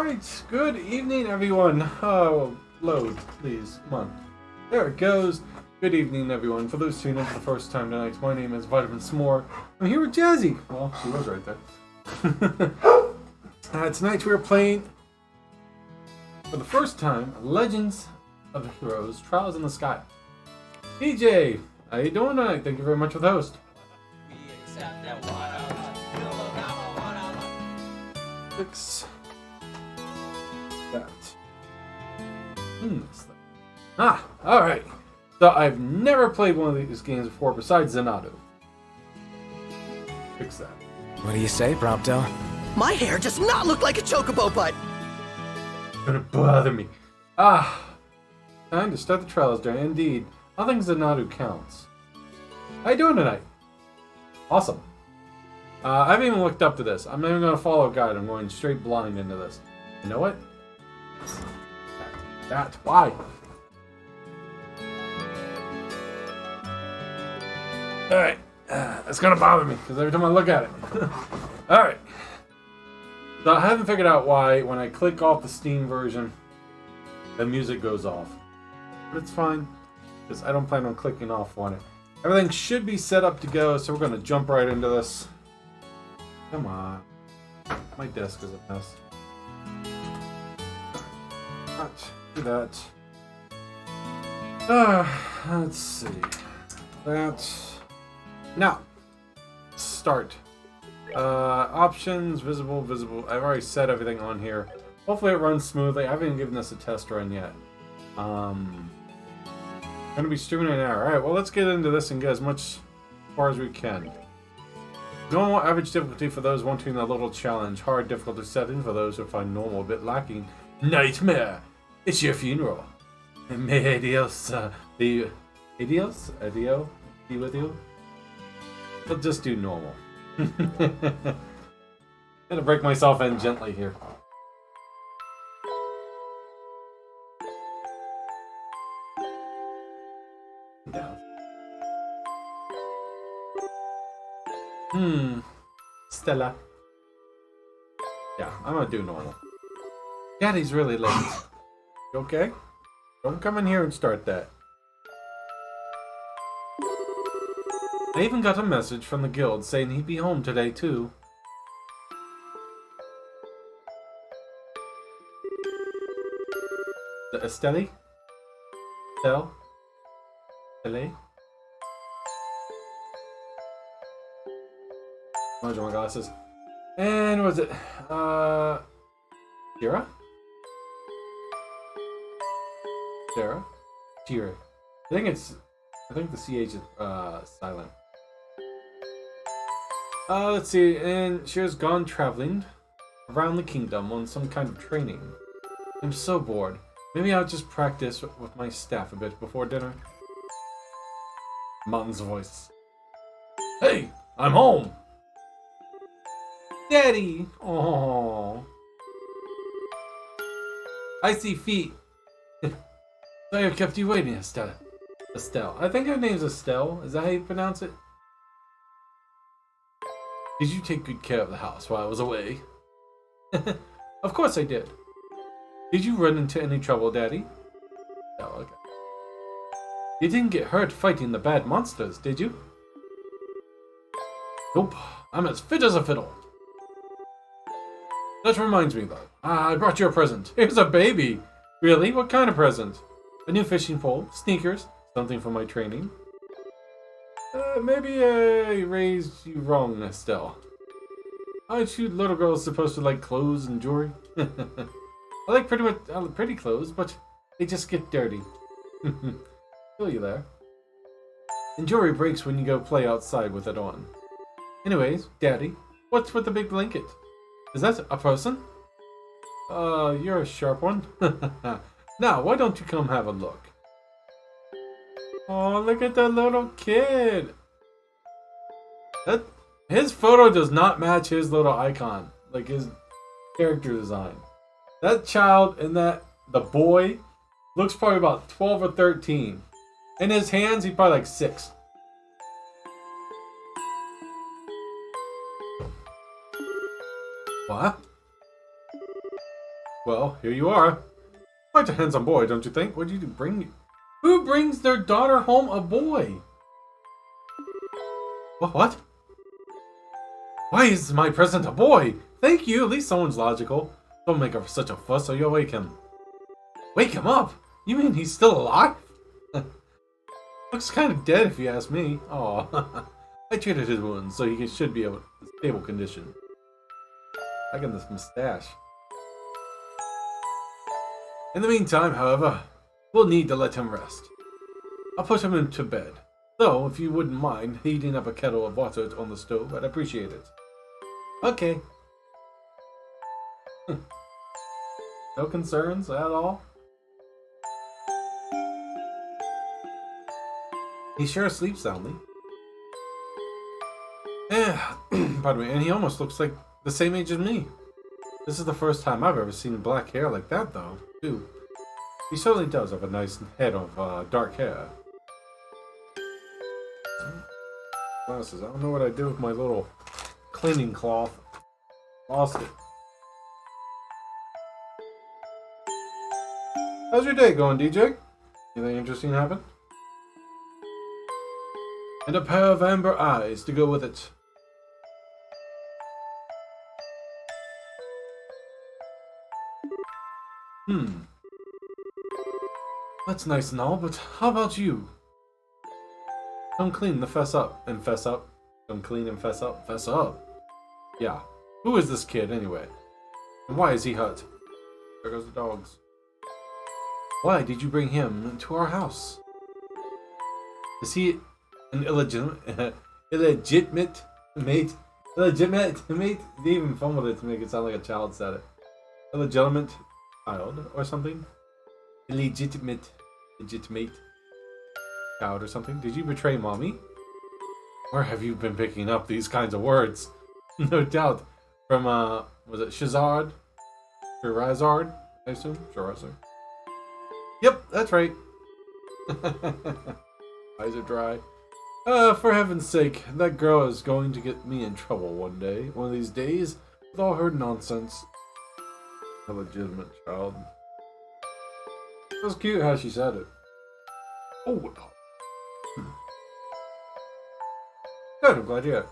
Alright, good evening everyone. Oh, load, please. Come on. There it goes. Good evening everyone. For those tuning in for the first time tonight, my name is Vitamin S'more. I'm here with Jazzy. Well, she was right there. Tonight we are playing, for the first time, Legends of the Heroes, Trials in the Sky. PJ, how you doing tonight? Thank you very much for the host. Fix that. Alright. So I've never played one of these games before besides Zenado. Fix that. What do you say, Prompto? My hair does not look like a chocobo butt! Gonna bother me. Time to start the trials, Jerry. Indeed. I think Zenado counts. How you doing tonight? Awesome. I haven't even looked up to this. I'm not even going to follow a guide. I'm going straight blind into this. You know what? That's why. Alright. It's going to bother me because every time I look at it. Alright. So I haven't figured out why when I click off the Steam version, the music goes off. But it's fine. Because I don't plan on clicking off on it. Everything should be set up to go, so we're going to jump right into this. Come on. My desk is a mess. Do that. Let's see. That. Now. Start. Options, visible. I've already set everything on here. Hopefully it runs smoothly. I haven't even given this a test run yet. Going to be streaming an hour. Alright, well let's get into this and get as much far as we can. Normal average difficulty for those wanting a little challenge. Hard difficulty setting for those who find normal a bit lacking. Nightmare! It's your funeral. May Dios be with you? I'll just do normal. Gonna break myself in gently here. Stella. Yeah, I'm gonna do normal. Daddy's really late. You okay? Don't come in here and start that. I even got a message from the guild saying he'd be home today too. The Estelle? Estelle? Estelle? My glasses. And was it Kira? Sarah? Kira. I think the CH is silent. Let's see, and she has gone traveling around the kingdom on some kind of training. I'm so bored. Maybe I'll just practice with my staff a bit before dinner. Mutton's voice. Hey, I'm home! Daddy! Aww. I see feet. I have kept you waiting, Estelle. Estelle. I think her name's Estelle. Is that how you pronounce it? Did you take good care of the house while I was away? Of course I did. Did you run into any trouble, Daddy? Oh, okay. You didn't get hurt fighting the bad monsters, did you? Nope. I'm as fit as a fiddle. That reminds me, though. I brought you a present. Here's a baby. Really? What kind of present? A new fishing pole, sneakers, something for my training. Maybe I raised you wrong, Estelle. Aren't you little girls supposed to like clothes and jewelry? I like pretty clothes, but they just get dirty. Feel you there. And jewelry breaks when you go play outside with it on. Anyways, Daddy, what's with the big blanket? Is that a person? You're a sharp one. Now, why don't you come have a look? Oh, look at that little kid. His photo does not match his little icon, like his character design. That child and the boy looks probably about 12 or 13. In his hands, he's probably like 6. What? Well, here you are. Quite a handsome boy, don't you think? What did you bring? Who brings their daughter home a boy? What? Why is my present a boy? Thank you. At least someone's logical. Don't make such a fuss or you'll wake him. Wake him up? You mean he's still alive? Looks kind of dead if you ask me. Aw. I treated his wounds, so he should be in stable condition. I got this mustache. In the meantime, however, we'll need to let him rest. I'll put him into bed. So, if you wouldn't mind heating up a kettle of water on the stove, I'd appreciate it. Okay. No concerns at all? He sure sleeps soundly. Pardon me, and he almost looks like the same age as me. This is the first time I've ever seen black hair like that, though, too. He certainly does have a nice head of dark hair. Glasses. I don't know what I did with my little cleaning cloth. Lost it. How's your day going, DJ? Anything interesting happen? And a pair of amber eyes to go with it. That's nice and all, but how about you? Come clean the fess up and fess up. Come clean and fess up. Fess up. Yeah. Who is this kid anyway? And why is he hurt? There goes the dogs. Why did you bring him into our house? Is he an illegitimate mate? Illegitimate mate? They even fumbled it to make it sound like a child said it. Illegitimate child or something? Legitimate child or something? Did you betray mommy? Where have you been picking up these kinds of words? No doubt from, was it Shazard? Shirazard, I assume? Shirazard. Yep, that's right. Eyes are dry. For heaven's sake, that girl is going to get me in trouble one of these days, with all her nonsense. A legitimate child. It was cute how she said it. Oh, good, I'm glad you had.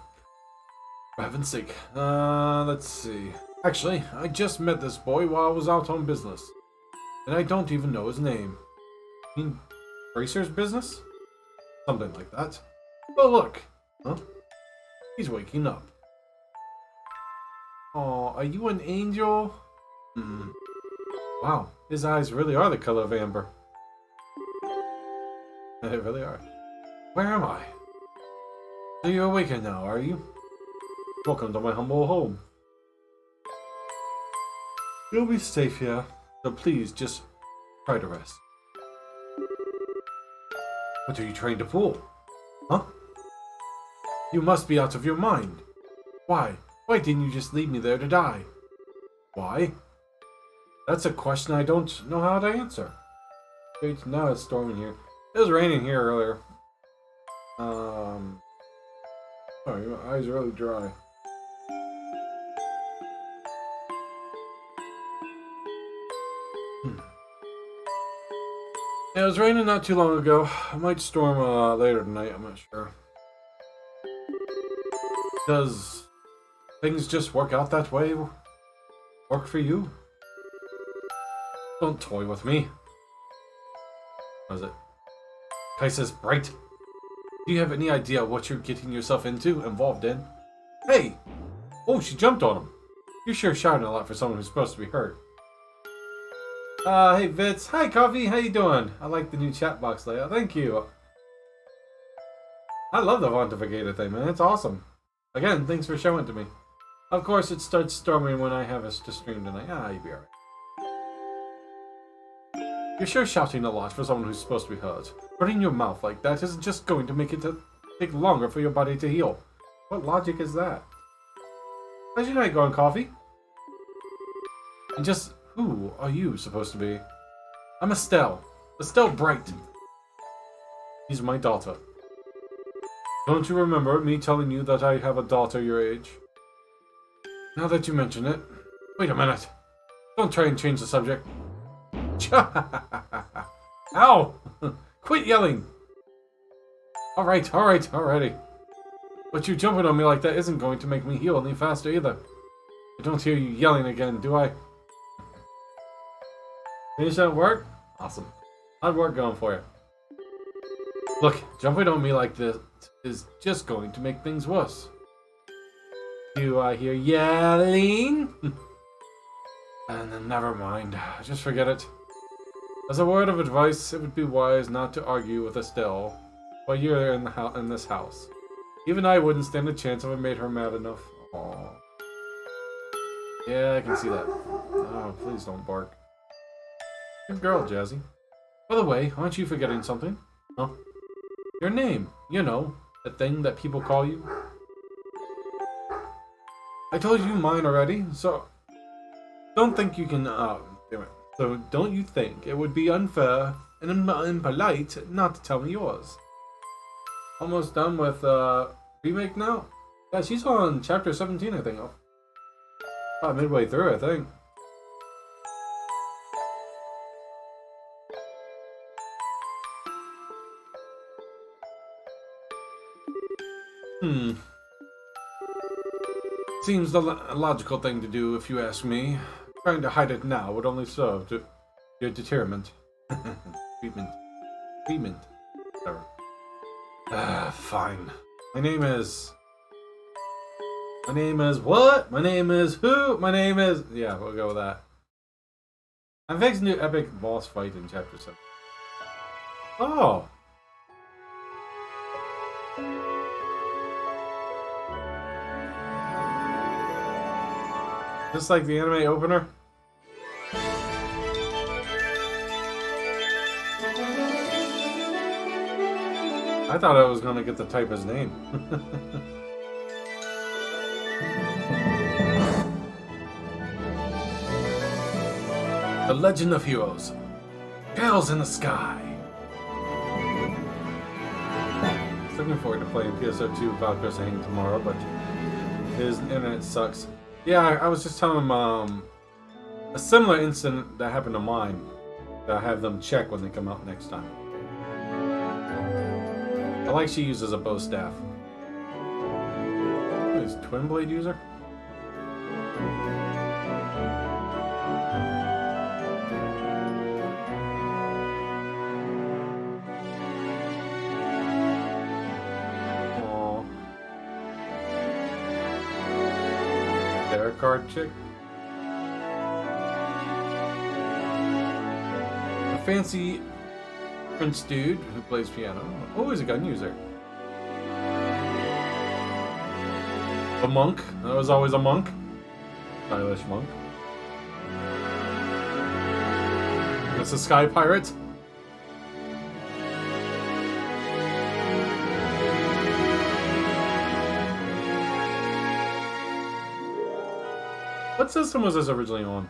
For heaven's sake. Let's see. Actually, I just met this boy while I was out on business. And I don't even know his name. You mean Bracer's business? Something like that. Oh, look. Huh? He's waking up. Aw, are you an angel? Wow, his eyes really are the color of amber. They really are. Where am I? So you're awakened now, are you? Welcome to my humble home. You'll be safe here, so please just try to rest. What are you trying to pull? Huh? You must be out of your mind. Why? Why didn't you just leave me there to die? Why? That's a question I don't know how to answer. Wait, now it's storming here. It was raining here earlier. Sorry, my eyes are really dry. Yeah, it was raining not too long ago. It might storm later tonight, I'm not sure. Does things just work out that way? Work for you? Don't toy with me. What is it? Kaisa's bright. Do you have any idea what you're getting yourself involved in? Hey! Oh, she jumped on him. You're sure shouting a lot for someone who's supposed to be hurt. Hey Vitz. Hi Coffee, how you doing? I like the new chat box layout. Thank you. I love the Pontificator thing, man. It's awesome. Again, thanks for showing it to me. Of course, it starts storming when I have us to stream tonight. You'll be alright. You're sure shouting a lot for someone who's supposed to be hurt. Running your mouth like that isn't just going to make it take longer for your body to heal. What logic is that? How's your night going, Coffee? And just who are you supposed to be? I'm Estelle. Estelle Bright. She's my daughter. Don't you remember me telling you that I have a daughter your age? Now that you mention it... Wait a minute. Don't try and change the subject. Ow! Quit yelling! Alright, already. But you jumping on me like that isn't going to make me heal any faster either. I don't hear you yelling again, do I? Finish that work? Awesome. How'd work going for you? Look, jumping on me like this is just going to make things worse. Do I hear yelling? And then never mind. Just forget it. As a word of advice, it would be wise not to argue with Estelle while you're in this house. Even I wouldn't stand a chance if I made her mad enough. Aww. Yeah, I can see that. Oh, please don't bark. Good girl, Jazzy. By the way, aren't you forgetting something? Huh? Your name. You know, the thing that people call you. I told you mine already, so don't think you can, damn it. So don't you think it would be unfair and impolite not to tell me yours? Almost done with, remake now? Yeah, she's on chapter 17, I think. About midway through, I think. Seems the logical thing to do, if you ask me. Trying to hide it now would only serve to your deterrent. Treatment. Whatever. Fine. My name is what? My name is who? My name is... Yeah, we'll go with that. I'm facing a new epic boss fight in chapter 7. Oh! Just like the anime opener? I thought I was going to get to type his name. The Legend of Heroes. Tales in the Sky. Looking forward to playing PSO2 Valkyrie's Hang tomorrow, but his internet sucks. Yeah, I was just telling him a similar incident that happened to mine that I have them check when they come out next time. I like she uses a bow staff. Is Twin Blade user? Aww. Their card chick. A fancy Prince dude who plays piano. Always a gun user. A monk. That was always a monk. Stylish monk. That's a sky pirate. What system was this originally on?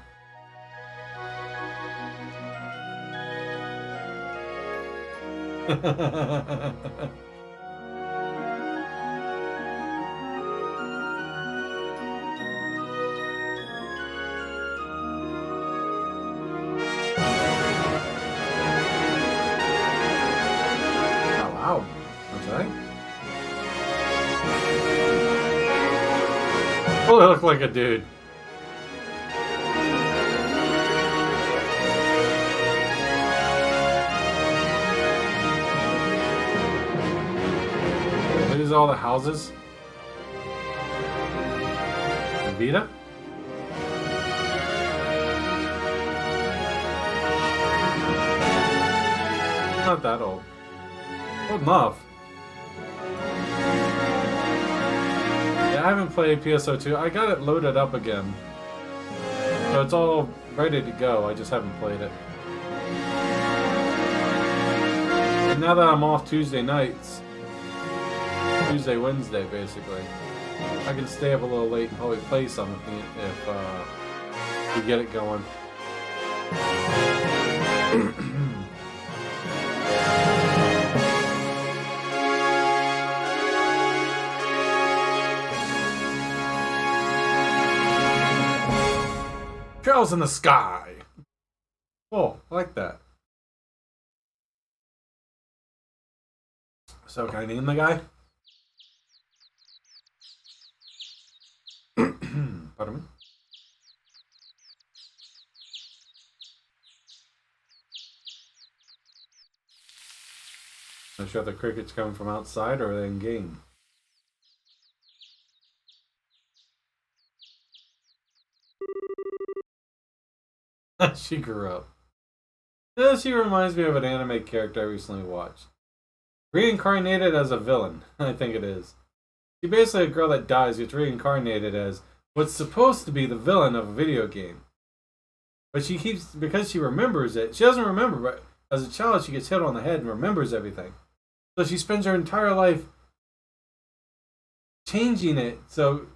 Wow. Okay. Oh, they look like a dude. These are all the houses. Vita? Not that old. Old enough. Yeah, I haven't played PSO2. I got it loaded up again. So it's all ready to go. I just haven't played it. And now that I'm off Tuesday nights, Tuesday, Wednesday, basically, I can stay up a little late and probably play some if we get it going. Trails in the sky. Oh, I like that. So can I name the guy? Pardon me. Not sure if the cricket's coming from outside or are they in game. She grew up. She reminds me of an anime character I recently watched. Reincarnated as a villain, I think it is. She's basically a girl that dies gets reincarnated as what's supposed to be the villain of a video game. But she keeps, because she remembers it, she doesn't remember, but as a child she gets hit on the head and remembers everything. So she spends her entire life changing it, so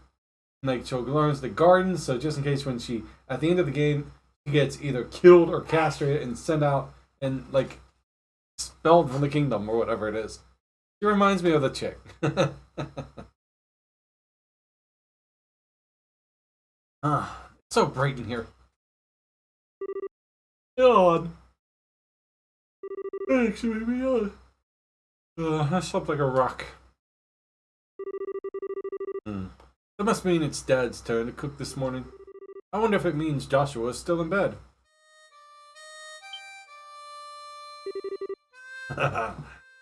like she learns the gardens, so just in case when she, at the end of the game, she gets either killed or castrated and sent out and like expelled from the kingdom or whatever it is. She reminds me of the chick. It's so bright in here. God. Thanks, baby. I slept like a rock. That must mean it's Dad's turn to cook this morning. I wonder if it means Joshua is still in bed.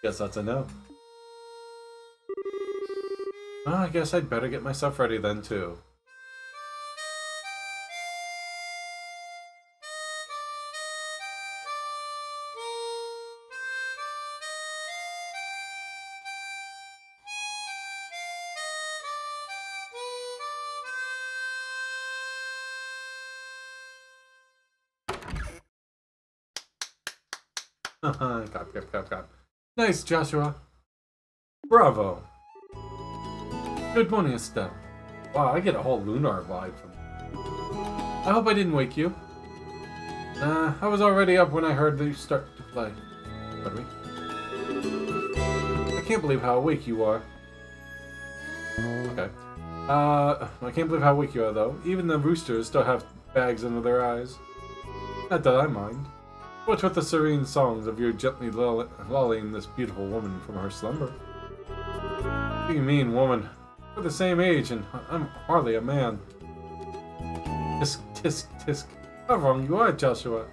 Guess that's a no. Well, I guess I'd better get myself ready then, too. Cop. Nice, Joshua. Bravo. Good morning, Estelle. Wow, I get a whole lunar vibe from you. I hope I didn't wake you. I was already up when I heard you start to play. Pardon me? I can't believe how awake you are. Okay. I can't believe how awake you are, though. Even the roosters still have bags under their eyes. Not that I mind. What's with the serene songs of your gently lulling this beautiful woman from her slumber? What do you mean, woman? We're the same age, and I'm hardly a man. Tisk, tisk, tisk. How wrong you are, Joshua.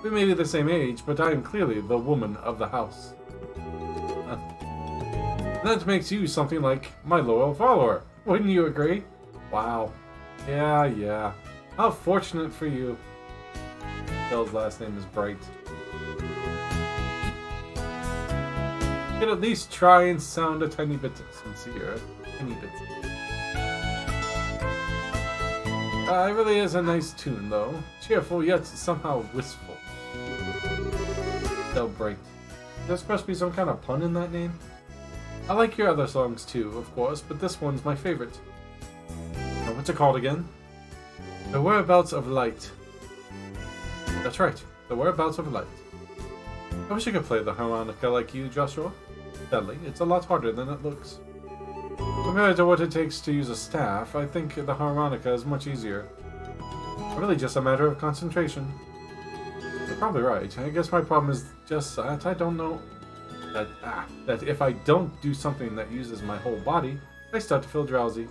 We may be the same age, but I am clearly the woman of the house. That makes you something like my loyal follower. Wouldn't you agree? Wow. Yeah. How fortunate for you. Bill's last name is Bright. You can at least try and sound a tiny bit sincere. Tiny bit. It really is a nice tune, though. Cheerful, yet somehow wistful. So Bright. There's supposed to be some kind of pun in that name? I like your other songs too, of course, but this one's my favorite. What's it called again? The Whereabouts of Light. That's right, The Whereabouts of Light. I wish I could play the harmonica like you, Joshua. Sadly, it's a lot harder than it looks. Compared to what it takes to use a staff, I think the harmonica is much easier. Really just a matter of concentration. You're probably right. I guess my problem is just that I don't know that if I don't do something that uses my whole body, I start to feel drowsy.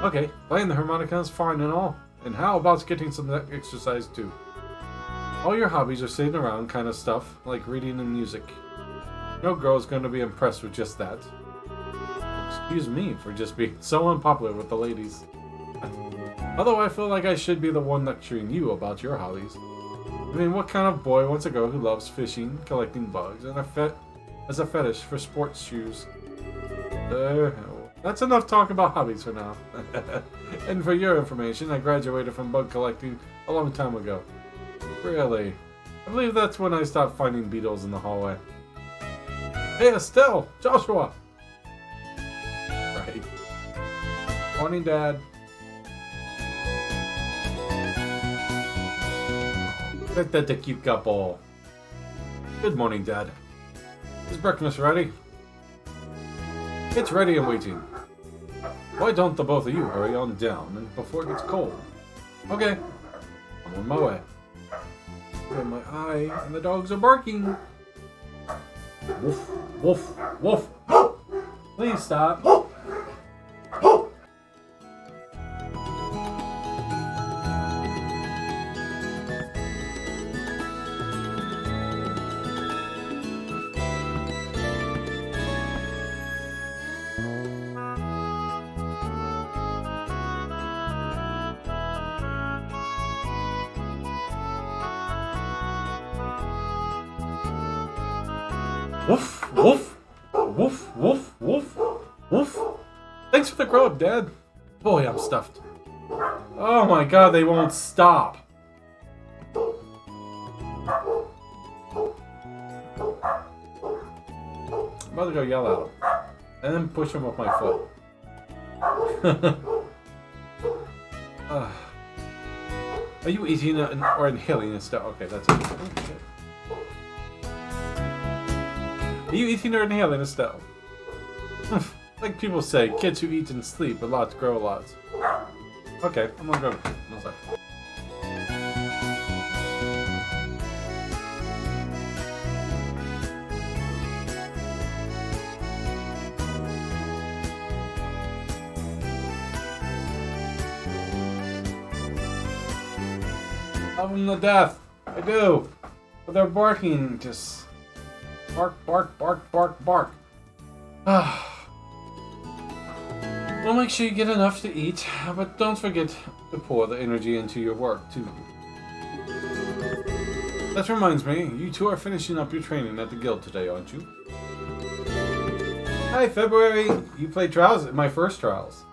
Okay, playing the harmonica is fine and all. And how about getting some exercise too? All your hobbies are sitting around kind of stuff, like reading and music. No girl's going to be impressed with just that. Excuse me for just being so unpopular with the ladies. Although I feel like I should be the one lecturing you about your hobbies. I mean, what kind of boy wants a girl who loves fishing, collecting bugs, and has a fetish for sports shoes? That's enough talk about hobbies for now. And for your information, I graduated from bug collecting a long time ago. Really? I believe that's when I stopped finding beetles in the hallway. Hey, Estelle! Joshua! Right. Morning, Dad. Look at the cute couple. Good morning, Dad. Is breakfast ready? It's ready and waiting. Why don't the both of you hurry on down and before it gets cold? Okay, I'm on my way. In my eye, and the dogs are barking. Woof, woof, woof. Please stop. Woof, woof, woof, woof, woof, woof. Thanks for the grub, Dad. Boy, I'm stuffed. Oh my god, they won't stop. I'm about to go yell at them. And then push them with my foot. Are you eating or inhaling a stuff? Okay, that's it. Okay. Are you eating or inhaling a stove? Like people say, kids who eat and sleep a lot grow a lot. Okay, I'm gonna go. One sec. Love them to death. I do. But they're barking just... Bark, bark, bark, bark, bark. Well, make sure you get enough to eat, but don't forget to pour the energy into your work, too. That reminds me, you two are finishing up your training at the guild today, aren't you? Hi, February! You played trials at my first trials.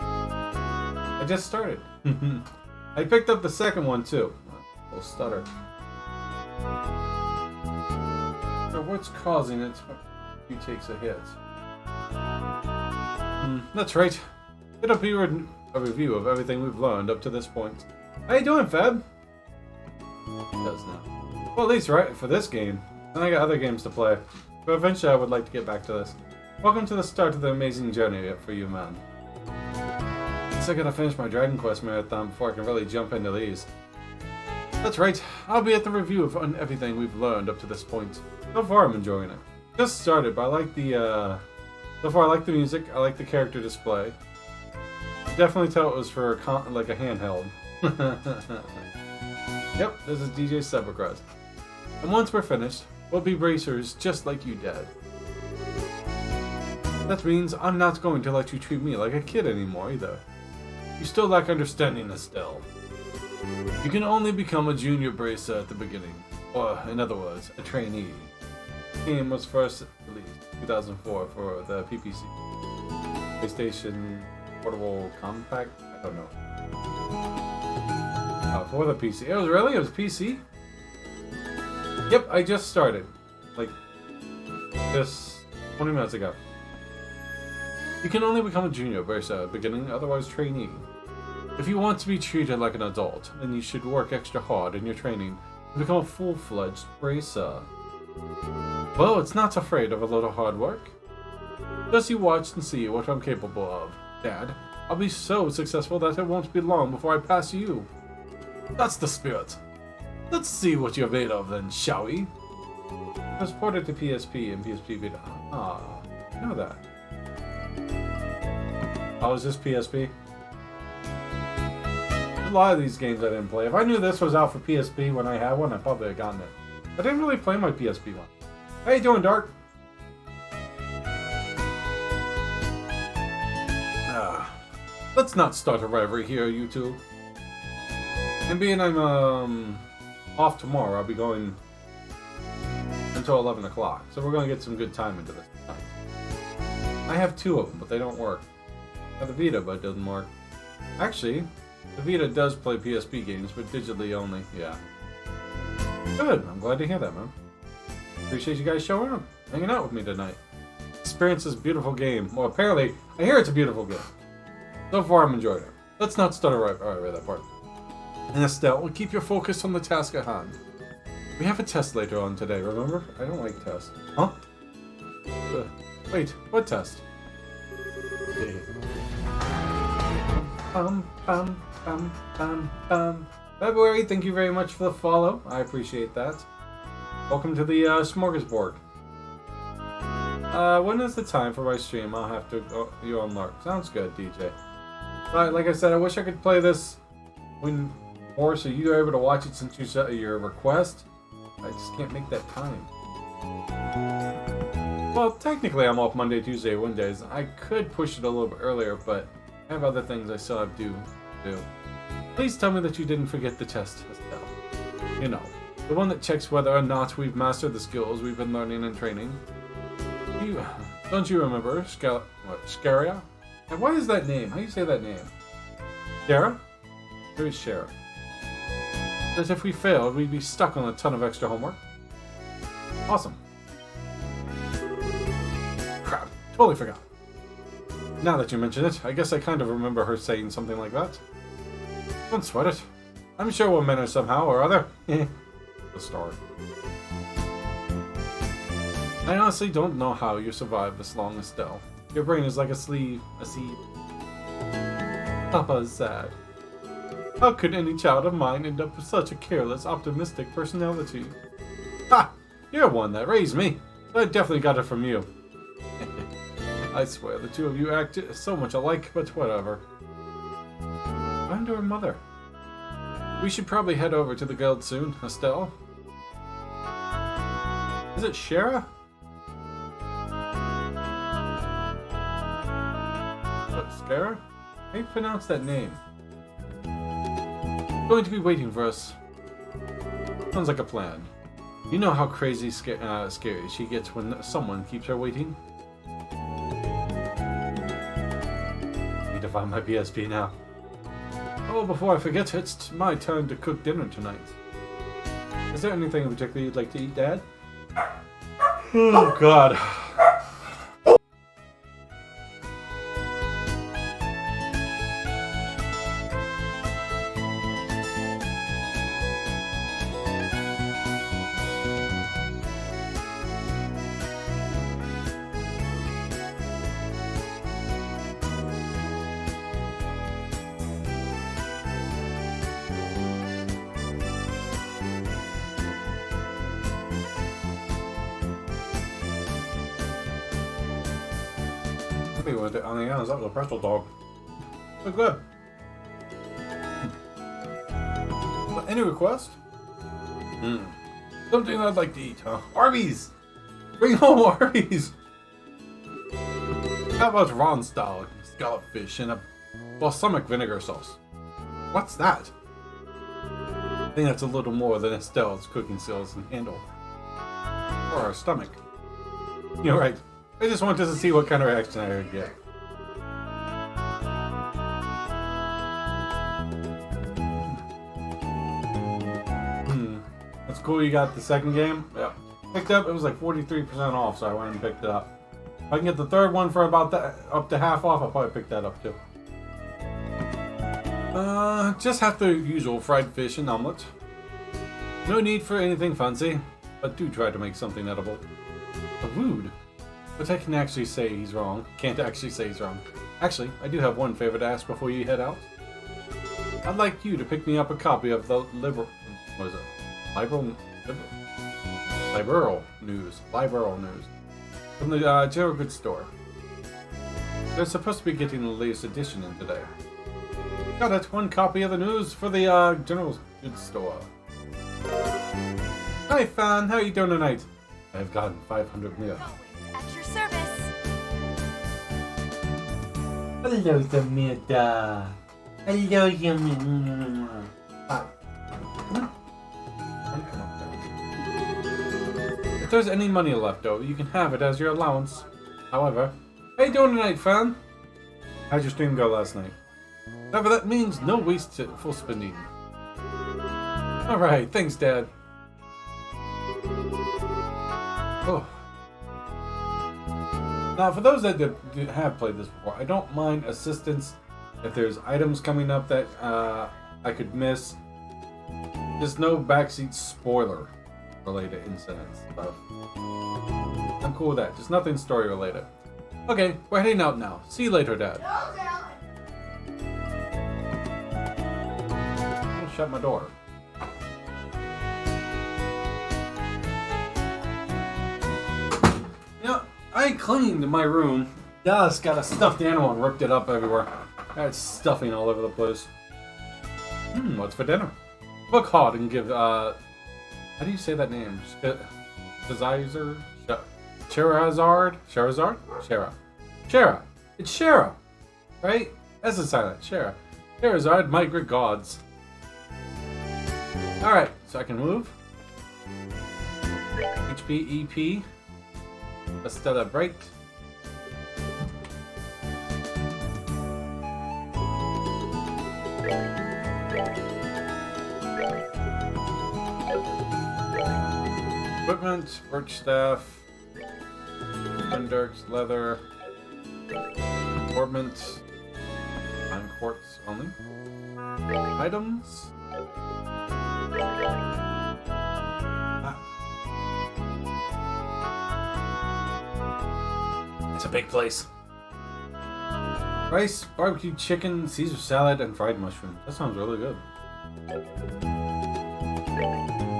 I just started. I picked up the second one, too. A little stutter. What's causing it when he takes a hit? That's right. It'll be a review of everything we've learned up to this point. How you doing, Feb? It does now. Well, at least right for this game. And I got other games to play. But eventually I would like to get back to this. Welcome to the start of the amazing journey for you, man. Guess I gotta finish my Dragon Quest marathon before I can really jump into these. That's right. I'll be at the review of everything we've learned up to this point. So far, I'm enjoying it. Just started, but I like the, so far I like the music, I like the character display. Definitely tell it was for like a handheld. Yep, this is DJ Cybercrust. And once we're finished, we'll be racers just like you, Dad. That means I'm not going to let you treat me like a kid anymore, either. You still lack understanding, Estelle. You can only become a junior bracer at the beginning, or, in other words, a trainee. The game was first released in 2004 for the PPC. PlayStation Portable Compact? I don't know. For the PC. It was PC? Yep, I just started. Like, just 20 minutes ago. You can only become a junior bracer at the beginning, otherwise trainee. If you want to be treated like an adult, then you should work extra hard in your training to become a full-fledged bracer. Well, it's not afraid of a little hard work. Just you watch and see what I'm capable of. Dad, I'll be so successful that it won't be long before I pass you. That's the spirit. Let's see what you're made of then, shall we? It was ported to PSP and PSP Vita. Ah, I know that. Oh, is this PSP? A lot of these games I didn't play. If I knew this was out for PSP when I had one, I probably have gotten it. I didn't really play my PSP one. How you doing, Dark? Let's not start a rivalry here, you two. And being I'm off tomorrow, I'll be going until 11 o'clock. So we're going to get some good time into this tonight. I have two of them, but they don't work. I have the Vita, but it doesn't work. Actually, the Vita does play PSP games, but digitally only. Yeah. Good. I'm glad to hear that, man. Appreciate you guys showing up, hanging out with me tonight. Experience this beautiful game. Well, apparently, I hear it's a beautiful game. So far, I'm enjoying it. Let's not stutter right that part. And Estelle, we'll keep your focus on the task at hand. We have a test later on today, remember? I don't like tests. Huh? Wait, what test? February, thank you very much for the follow. I appreciate that. Welcome to the smorgasbord. When is the time for my stream? I'll have to go you on Lark. Sounds good, DJ. Like I said, I wish I could play this when more so you are able to watch it since you set your request. I just can't make that time. Well, technically I'm off Monday, Tuesday, Wednesdays. I could push it a little bit earlier, but I have other things I still have to do. Please tell me that you didn't forget the test, Estelle. You know, the one that checks whether or not we've mastered the skills we've been learning and training. Don't you remember Scaria? And what is that name? How do you say that name? Shara? Who is Shara? As if we failed, we'd be stuck on a ton of extra homework. Awesome. Crap, totally forgot. Now that you mention it, I guess I kind of remember her saying something like that. Don't sweat it. I'm sure we'll manage somehow or other. The story. I honestly don't know how you survived this long, Estelle. Your brain is like a seed. Papa is sad. How could any child of mine end up with such a careless, optimistic personality? Ha! You're one that raised me. I definitely got it from you. I swear, the two of you act so much alike, but whatever. Find her mother. We should probably head over to the guild soon, Estelle. Is it Shara? What, Scara? How do you pronounce that name? Going to be waiting for us. Sounds like a plan. You know how crazy scary she gets when someone keeps her waiting? Need to find my PSP now. Oh, before I forget, it's my turn to cook dinner tonight. Is there anything in particular you'd like to eat, Dad? Oh, God. With it on the ends, that was a pretzel dog. So good. Any request? Something I'd like to eat, huh? Arby's! Bring home Arby's! How about Ron style scallop fish and a balsamic vinegar sauce? What's that? I think that's a little more than Estelle's cooking skills can handle. Or our stomach. You're right. I just wanted to see what kind of reaction I would get. That's cool you got the second game. Yeah. Picked up, it was like 43% off, so I went and picked it up. If I can get the third one for about that, up to half off, I'll probably pick that up too. Just have the usual fried fish and omelet. No need for anything fancy, but do try to make something edible. Rude. But I can actually say he's wrong. Can't actually say he's wrong. Actually, I do have one favor to ask before you head out. I'd like you to pick me up a copy of the Liberal News from the General Goods store. They're supposed to be getting the latest edition in today. Got it. One copy of the news for the General Goods store. Hi, Fan. How are you doing tonight? I've gotten 500 mil. At your service. Hello, Samantha. Hello, Yummy. Hi. If there's any money left over, you can have it as your allowance. However, how you doing tonight, Fan? How'd your stream go last night? However, that means no wasteful spending. Alright, thanks, Dad. Oh. Now, for those that have played this before, I don't mind assistance if there's items coming up that I could miss. Just no backseat spoiler related incidents stuff. I'm cool with that. Just nothing story related. Okay, we're heading out now. See you later, Dad. I'll shut my door. You know, I cleaned my room. Dust got a stuffed animal and ripped it up everywhere. I had stuffing all over the place. What's for dinner? Look hard and give, how do you say that name? Shazizer? Sherazard? Sherazard? Shara. Shara. It's Shara. Right? That's a silent. Shara. Sherazard, my great gods. Alright, so I can move. HP, EP. Estella Bright. Equipment, birch staff, Dirks, leather, ornament, pine quartz only. Items. It's a big place. Rice, barbecue chicken, Caesar salad, and fried mushrooms. That sounds really good.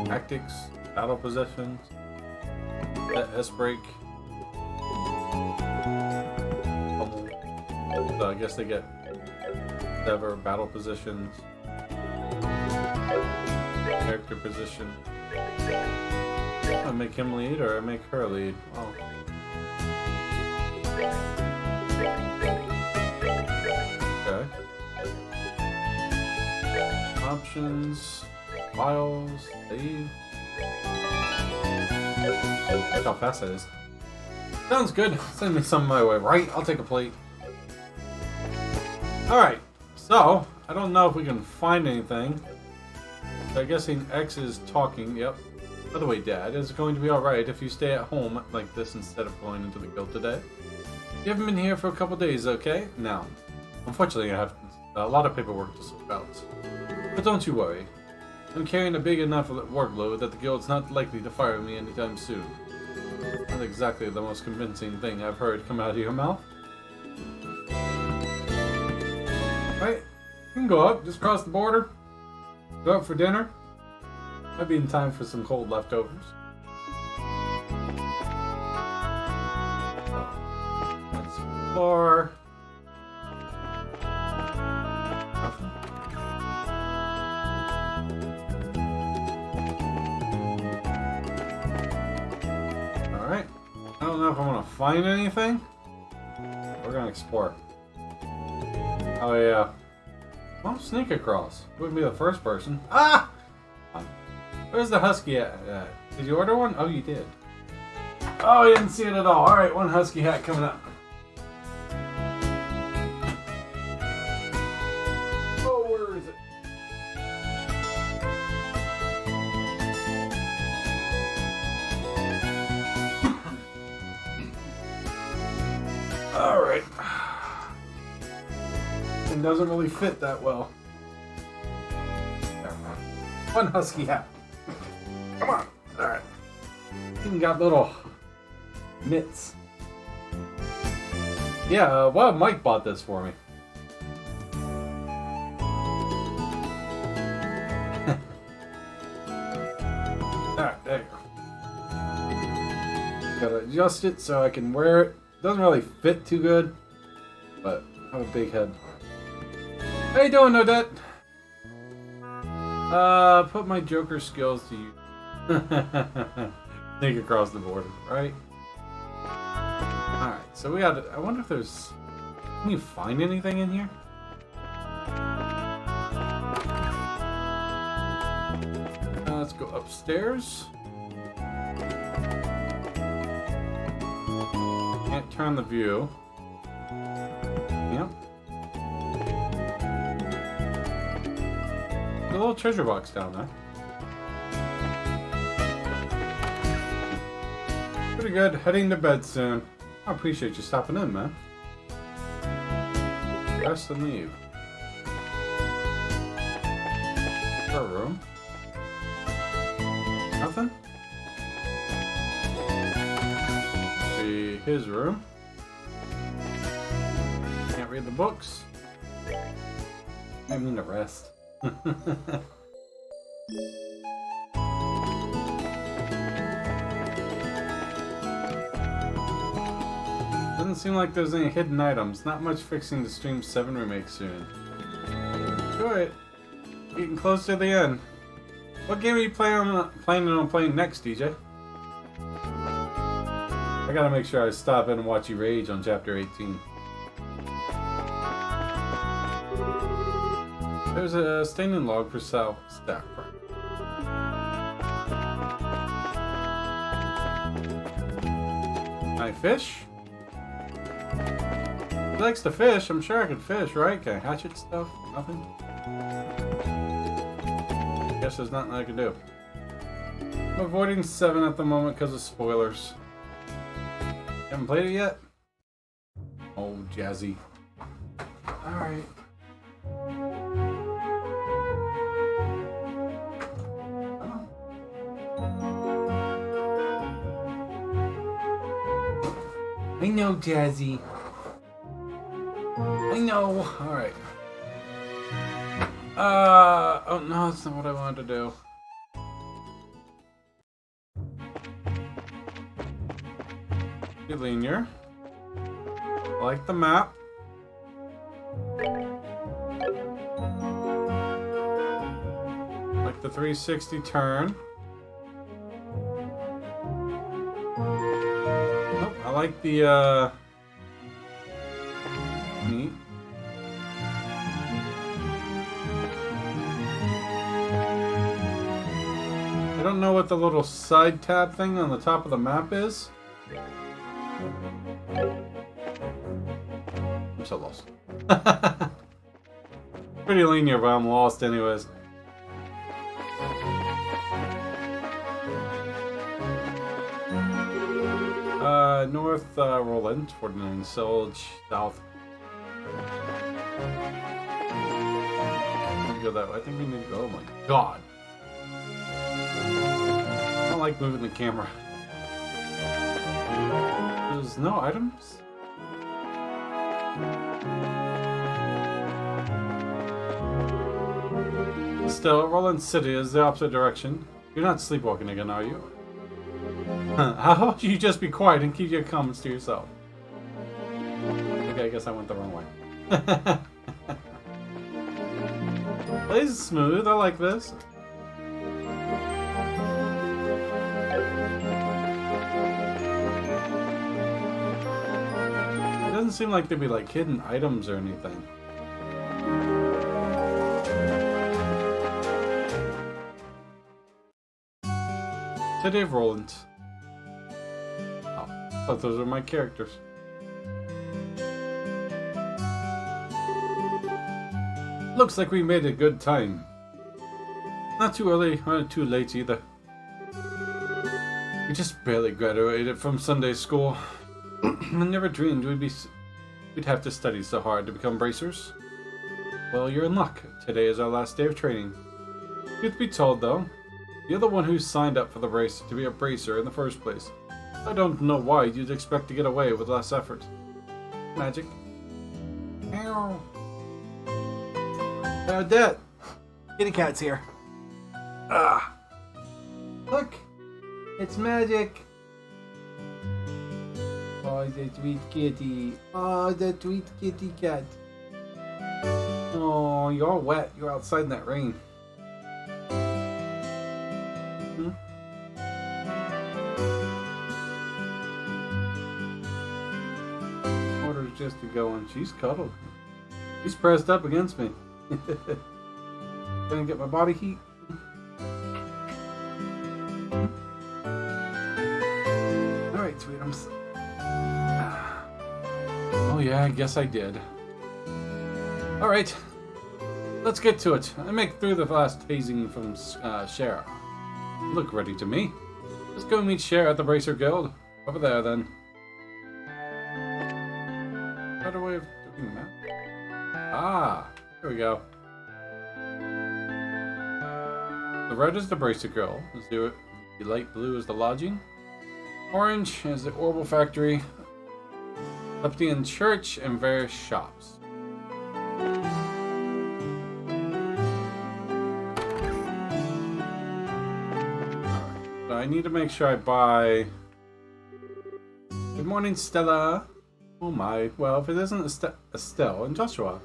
Tactics, battle possessions, S-break. So I guess they get sever battle positions, character position. I make him lead or I make her lead. Oh. Okay. Options, files, save. Look how fast that is. Sounds good. Send me some my way, right? I'll take a plate. Alright, so, I don't know if we can find anything. I'm guessing X is talking, yep. By the way, Dad, is it going to be alright if you stay at home like this instead of going into the guild today? You haven't been here for a couple days, okay? Now, unfortunately I have a lot of paperwork to sort out. But don't you worry. I'm carrying a big enough workload that the guild's not likely to fire me anytime soon. Not exactly the most convincing thing I've heard come out of your mouth. Right, you can go up, just cross the border, go out for dinner. Might be in time for some cold leftovers. That's floor. Alright, I don't know if I'm gonna find anything. We're gonna explore. Oh yeah. I'll sneak across. Wouldn't be the first person. Ah! Where's the husky at? Did you order one? Oh, you did. Oh, you didn't see it at all. Alright, one husky hat coming up. Oh, where is it? Alright. It doesn't really fit that well. One husky hat. Come on. Alright. Even got little mitts. Yeah, well, Mike bought this for me. Alright, there you go. Gotta adjust it so I can wear it. Doesn't really fit too good, but I have a big head. How you doing, Odette? Put my Joker skills to use. Sneak across the border, right? Alright, so we got. I wonder if there's. Can you find anything in here? Let's go upstairs. Can't turn the view. Yep. A little treasure box down there. Pretty good. Heading to bed soon. I appreciate you stopping in, man. Rest and leave. Her room. Nothing? Be his room. read the books. I mean the rest. Doesn't seem like there's any hidden items. Not much fixing to Stream 7 remake soon. Alright. Getting close to the end. What game are you planning on playing next, DJ? I gotta make sure I stop in and watch you rage on Chapter 18. There's a standing log for South Stack. Can I fish? He likes to fish. I'm sure I could fish, right? Can I hatchet stuff? Nothing? Guess there's nothing I can do. I'm avoiding 7 at the moment because of spoilers. Haven't played it yet? Oh, jazzy. Alright. I know, Jazzy. I know. Alright. Oh no, that's not what I wanted to do. Be linear. I like the map. Like the 360 turn. Nope, I like the neat. I don't know what the little side tab thing on the top of the map is. I'm so lost. Pretty linear, but I'm lost anyways. North Roland, 49 Solge, south. Go that way. I think we need to go. Oh my god. I don't like moving the camera. There's no items? Still, Roland City is the opposite direction. You're not sleepwalking again, are you? How about you just be quiet and keep your comments to yourself? Okay, I guess I went the wrong way. This is smooth, I like this. It doesn't seem like there'd be like hidden items or anything. City of Roland. Oh, I thought those were my characters. Looks like we made a good time. Not too early, or too late either. We just barely graduated from Sunday school. I never dreamed we'd have to study so hard to become bracers. Well, you're in luck. Today is our last day of training. Truth be told, though, you're the one who signed up for the race to be a bracer in the first place. I don't know why you'd expect to get away with less effort. Magic. Ow. Dad. Kitty cat's here. Ah. Look. It's magic. Oh, the sweet kitty. Oh, the sweet kitty cat. Oh, you're all wet. You're outside in that rain. Orders just to go and she's cuddled. She's pressed up against me. Gonna get my body heat. Alright, sweetums. Oh yeah, I guess I did. Alright. Let's get to it. I make through the last hazing from Cher. Look ready to me. Let's go meet Cher at the Bracer Guild. Over there, then. Better way of doing that. Ah, here we go. The red is the Bracer Girl. The light blue is the lodging. Orange is the Orbital Factory. Leptian Church and various shops. So I need to make sure I buy... Good morning, Stella. Oh my. Well, if it isn't Estelle and Joshua.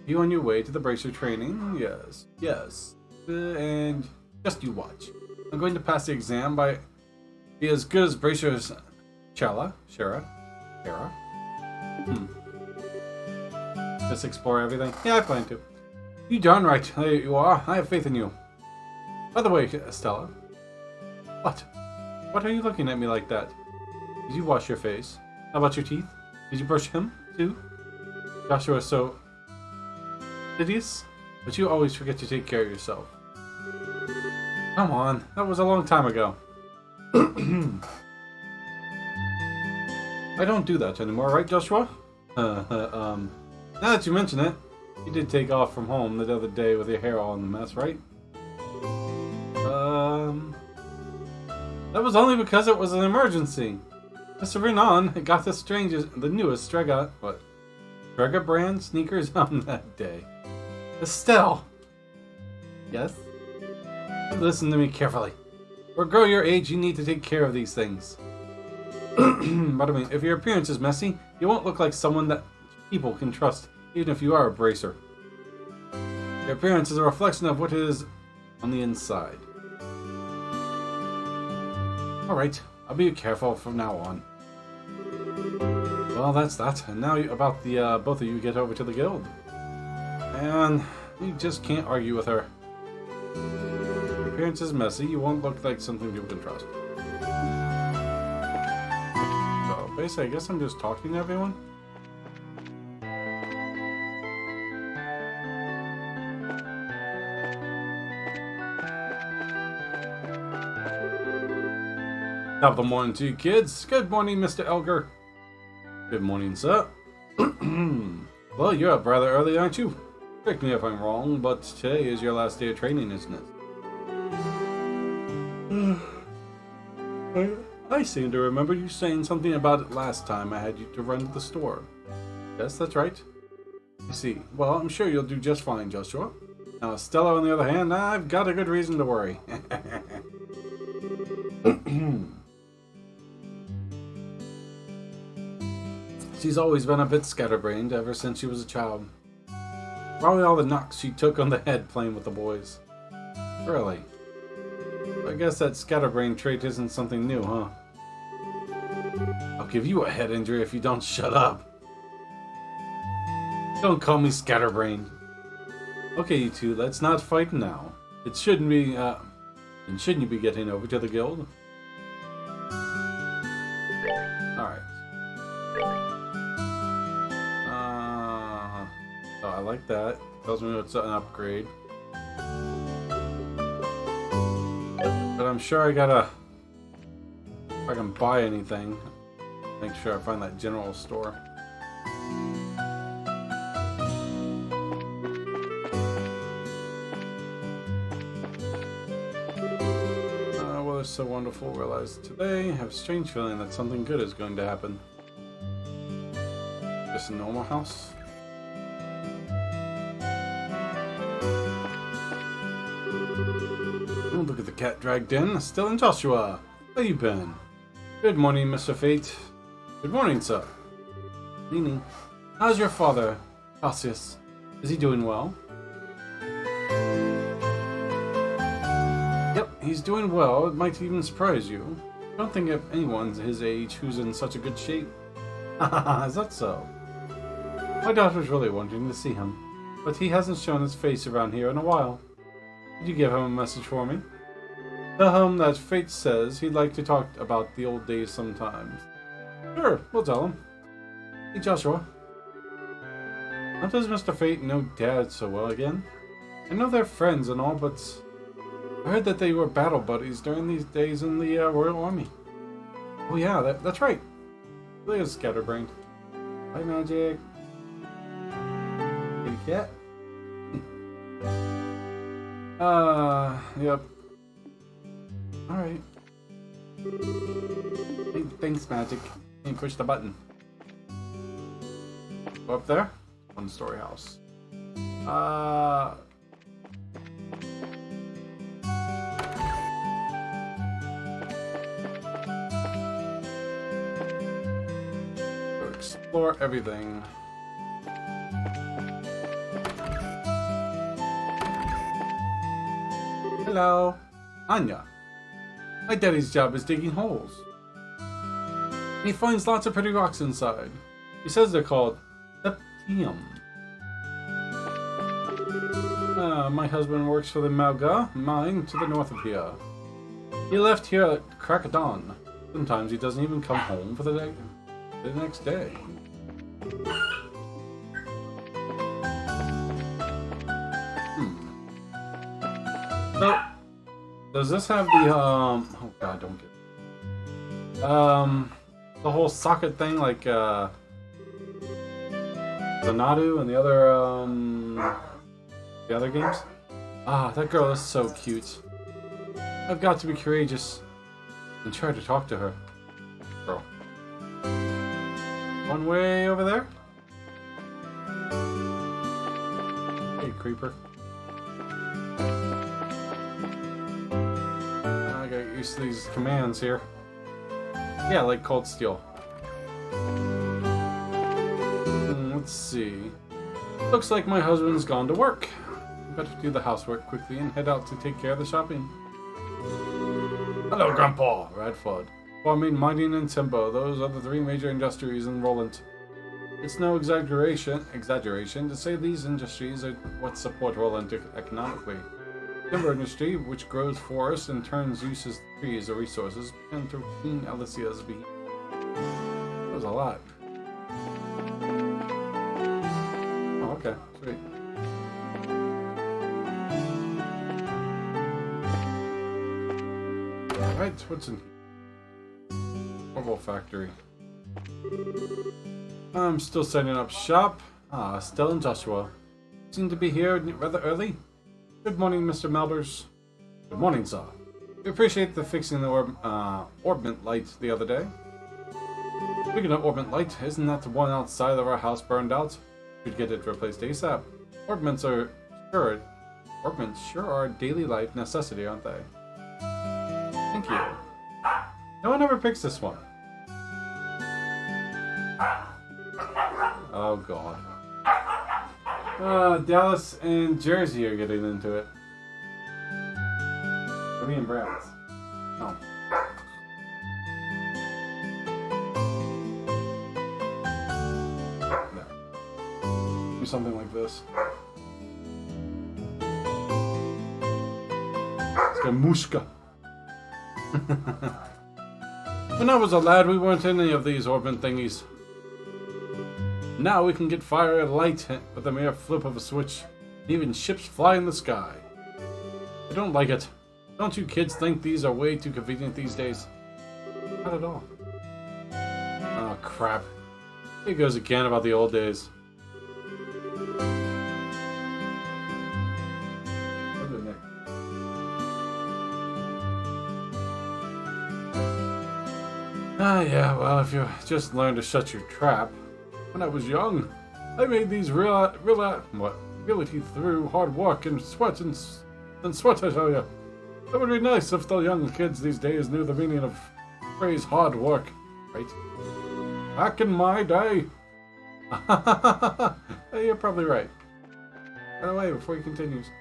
You on your way to the bracer training? Yes. Yes. And just you watch. I'm going to pass the exam by... Be as good as bracers... Shara? Just explore everything? Yeah, I plan to. You darn right. There you are. I have faith in you. By the way, Estella. What? What are you looking at me like that? Did you wash your face? How about your teeth? Did you brush him, too? Joshua is so... hideous? But you always forget to take care of yourself. Come on. That was a long time ago. I don't do that anymore, right, Joshua? Now that you mention it, you did take off from home the other day with your hair all in a mess, right? That was only because it was an emergency. Mr. Renan got the newest Strega brand sneakers on that day. Estelle! Yes? Listen to me carefully. For a girl your age, you need to take care of these things. But I mean, if your appearance is messy, you won't look like someone that people can trust, even if you are a bracer. Your appearance is a reflection of what it is on the inside. Alright, I'll be careful from now on. Well, that's that. And now about the both of you get over to the guild. And you just can't argue with her. Your appearance is messy, you won't look like something people can trust. So basically, I guess I'm just talking to everyone. Top of the morning to you kids. Good morning, Mr. Elgar. Good morning, sir. Well, you're up rather early, aren't you? Correct me if I'm wrong, but today is your last day of training, isn't it? I seem to remember you saying something about it last time I had you to run to the store. Yes, that's right. I see. Well, I'm sure you'll do just fine, Joshua. Now, Stella, on the other hand, I've got a good reason to worry. She's always been a bit scatterbrained ever since she was a child. Probably all the knocks she took on the head playing with the boys. Really? I guess that scatterbrain trait isn't something new, huh? I'll give you a head injury if you don't shut up. Don't call me scatterbrained. Okay, you two, let's not fight now. And shouldn't you be getting over to the guild? Alright. Oh, I like that. Tells me it's an upgrade. But I'm sure I gotta... If I can buy anything, make sure I find that general store. Well, it's so wonderful. Realize today I have a strange feeling that something good is going to happen. Just a normal house? Oh, look at the cat dragged in. Still in Joshua. Where you been? Good morning, Mr. Fate. Good morning, sir. Nini. How's your father, Cassius? Is he doing well? Yep, he's doing well. It might even surprise you. I don't think of anyone his age who's in such a good shape. Haha, is that so? My daughter's really wanting to see him, but he hasn't shown his face around here in a while. Could you give him a message for me? Tell him that Fate says he'd like to talk about the old days sometimes. Sure, we'll tell him. Hey, Joshua. How does Mr. Fate know Dad so well again? I know they're friends and all, but I heard that they were battle buddies during these days in the Royal Army. Oh yeah, that's right. Really is scatterbrained. Bye, Magic. Kitty cat. Yep. Alright. Hey, thanks, Magic. Can you push the button? Go up there. One-story house. Explore everything. Hello, Anya. My daddy's job is digging holes. He finds lots of pretty rocks inside. He says they're called septium. My husband works for the Malga mine to the north of here. He left here at crack of dawn. Sometimes he doesn't even come home for the next day. So, does this have the oh god, don't get it. The whole socket thing like the Nadu and the other games? Ah, that girl is so cute. I've got to be courageous and try to talk to her. Girl. One way over there? Hey, creeper. I got used to these commands here. Yeah, like Cold Steel. Let's see. Looks like my husband's gone to work. Better do the housework quickly and head out to take care of the shopping. Hello, Grandpa! Radford. Farming, mining, and timber. Those are the three major industries in Roland. It's no exaggeration to say these industries are what support Roland economically. Timber industry, which grows forests and turns uses trees or resources, and through Queen Alicia's beat. That was a lot. Oh, okay, sweet. Alright, what's in here? Marble factory. I'm still setting up shop. Ah, Estelle and Joshua seem to be here rather early. Good morning, Mr. Malbers. Good morning, sir. We appreciate the fixing the orbment light the other day. Speaking of orbment light, isn't that the one outside of our house burned out? Should get it replaced ASAP. Orbments sure are a daily life necessity, aren't they? Thank you. No one ever picks this one. Oh god. Dallas and Jersey are getting into it. Me and Browns. Oh. There. Do something like this. It's got Mushka. When I was a lad, we weren't any of these orbment thingies. Now we can get fire and light with a mere flip of a switch. Even ships fly in the sky. I don't like it. Don't you kids think these are way too convenient these days? Not at all. Oh crap. Here goes again about the old days. Ah yeah, well if you just learn to shut your trap. When I was young, I made these reality through hard work and sweat, I tell you. It would be nice if the young kids these days knew the meaning of the phrase hard work, right? Back in my day. You're probably right. By the way, before he continues,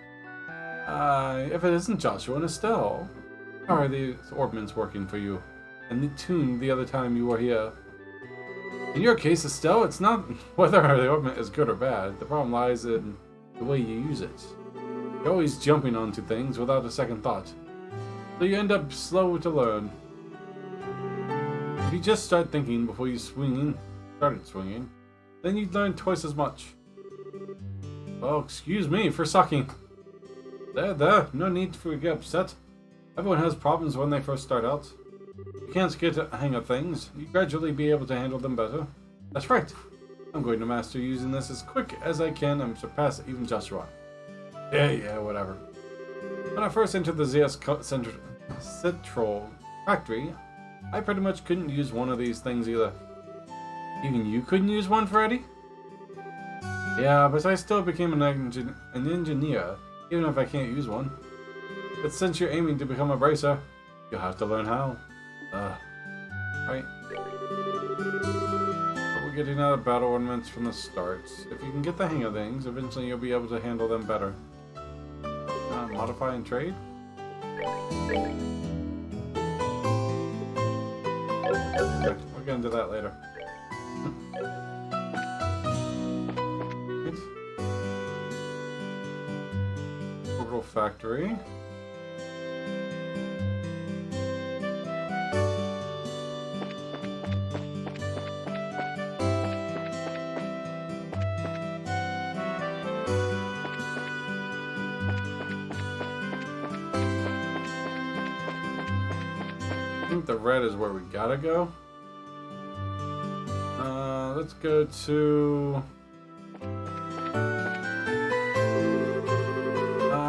if it isn't Joshua and Estelle, how are these orbments working for you? And the tune the other time you were here. In your case, Estelle, it's not whether the orbment is good or bad. The problem lies in the way you use it. You're always jumping onto things without a second thought. So you end up slow to learn. If you just start thinking before you started swinging, then you'd learn twice as much. Oh, excuse me for sucking. There, no need to get upset. Everyone has problems when they first start out. You can't get a hang of things. You gradually be able to handle them better. That's right. I'm going to master using this as quick as I can and surpass even Joshua. Yeah, whatever. When I first entered the ZS Central factory, I pretty much couldn't use one of these things either. Even you couldn't use one, Freddy? Yeah, but I still became an engineer, even if I can't use one. But since you're aiming to become a bracer, you'll have to learn how. Right? But we're getting out of battle ornaments from the start. If you can get the hang of things, eventually you'll be able to handle them better. Modify and trade? Okay, we're gonna do that later. Orbital factory. I think the red is where we gotta go. Let's go to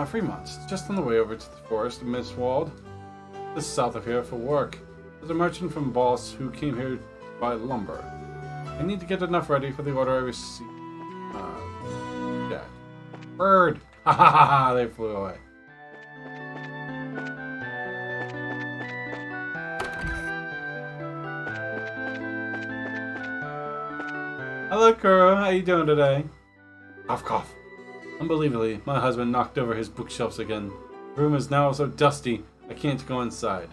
Fremont. Just on the way over to the forest of Mistwald. This is south of here for work. There's a merchant from Boss who came here to buy lumber. I need to get enough ready for the order I received. Yeah. Bird! Ha ha ha ha! They flew away. Hello, Kuro. How you doing today? Cough, cough. Unbelievably, my husband knocked over his bookshelves again. The room is now so dusty, I can't go inside.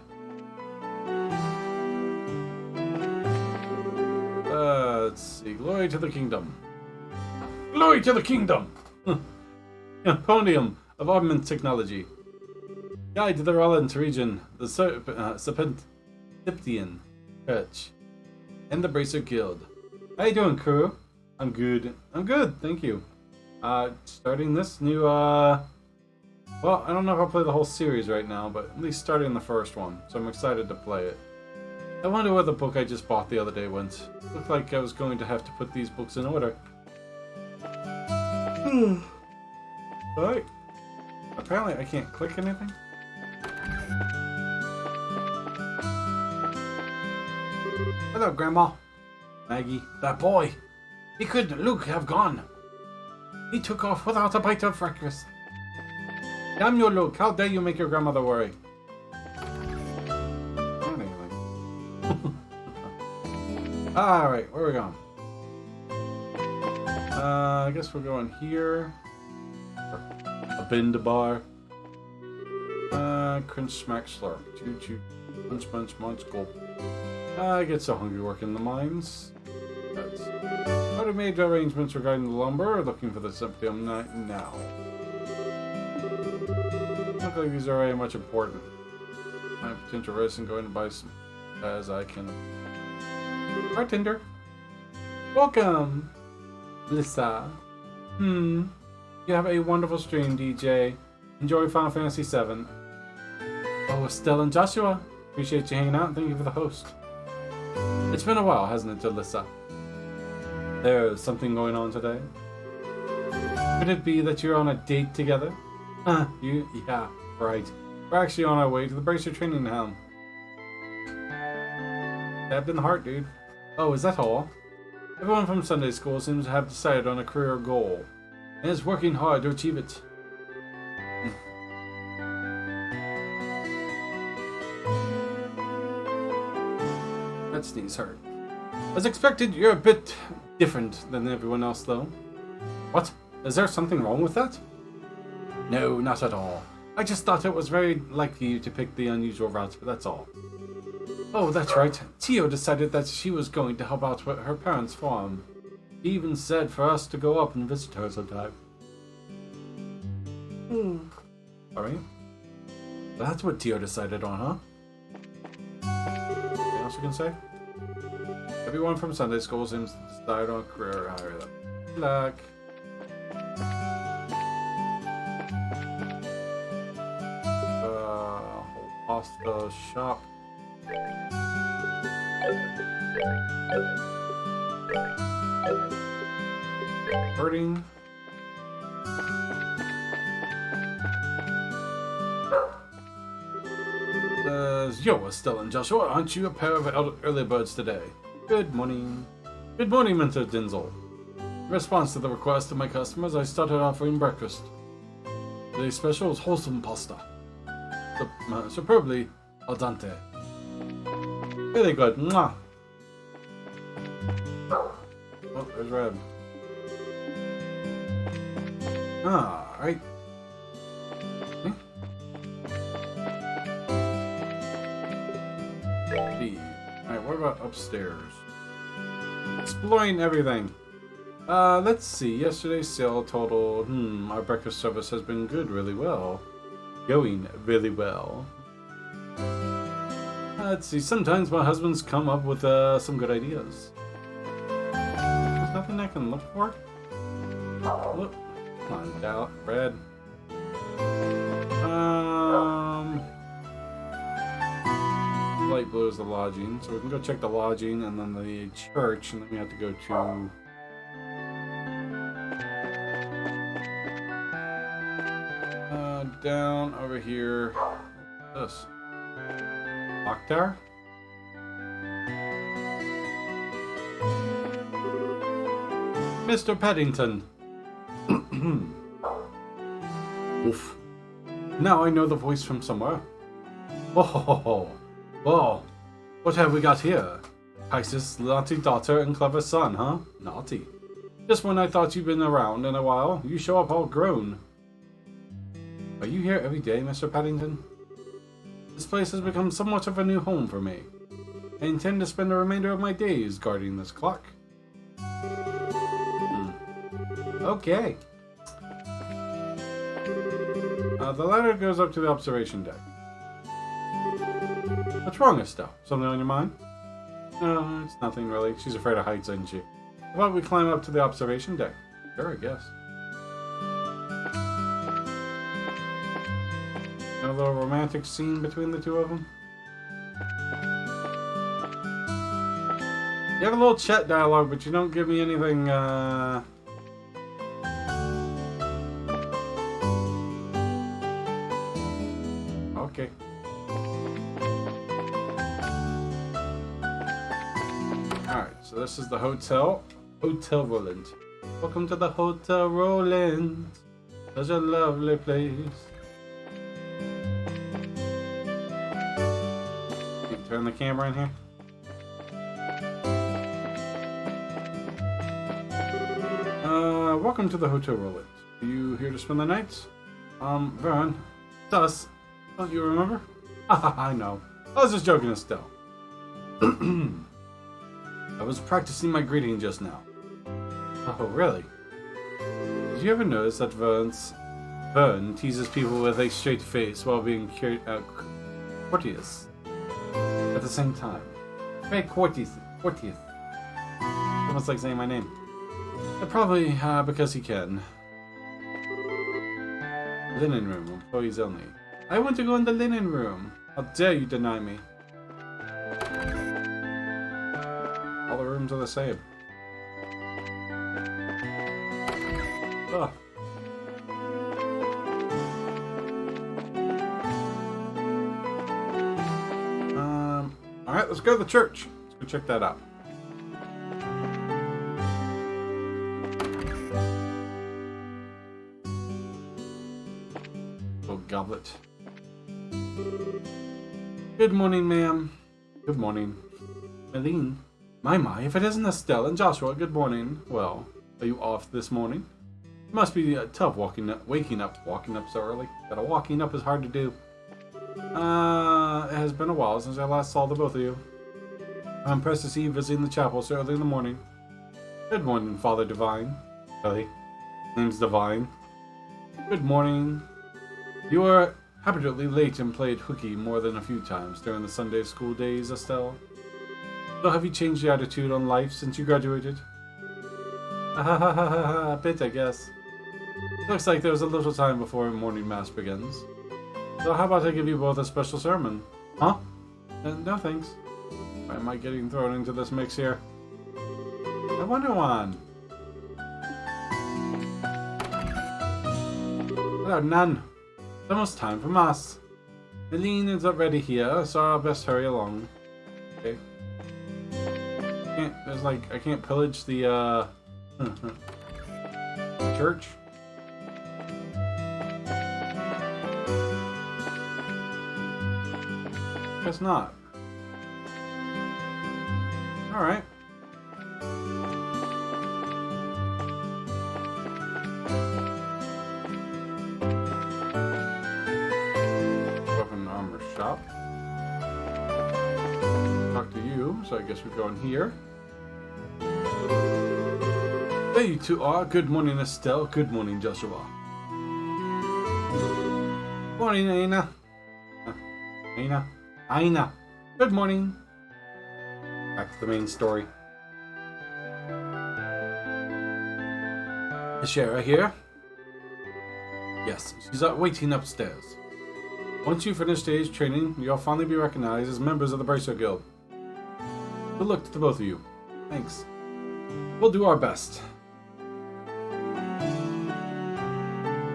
Let's see. Glory to the kingdom. Glory to the kingdom! Podium of Armament Technology. Guide to the Rollins region, the Serpentian Church, and the Bracer Guild. How you doing, crew? I'm good. I'm good, thank you. Starting this new, well, I don't know if I'll play the whole series right now, but at least starting the first one, so I'm excited to play it. I wonder where the book I just bought the other day went. Looked like I was going to have to put these books in order. Alright. Apparently I can't click anything. Hello, Grandma. Maggie. That boy. He could Luke have gone. He took off without a bite of breakfast. Damn you, Luke. How dare you make your grandmother worry? Alright, where are we going? I guess we're going here. A bend bar. Crunch, smack, slurp. Choo choo. Punch, punch, munch, gulp. I get so hungry working the mines. That's already made arrangements regarding the lumber. Looking for the Septium now. Look like these are very much important. I have potential risk in going to buy some as I can. Bartender. Welcome, Lisa. You have a wonderful stream, DJ. Enjoy Final Fantasy VII. Oh, Estelle and Joshua. Appreciate you hanging out and thank you for the host. It's been a while, hasn't it, Alyssa? There's something going on today. Could it be that you're on a date together? Yeah, right. We're actually on our way to the Bracer training helm. Stabbed in the heart, dude. Oh, is that all? Everyone from Sunday school seems to have decided on a career goal, and is working hard to achieve it. That sneeze hurt. As expected, you're a bit different than everyone else, though. What? Is there something wrong with that? No, not at all. I just thought it was very like you to pick the unusual route, but that's all. Oh, that's right. Tio decided that she was going to help out with her parents' farm. She even said for us to go up and visit her sometime. Alright. That's what Tio decided on, huh? Anything else you can say? Everyone from Sunday school seems to decide on a career higher than. Good luck. Pasta shop. Hurting. Yo, Estelle and Joshua, aren't you a pair of early birds today? Good morning. Good morning, Mentor Denzel. In response to the request of my customers, I started offering breakfast. Today's special is wholesome pasta. Superbly al dente. Really good. Mwah. Oh, there's Red. Alright. Alright, what about upstairs? Exploring everything. Let's see. Yesterday's sale totaled. Our breakfast service has been really well. Going really well. Let's see. Sometimes my husband's come up with some good ideas. There's nothing I can look for? Look. Come on, Gal. Red. Light blue is the lodging. So we can go check the lodging and then the church, and then we have to go to... down over here. What's this? Octar? Mr. Paddington. Oof. Now I know the voice from somewhere. Oh, what have we got here? Pisces, naughty daughter, and clever son, huh? Naughty. Just when I thought you'd been around in a while, you show up all grown. Are you here every day, Mr. Paddington? This place has become somewhat of a new home for me. I intend to spend the remainder of my days guarding this clock. Okay. The ladder goes up to the observation deck. What's wrong, Estelle? Something on your mind? No, it's nothing really. She's afraid of heights, isn't she? How about we climb up to the observation deck? Sure, I guess. A little romantic scene between the two of them. You have a little chat dialogue, but you don't give me anything, Okay. Alright, so this is the hotel. Hotel Roland. Welcome to the Hotel Roland. Such a lovely place. Turn the camera in here. Welcome to the Hotel Roland. Are you here to spend the night? Vern, it's us. Don't you remember? I know. I was just joking, Estelle. I was practicing my greeting just now. Oh, really? Did you ever notice that Vern teases people with a straight face while being courteous? At the same time. Very courteous. Almost like saying my name. Probably because he can. Linen room, employees only. I want to go in the linen room. How dare you deny me? All the rooms are the same. Oh. Alright, let's go to the church. Let's go check that out. Oh, goblet. Good morning, ma'am. Good morning. Eileen. My, if it isn't Estelle and Joshua, good morning. Well, are you off this morning? It must be tough waking up so early. Walking up is hard to do. It has been a while since I last saw the both of you. I'm impressed to see you visiting the chapel so early in the morning. Good morning, Father Divine. Really? Name's Divine. Good morning. You were habitually late and played hooky more than a few times during the Sunday school days, Estelle. So have you changed your attitude on life since you graduated? A bit, I guess. Looks like there's a little time before morning mass begins. So how about I give you both a special sermon? Huh? No thanks. Why am I getting thrown into this mix here? I wonder one. Hello, Nun. It's almost time for mass. Eileen is already here, so I'll best hurry along. Okay. I can't pillage the church. Guess not. Alright. Weapon armor shop. Talk to you, so I guess we go in here. There you two are. Good morning, Estelle. Good morning, Joshua. Morning, Aina. Aina. Good morning. Back to the main story. Is Shara here? Yes, she's waiting upstairs. Once you finish stage training, you'll finally be recognized as members of the Bracer Guild. Good luck to the both of you. Thanks. We'll do our best.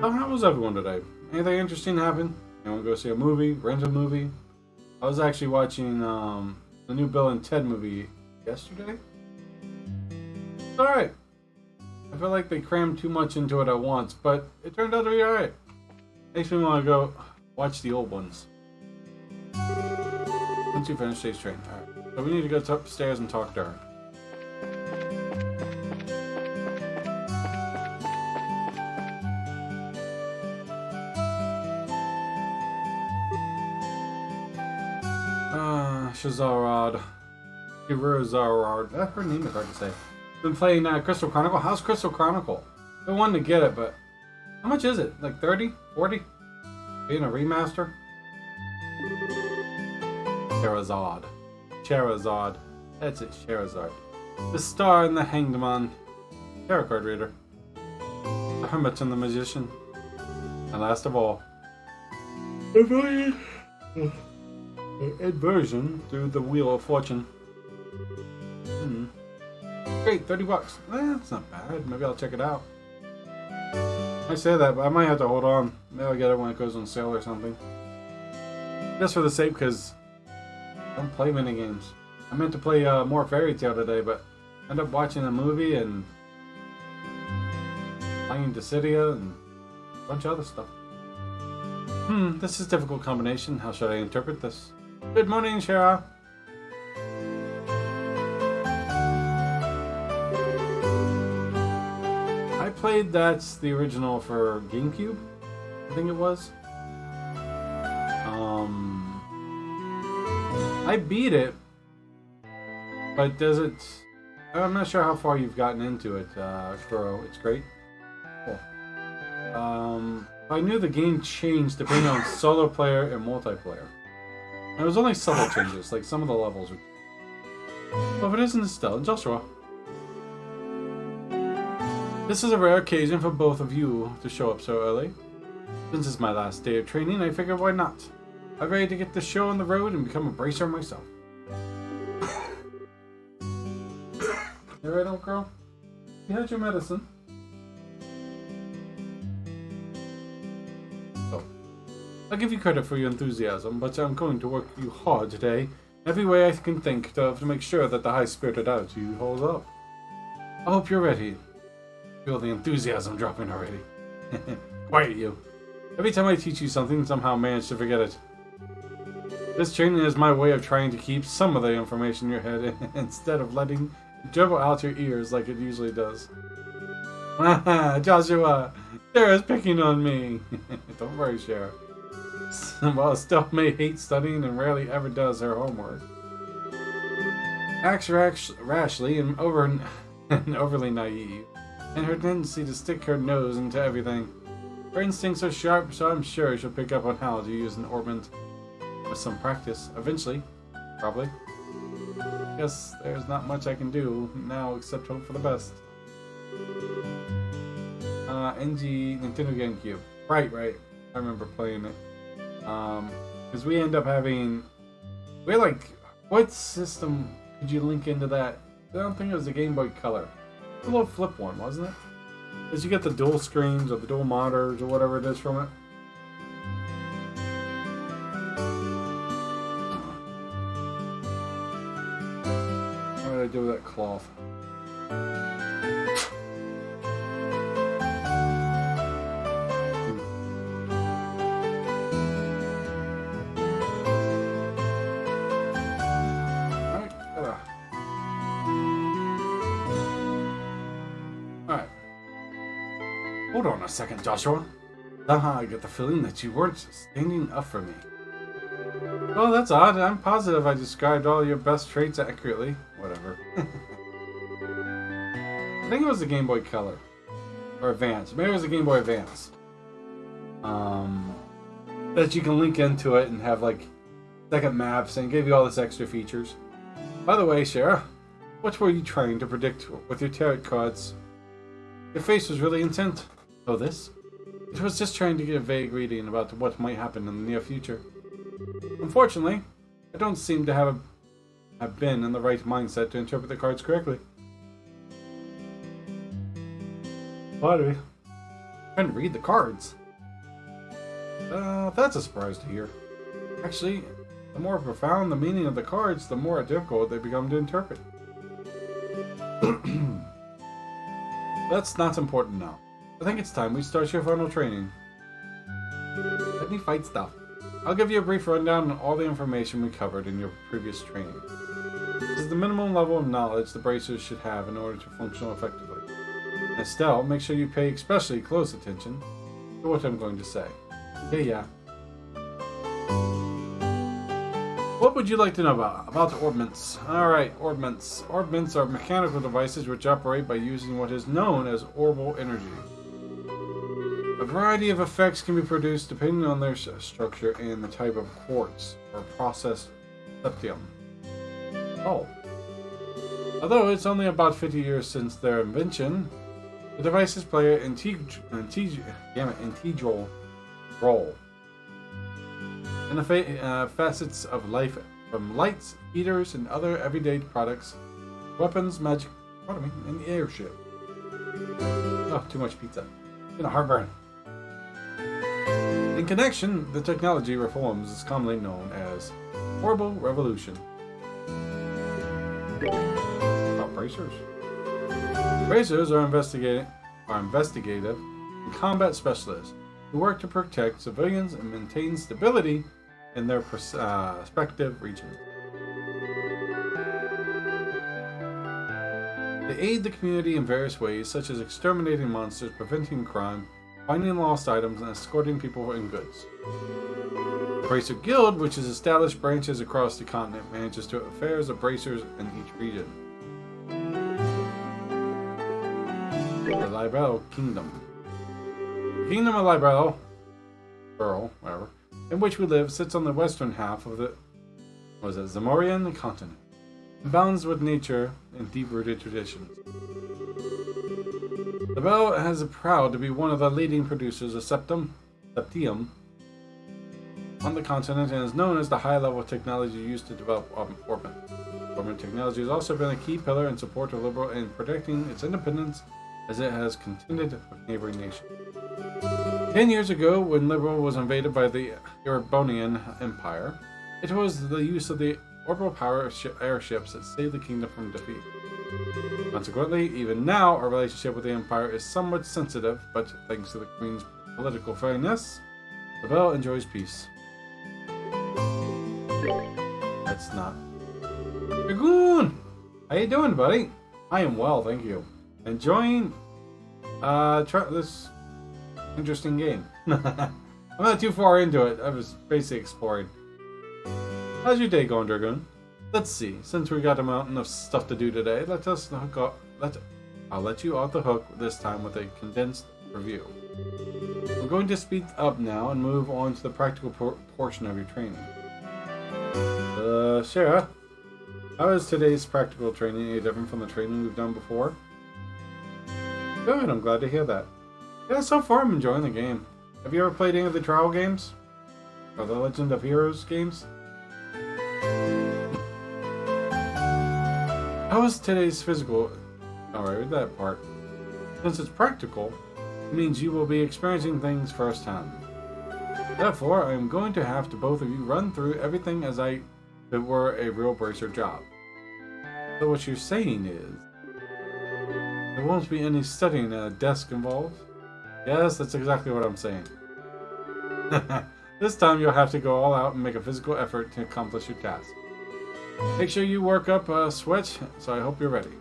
So how was everyone today? Anything interesting happen? Anyone go see a movie? Rent a movie? I was actually watching the new Bill and Ted movie yesterday. It's alright. I feel like they crammed too much into it at once, but it turned out to be alright. Makes me want to go watch the old ones. Once you finish stage training. Alright. So we need to go upstairs and talk to her. Shazarad. Shazarad. Her name is hard to say. Been playing Crystal Chronicle. How's Crystal Chronicle? I wanted to get it, but how much is it? Like 30? 40? Being a remaster? Charizard. Charizard. That's it, Charizard. The Star and the Hanged Man. Tarot card reader. The Hermit and the Magician. And last of all, inversion through the Wheel of Fortune. Great, 30 bucks. That's not bad. Maybe I'll check it out. I say that, but I might have to hold on. Maybe I'll get it when it goes on sale or something. Just for the sake, because I don't play many games. I meant to play more Fairy Tail today, but end up watching a movie and playing Dissidia and a bunch of other stuff. This is a difficult combination. How should I interpret this? Good morning, Shara. I played that's the original for GameCube, I think it was. I beat it, but does it... I'm not sure how far you've gotten into it, Kuro. It's great. Cool. I knew the game changed depending on solo player and multiplayer. And it was only subtle changes, like some of the levels were... Well, if it isn't Estelle, Joshua. This is a rare occasion for both of you to show up so early. Since it's my last day of training, I figured why not? I'm ready to get the show on the road and become a bracer myself. You alright, old girl? You had your medicine. So, I'll give you credit for your enthusiasm, but I'm going to work you hard today, every way I can think to make sure that the high-spirited attitude holds up. I hope you're ready. Feel the enthusiasm dropping already. Quiet you. Every time I teach you something, somehow manage to forget it. This training is my way of trying to keep some of the information in your head instead of letting it dribble out your ears like it usually does. Joshua! Shara's picking on me! Don't worry, Shara. Well, Estelle may hate studying and rarely ever does her homework. Acts rashly and overly naive, and her tendency to stick her nose into everything. Her instincts are sharp, so I'm sure she'll pick up on how to use an ornament. With some practice, eventually, probably. Guess there's not much I can do now except hope for the best. Nintendo GameCube. Right. I remember playing it. Because we end up having... what system could you link into that? I don't think it was the Game Boy Color. It was a little flip one, wasn't it? Because you get the dual screens or the dual monitors or whatever it is from it. What did I do with that cloth? Alright. Hold on a second, Joshua. Somehow I get the feeling that you weren't standing up for me. Well, that's odd. I'm positive I described all your best traits accurately. Whatever. I think it was the Game Boy Color. Or Advance. Maybe it was the Game Boy Advance. That you can link into it and have like second maps and give you all this extra features. By the way, Shara, what were you trying to predict with your tarot cards? Your face was really intent. Oh, this? It was just trying to get a vague reading about what might happen in the near future. Unfortunately, I don't seem to have been in the right mindset to interpret the cards correctly. What? I couldn't read the cards. That's a surprise to hear. Actually, the more profound the meaning of the cards, the more difficult they become to interpret. That's not important now. I think it's time we start your final training. Let me fight stuff. I'll give you a brief rundown on all the information we covered in your previous training. This is the minimum level of knowledge the bracers should have in order to function effectively. Estelle, make sure you pay especially close attention to what I'm going to say. Yeah. What would you like to know about orbments? Alright, orbments. Orbments are mechanical devices which operate by using what is known as orbital energy. A variety of effects can be produced depending on their structure and the type of quartz or processed septium. Oh. Although it's only about 50 years since their invention, the devices play an integral role in the facets of life, from lights, heaters, and other everyday products, weapons, magic, and airship. Oh, too much pizza. Getting a heartburn. In connection, the technology reforms is commonly known as orbital revolution. About bracers. Bracers are investigative and combat specialists who work to protect civilians and maintain stability in their respective regions. They aid the community in various ways, such as exterminating monsters, preventing crime, finding lost items, and escorting people and goods. The Bracer Guild, which has established branches across the continent, manages the affairs of bracers in each region. The Libel Kingdom. The Kingdom of Libel, whatever, in which we live, sits on the western half of the Zamorian continent, and bounds with nature and deep-rooted traditions. Libel has proud to be one of the leading producers of septium on the continent and is known as the high-level technology used to develop orbit. Orbit technology has also been a key pillar in support of Liberal in protecting its independence as it has contended with neighboring nations. 10 years ago, when Liberal was invaded by the Erebonian Empire, it was the use of the orbital power airships that saved the kingdom from defeat. Consequently, even now, our relationship with the Empire is somewhat sensitive, but thanks to the Queen's political fairness, Libel enjoys peace. That's not... Dragoon! How you doing, buddy? I am well, thank you. Enjoying this interesting game. I'm not too far into it. I was basically exploring. How's your day going, Dragoon? Let's see. Since we got a mountain of stuff to do today, I'll let you off the hook this time with a condensed review. I'm going to speed up now and move on to the practical portion of your training. Sarah, how is today's practical training any different from the training we've done before? Good, I'm glad to hear that. Yeah, so far I'm enjoying the game. Have you ever played any of the trial games? Or the Legend of Heroes games? How was today's physical? Alright, that part. Since it's practical, it means you will be experiencing things firsthand. Therefore, I am going to have to both of you run through everything as if it were a real bracer job. So what you're saying is, there won't be any studying at a desk involved? Yes, that's exactly what I'm saying. This time you'll have to go all out and make a physical effort to accomplish your task. Make sure you work up a sweat, so I hope you're ready.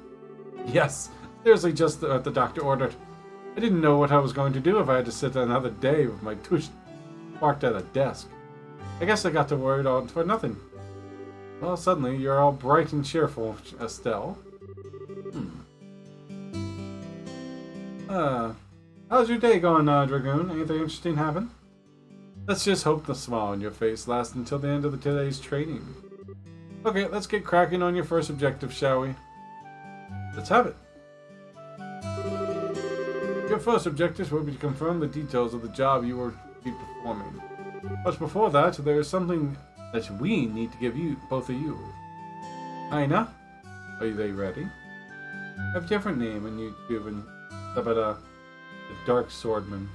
Yes, Seriously, just what the doctor ordered. I didn't know what I was going to do if I had to sit another day with my tush parked at a desk. I guess I got to worry all for nothing. Well, suddenly you're all bright and cheerful, Estelle. How's your day going, Dragoon? Anything interesting happen? Let's just hope the smile on your face lasts until the end of today's training. Okay, let's get cracking on your first objective, shall we? Let's have it. Your first objective will be to confirm the details of the job you will be performing. But before that, there is something that we need to give you, both of you. Aina, are they ready? I have a different name on YouTube and the Dark Swordman.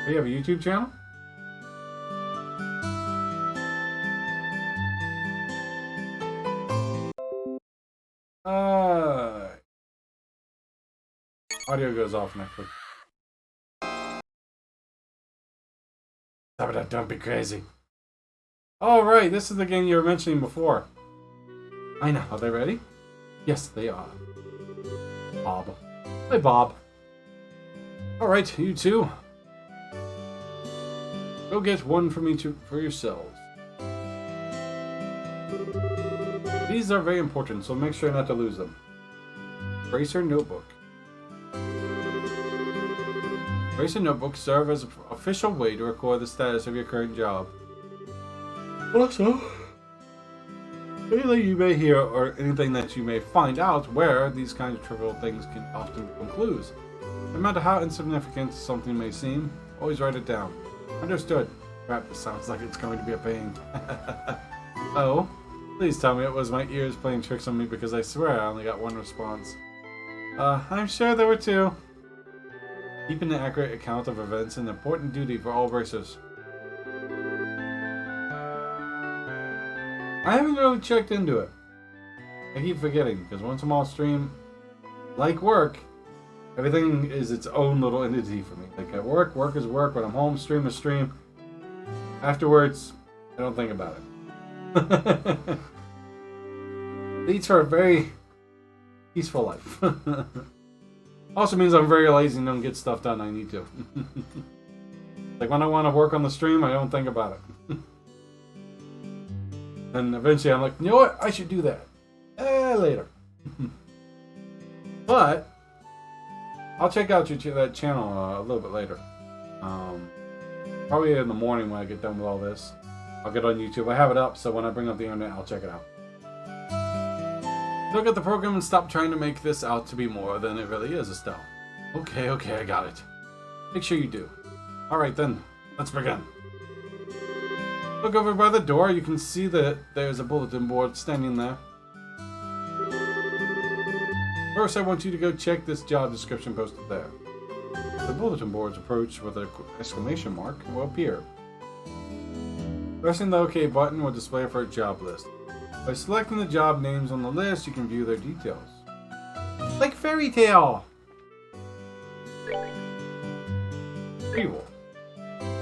Do you have a YouTube channel? Audio goes off next week. Don't be crazy. Oh, right, this is the game you were mentioning before. I know. Are they ready? Yes, they are. Bob. Hi, Bob. Alright, you two. Go get one from each for yourselves. These are very important, so make sure not to lose them. Bracer notebook. Bracer notebooks serve as an official way to record the status of your current job. Also, anything you may hear or anything that you may find out where these kinds of trivial things can often become clues. No matter how insignificant something may seem, always write it down. Understood. Crap, this sounds like it's going to be a pain. Oh, please tell me it was my ears playing tricks on me because I swear I only got one response. I'm sure there were two. Keeping an accurate account of events is an important duty for all bracers. I haven't really checked into it. I keep forgetting, because once I'm off stream, like work, everything is its own little entity for me. Like at work, work is work. When I'm home, stream is stream. Afterwards, I don't think about it. Leads for a very peaceful life. Also means I'm very lazy and don't get stuff done I need to. Like when I want to work on the stream, I don't think about it. And eventually I'm like, you know what? I should do that. Later. But I'll check out that channel a little bit later. Probably in the morning when I get done with all this. I'll get on YouTube. I have it up, so when I bring up the internet, I'll check it out. Look at the program and stop trying to make this out to be more than it really is, Estelle. Okay, I got it. Make sure you do. Alright then, let's begin. Look over by the door, you can see that there's a bulletin board standing there. First, I want you to go check this job description posted there. The bulletin board's approached with an exclamation mark will appear. Pressing the OK button will display for a job list. By selecting the job names on the list, you can view their details. Like Fairy Tale! Evil.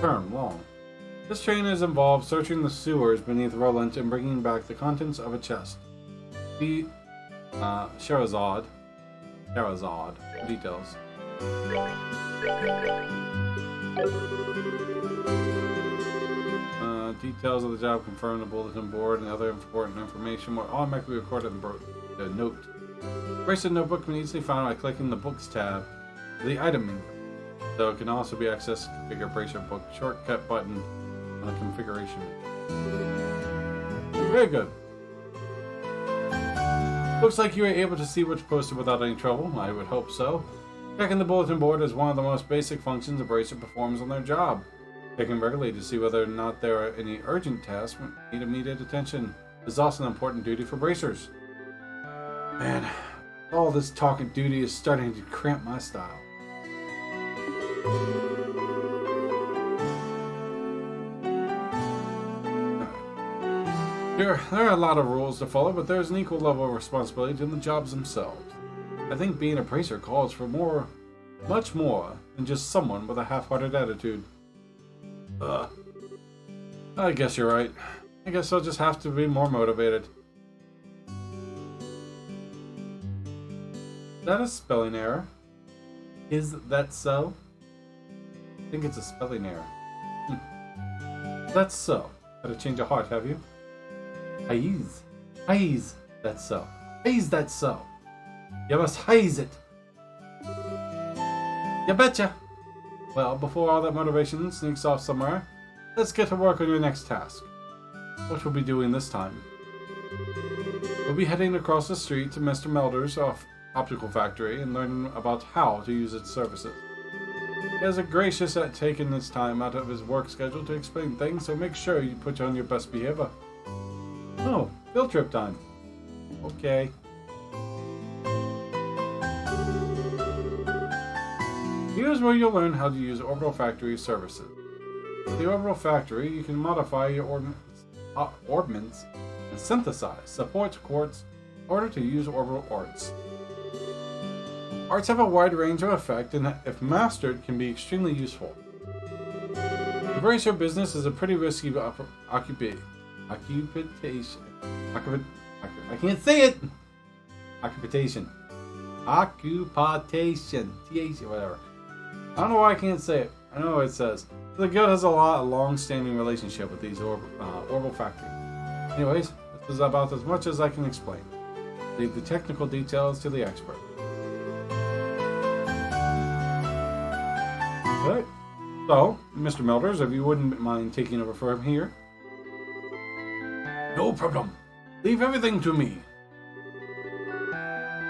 Term, long. This training is involved searching the sewers beneath Roland and bringing back the contents of a chest. The Sherazade. Details. Details of the job confirmed the bulletin board and other important information were automatically recorded in the note. Bracer notebook can be easily found by clicking the Books tab of the item menu. So it can also be accessed to configure Bracer book shortcut button on the configuration. Very good. Looks like you were able to see what's posted without any trouble. I would hope so. Checking the bulletin board is one of the most basic functions a bracer performs on their job. Checking regularly to see whether or not there are any urgent tasks that need immediate attention is also an important duty for bracers. Man, all this talk of duty is starting to cramp my style. There are a lot of rules to follow, but there's an equal level of responsibility in the jobs themselves. I think being a bracer calls for much more than just someone with a half-hearted attitude. I guess you're right. I guess I'll just have to be more motivated. Is that a spelling error? Is that so? I think it's a spelling error. That's so. Gotta change a heart, have you? Haze. That's so. Haze, that's so. You must haze it. You betcha. Well, before all that motivation sneaks off somewhere, let's get to work on your next task. What we'll be doing this time? We'll be heading across the street to Mr. Melder's optical factory and learning about how to use its services. He is gracious at taking his time out of his work schedule to explain things, so make sure you put on your best behavior. Oh, field trip time. Okay. Here's where you'll learn how to use Orbital Factory services. With the Orbital Factory, you can modify your orbments and synthesize support quartz in order to use orbital arts. Arts have a wide range of effect and, if mastered, can be extremely useful. Embrace your business is a pretty risky occupation. I can't say it! Occupation. Whatever. I don't know why I can't say it. I know what it says. The Guild has a long-standing relationship with these orbital factories. Anyways, this is about as much as I can explain. Leave the technical details to the expert. Okay. So, Mr. Melders, if you wouldn't mind taking over from here. No problem. Leave everything to me.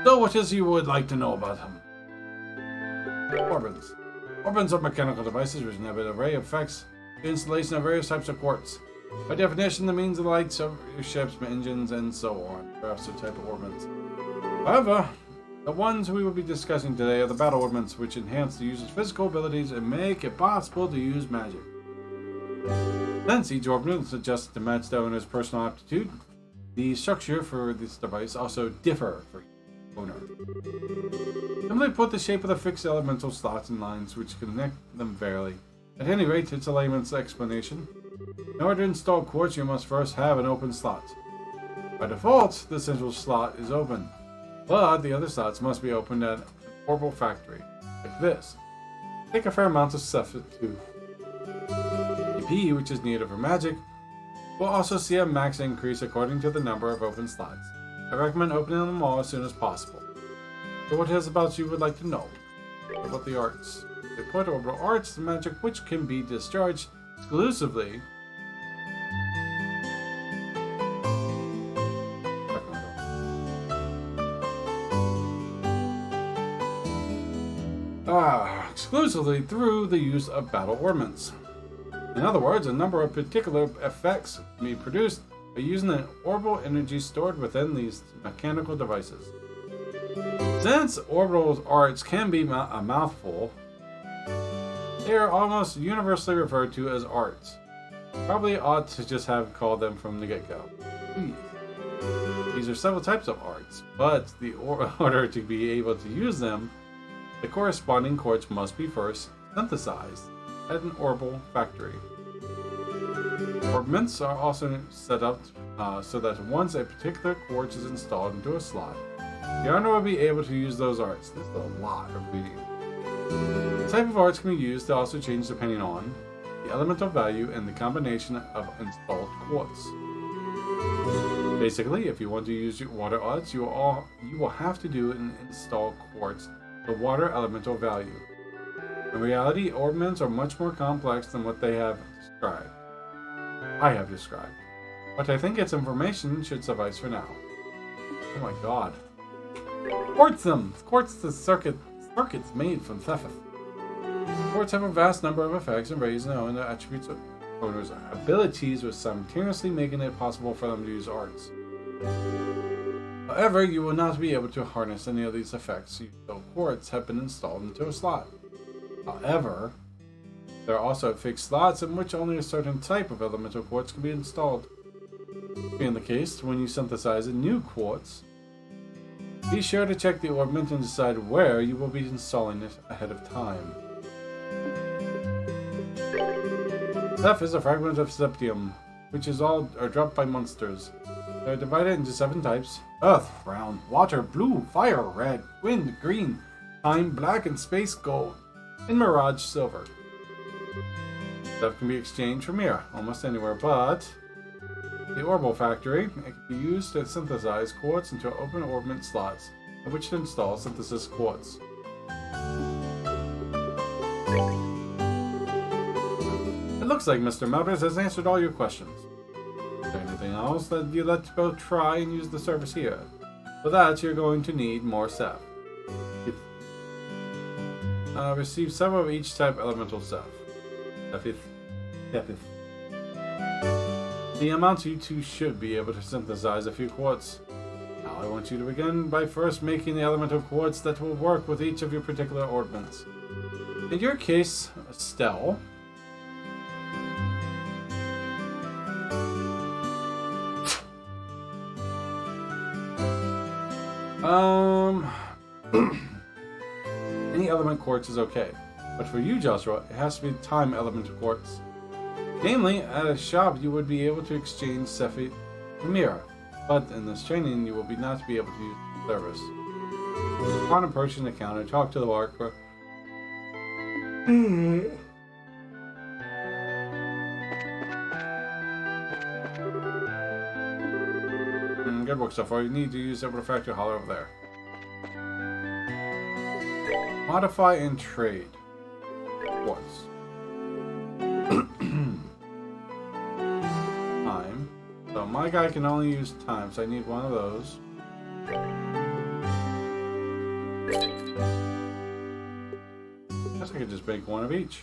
So, what is you would like to know about them? Orbins. Orbins are mechanical devices which inhabit an array of effects, the installation of various types of quartz. By definition, the means of the lights of your ships, engines, and so on. Perhaps a type of orbins. However, the ones we will be discussing today are the battle orbments, which enhance the user's physical abilities and make it possible to use magic. Since each orbment is adjusted to match the owner's personal aptitude, the structure for this device also differ for each owner. Simply put, the shape of the fixed elemental slots and lines which connect them vary. At any rate, it's a layman's explanation. In order to install quartz, you must first have an open slot. By default, the central slot is open, but the other slots must be opened at an orbital factory, like this. Take a fair amount of substitute. AP, which is needed for magic, will also see a max increase according to the number of open slots. I recommend opening them all as soon as possible. So what is about you would like to know? What about the arts? They put orbital arts, the magic which can be discharged exclusively exclusively through the use of battle ornaments. In other words, a number of particular effects can be produced by using the orbital energy stored within these mechanical devices. Since orbital arts can be a mouthful, they are almost universally referred to as arts. Probably ought to just have called them from the get-go. These are several types of arts, but in order to be able to use them, the corresponding quartz must be first synthesized at an orbital factory. Orbments are also set up so that once a particular quartz is installed into a slot, the owner will be able to use those arts. This is a lot of reading. The type of arts can be used to also change depending on the elemental value and the combination of installed quartz. Basically, if you want to use your water arts, you will have to do an install quartz the water elemental value. In reality, orbments are much more complex than what I have described. But I think its information should suffice for now. Oh my god. Quartz them! Quartz the circuits made from Thethith. Quartz have a vast number of effects and raise and own the attributes of owners' abilities, with simultaneously making it possible for them to use arts. However, you will not be able to harness any of these effects until quartz have been installed into a slot. However, there are also fixed slots in which only a certain type of elemental quartz can be installed. Being the case, when you synthesize a new quartz, be sure to check the orbment and decide where you will be installing it ahead of time. Theft is a fragment of septium, which is all dropped by monsters. They're divided into 7 types: Earth, brown; water, blue; fire, red; wind, green; time, black; and space, gold; and mirage, silver. Stuff can be exchanged for Mira almost anywhere, but the Orbital Factory, it can be used to synthesize quartz into open orbit slots, in which to install synthesis quartz. It looks like Mr. Melbers has answered all your questions. Is there anything else that you'd like to both try and use the service here? For that, you're going to need more stuff. Receive several of each type elemental stuff. The amount you two should be able to synthesize a few quartz. Now I want you to begin by first making the elemental quartz that will work with each of your particular orbits. In your case, Estelle. Any element quartz is okay. But for you, Joshua, it has to be time elemental quartz. Namely, at a shop you would be able to exchange Sephi for Mira, but in this training you will not be able to use the service. Upon approaching the counter, talk to the worker. Good work so far. You need to use the Orbital Factory Hall over there. Modify and trade. Quartz. Time. So my guy can only use time, so I need one of those. I guess I could just make one of each.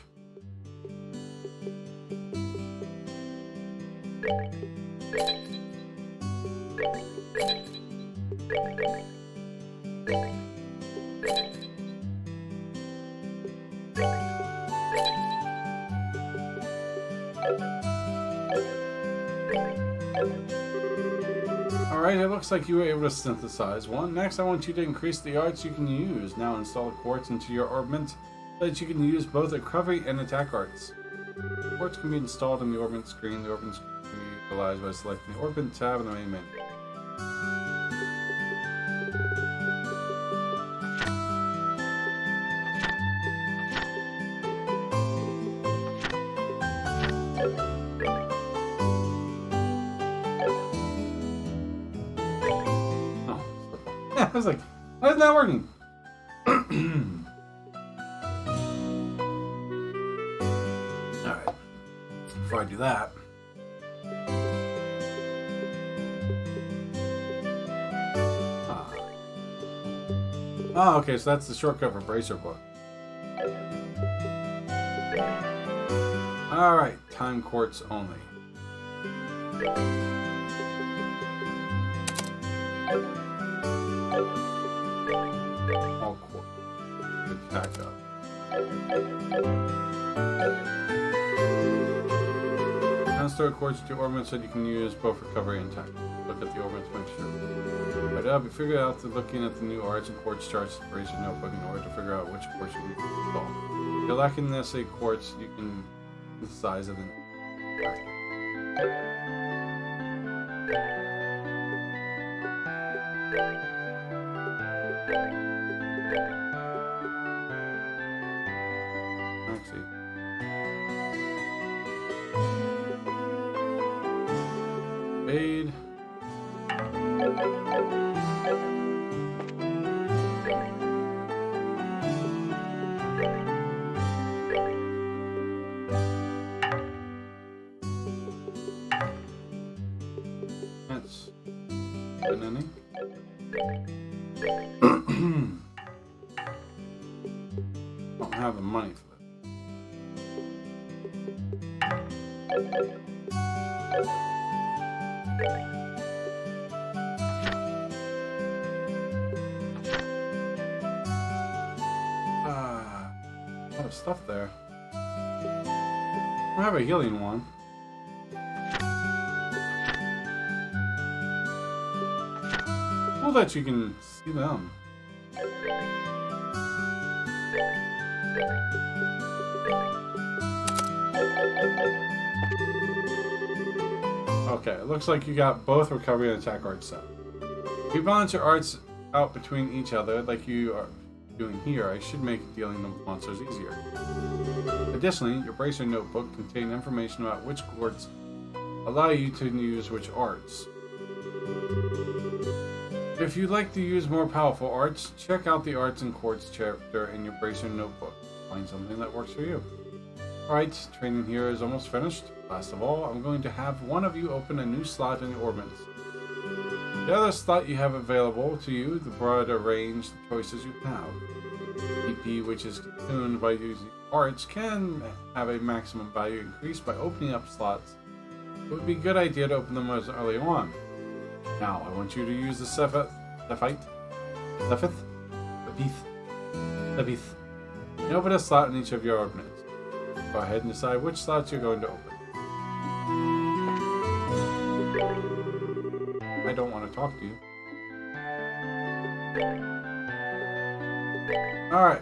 Alright, it looks like you were able to synthesize one. Next, I want you to increase the arts you can use. Now install a quartz into your orbment so that you can use both recovery and attack arts. Quartz can be installed in the orbit screen. The orbit screen can be utilized by selecting the orbit tab in the main menu. I was like, why is it not working? Alright. Before I do that. Oh, okay, so that's the shortcut for Bracer Book. Alright, time quartz only. All quartz. Good pack up. Now store quartz to orbit so you can use both recovery and attack. Look at the orbit to make sure. Right up, you figure out that looking at the new arts and quartz charts brace your notebook in order to figure out which quartz you need to install. If you're lacking this a quartz, you can synthesize it in. Fade. That's banana. Don't have the money for a lot of stuff there. I have a healing one. Cool that you can see them. Okay, it looks like you got both recovery and attack arts set. If you balance your arts out between each other like you are doing here, I should make dealing the monsters easier. Additionally, your bracer notebook contains information about which quartz allow you to use which arts. If you'd like to use more powerful arts, check out the Arts and Quartz chapter in your bracer notebook. Find something that works for you. Alright, training here is almost finished. Last of all, I'm going to have one of you open a new slot in your orbits. The other slot you have available to you, the broader range of choices you have. EP, which is consumed by using arts, can have a maximum value increased by opening up slots. It would be a good idea to open them as early on. Now, I want you to use the Cephith, and open a slot in each of your openings. Go ahead and decide which slots you're going to open. I don't want to talk to you. Alright.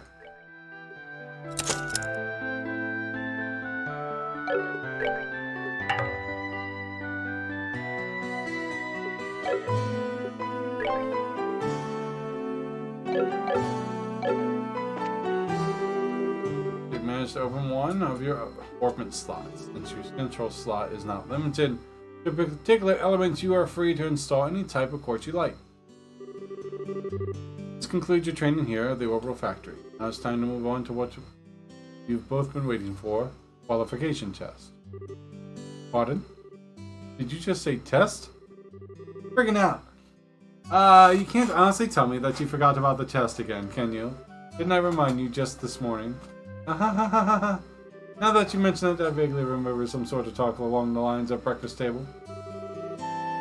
You've managed to open one of your orbit slots. Since your control slot is not limited to particular elements, you are free to install any type of quartz you like. This concludes your training here at the Orbital Factory. Now it's time to move on to what you've both been waiting for, qualification test. Pardon? Did you just say test? Friggin' out. You can't honestly tell me that you forgot about the test again, can you? Didn't I remind you just this morning? Now that you mention it, I vaguely remember some sort of talk along the lines of breakfast table.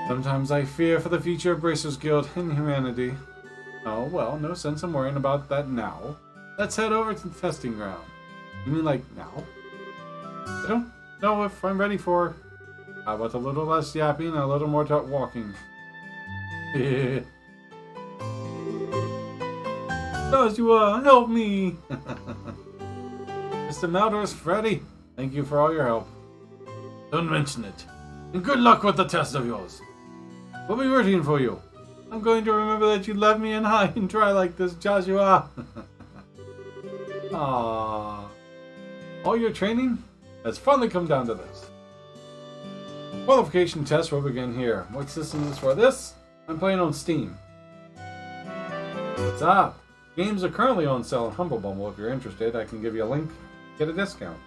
Sometimes I fear for the future of Bracers Guild and humanity. Oh, well, no sense in worrying about that now. Let's head over to the testing ground. You mean like now? I don't know if I'm ready for... How about a little less yapping and a little more walking? Joshua, help me! Mr. Maldor's Freddy, thank you for all your help. Don't mention it. And good luck with the test of yours. We'll be rooting for you. I'm going to remember that you left me in high and dry like this, Joshua. Aww. All your training has finally come down to this. Qualification test will begin here. What system is for this? I'm playing on Steam. What's up? Games are currently on sale on Humble Bundle. If you're interested, I can give you a link. Get a discount.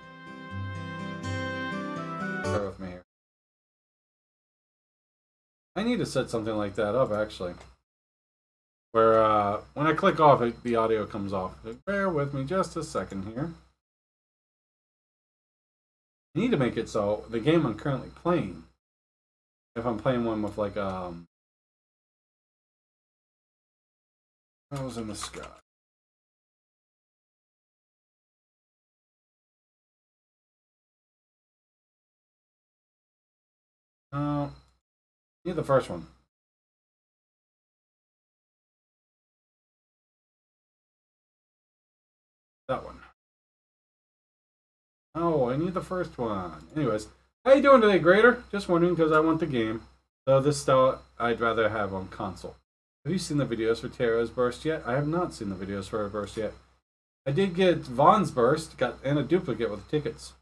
Bear with me here. I need to set something like that up, actually. Where, when I click off, the audio comes off. Bear with me just a second here. I need to make it so the game I'm currently playing, if I'm playing one with, like, Clouds in the Sky. Need the first one. That one. Oh, I need the first one. Anyways, how you doing today, Grader? Just wondering because I want the game. So this style I'd rather have on console. Have you seen the videos for Tara's Burst yet? I have not seen the videos for her Burst yet. I did get Vaughn's Burst, and a duplicate with tickets.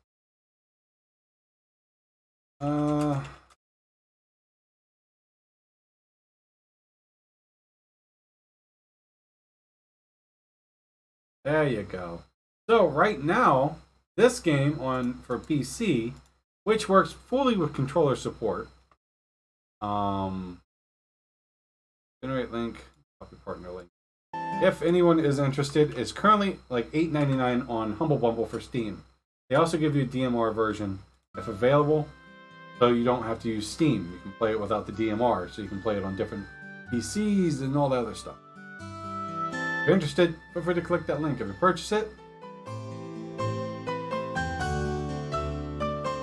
There you go. So right now, this game for PC, which works fully with controller support. Generate link, copy partner link. If anyone is interested, it's currently like $8.99 on Humble Bundle for Steam. They also give you a DMR version if available, so you don't have to use Steam. You can play it without the DMR, so you can play it on different PCs and all that other stuff. If you're interested, feel free to click that link. If you purchase it,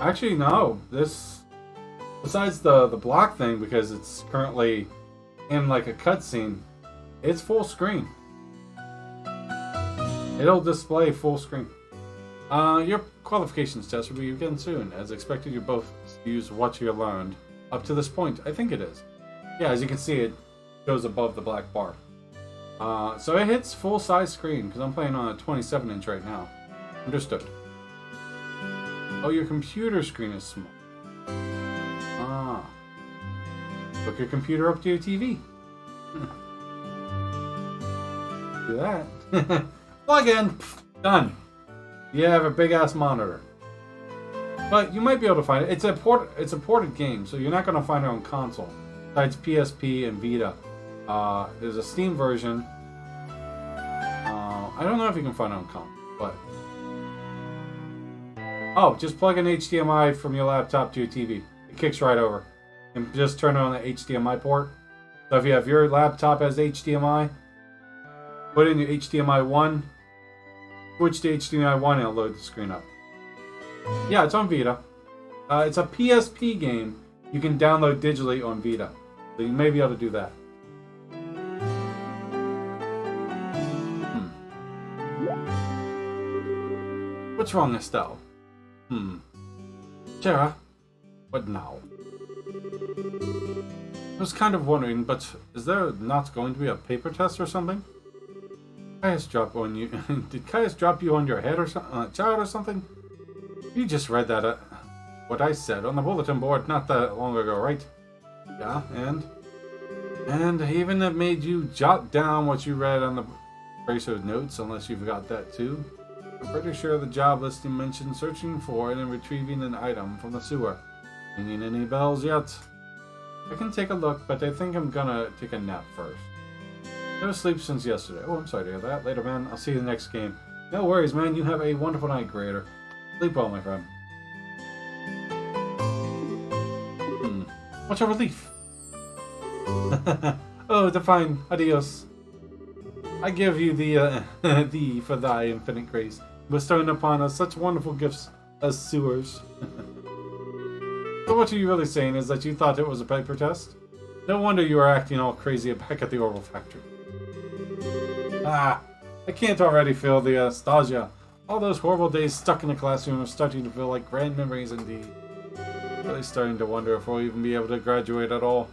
actually no, this, besides the block thing, because it's currently in like a cutscene, it's full screen. It'll display full screen. Your qualifications test will be again soon. As expected, you both use what you learned. Up to this point, I think it is. Yeah, as you can see, it goes above the black bar. So it hits full-size screen, because I'm playing on a 27-inch right now. Understood. Oh, your computer screen is small. Ah. Hook your computer up to your TV. Do that. Plug in. Pfft, done. You have a big-ass monitor. But you might be able to find it. It's a ported game, so you're not going to find it on console. Besides PSP and Vita. There's a Steam version. I don't know if you can find it on console, but... Oh, just plug in HDMI from your laptop to your TV. It kicks right over. And just turn on the HDMI port. So if you have your laptop as HDMI, put in your HDMI 1, switch to HDMI 1 and it'll load the screen up. Yeah, it's on Vita. It's a PSP game you can download digitally on Vita. So you may be able to do that. What's wrong, Estelle? Sarah? What now? I was kind of wondering, but is there not going to be a paper test or something? Caius drop on you. Did Caius drop you on your head or something? Child or something? You just read that, what I said on the bulletin board not that long ago, right? Yeah, and even it made you jot down what you read on the bracer's notes, unless you forgot that too. I'm pretty sure the job listing mentioned searching for and retrieving an item from the sewer. Ringing any bells yet? I can take a look, but I think I'm gonna take a nap first. No sleep since yesterday. Oh, I'm sorry to hear that. Later, man. I'll see you in the next game. No worries, man. You have a wonderful night, Creator. Sleep well, my friend. What a relief. Oh, divine. Adios. I give you the thee for thy infinite grace, bestowing upon us such wonderful gifts as sewers. So what are you really saying is that you thought it was a paper test? No wonder you were acting all crazy back at the Orbital Factory. Ah, I can't already feel the nostalgia. All those horrible days stuck in the classroom are starting to feel like grand memories indeed. Really starting to wonder if we'll even be able to graduate at all.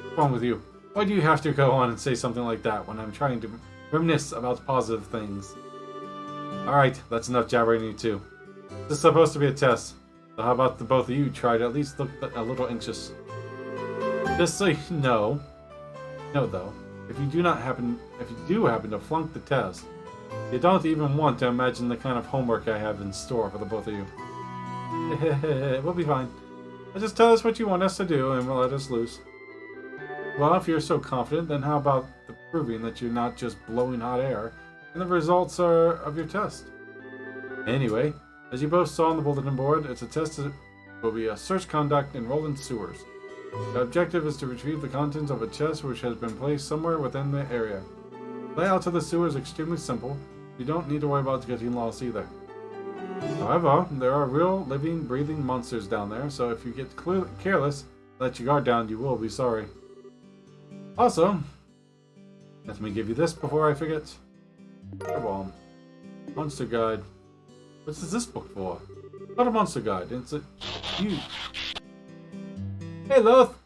What's wrong with you? Why do you have to go on and say something like that when I'm trying to reminisce about positive things? Alright, that's enough jabbering you two. This is supposed to be a test. So how about the both of you try to at least look a little anxious? Just so you know. No, though. If you do happen to flunk the test, you don't even want to imagine the kind of homework I have in store for the both of you. We'll be fine. Just tell us what you want us to do and we'll let us loose. Well, if you're so confident, then how about the proving that you're not just blowing hot air and the results are of your test? Anyway, as you both saw on the bulletin board, it's a test that will be a search conduct in Roland sewers. The objective is to retrieve the contents of a chest which has been placed somewhere within the area. The layout of the sewer is extremely simple. You don't need to worry about getting lost either. However, there are real, living, breathing monsters down there, so if you get careless, let your guard down, you will be sorry. Also, let me give you this before I forget. Fireball. Monster Guide. What is this book for? Not a monster guide. It's a huge. Hey, Loth.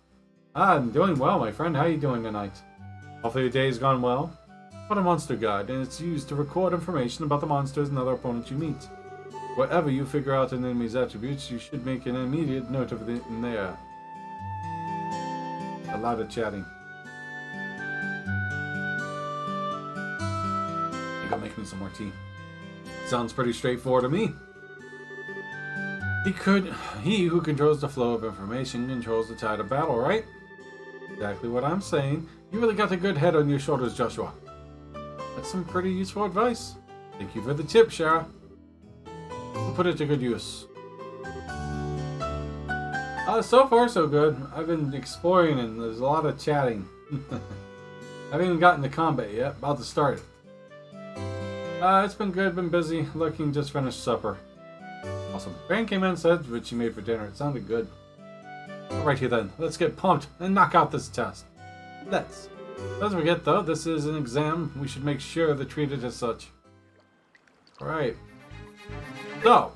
I'm doing well, my friend. How are you doing tonight? Hopefully your day's gone well. What a monster guide, and it's used to record information about the monsters and other opponents you meet. Wherever you figure out an enemy's attributes, you should make an immediate note of it in there. A lot of chatting. You gotta make me some more tea. Sounds pretty straightforward to me. He who controls the flow of information controls the tide of battle, right? Exactly what I'm saying. You really got a good head on your shoulders, Joshua. That's some pretty useful advice. Thank you for the tip, Shara. We'll put it to good use. So far so good. I've been exploring and there's a lot of chatting. I haven't even gotten to combat yet. About to start. It's been good, been busy. Looking, just finished supper. Awesome. Fran came in and said what she made for dinner. It sounded good. Alright here then. Let's get pumped and knock out this test. Let's. Don't forget though, this is an exam. We should make sure they're treated as such. Alright. So,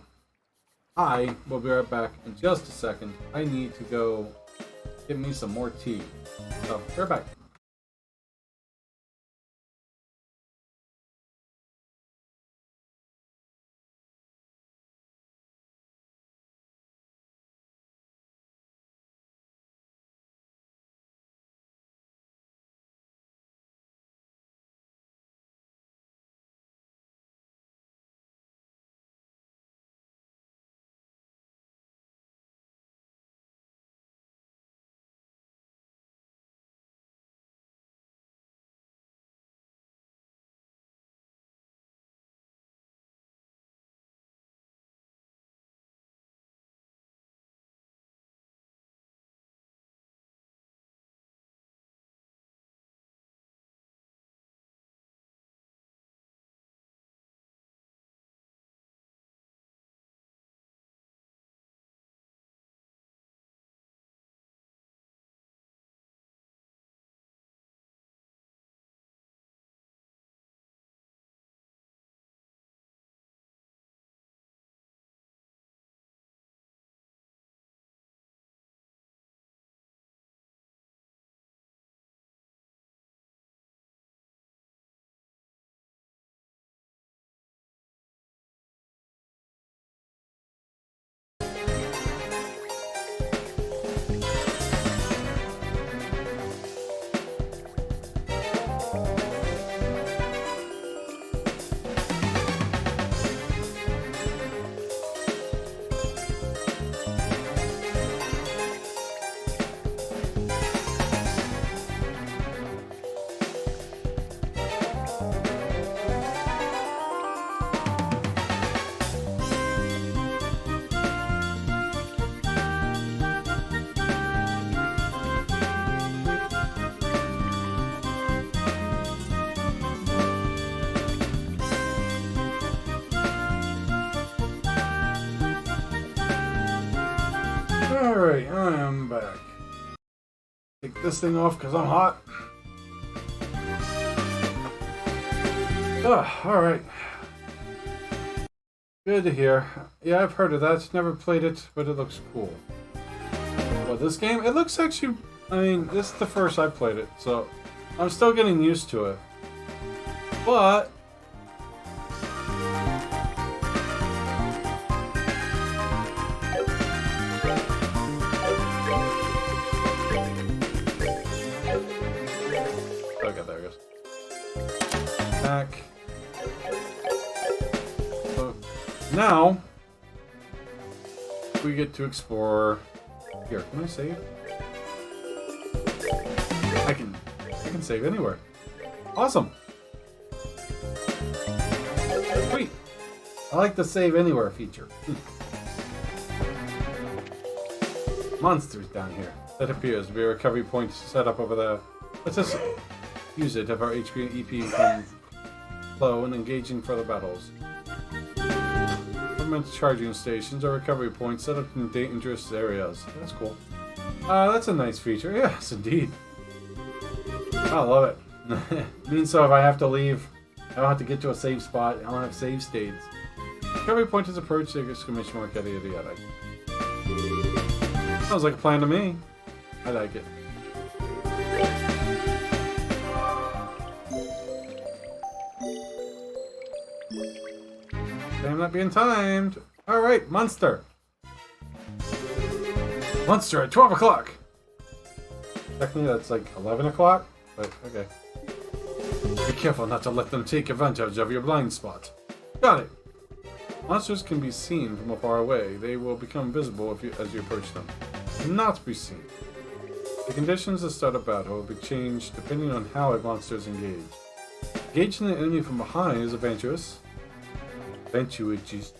I will be right back in just a second. I need to go Give me some more tea. So, we're back. Alright, I am back. Take this thing off because I'm hot. Alright. Good to hear. Yeah, I've heard of that. Never played it, but it looks cool. Well, this game, it looks actually... I mean, this is the first I played it, so I'm still getting used to it. But... okay, there it goes. Back. So, now, we get to explore... Here, can I save? I can save anywhere. Awesome. Sweet. I like the save anywhere feature. Monsters down here. That appears to be a recovery point set up over there. Let's just use it if our HP and EP become low and engaging further battles. Government charging stations are recovery points set up in dangerous areas. That's cool. That's a nice feature. Yes, indeed. I love it. Means so if I have to leave, I don't have to get to a save spot. I don't have save states. Recovery point is approached. Exclamation mark. Yada yada yada. Sounds like a plan to me. I like it. I'm not being timed. Alright, Monster. Monster at 12 o'clock. Technically, that's like 11 o'clock, but okay. Be careful not to let them take advantage of your blind spot. Got it. Monsters can be seen from afar away. They will become visible as you approach them. Not be seen. The conditions to start a battle will be changed depending on how a monster is engaged. Engaging the enemy from behind is adventurous. Advantageous.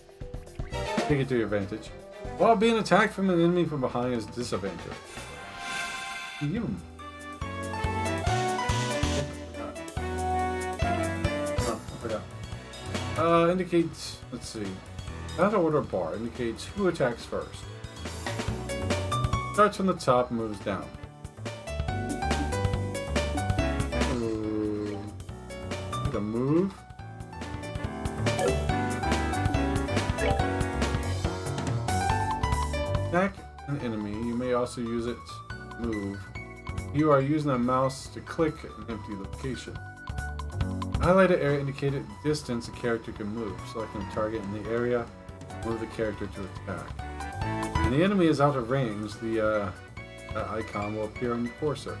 Take it to your advantage. While being attacked from an enemy from behind is disadvantageous. You. Oh, I forgot. Indicates. Let's see. Battle order bar indicates who attacks first. Starts from the top and moves down. Make a move. Attack an enemy. You may also use it move. You are using a mouse to click an empty location. Highlighted area indicated distance a character can move. Selecting a target in the area, move the character to attack. When the enemy is out of range, that icon will appear on your cursor.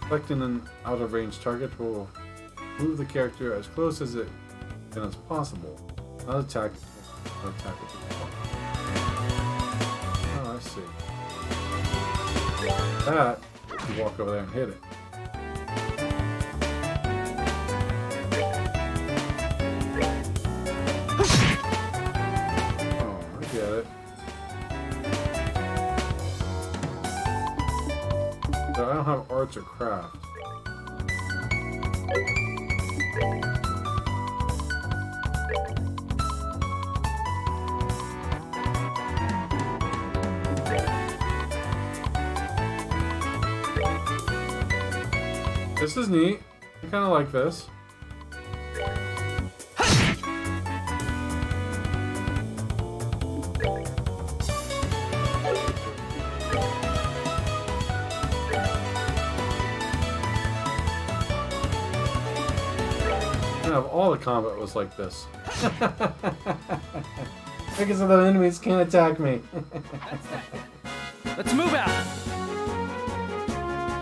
Selecting an out of range target will move the character as close as it can as possible. Not attack. Not attack with the ball. Oh, I see. That, you walk over there and hit it. Oh, I get it. So I don't have arts or craft. This is neat. I kind of like this. Of all the combat was like this. Because the enemies can't attack me. Let's move out.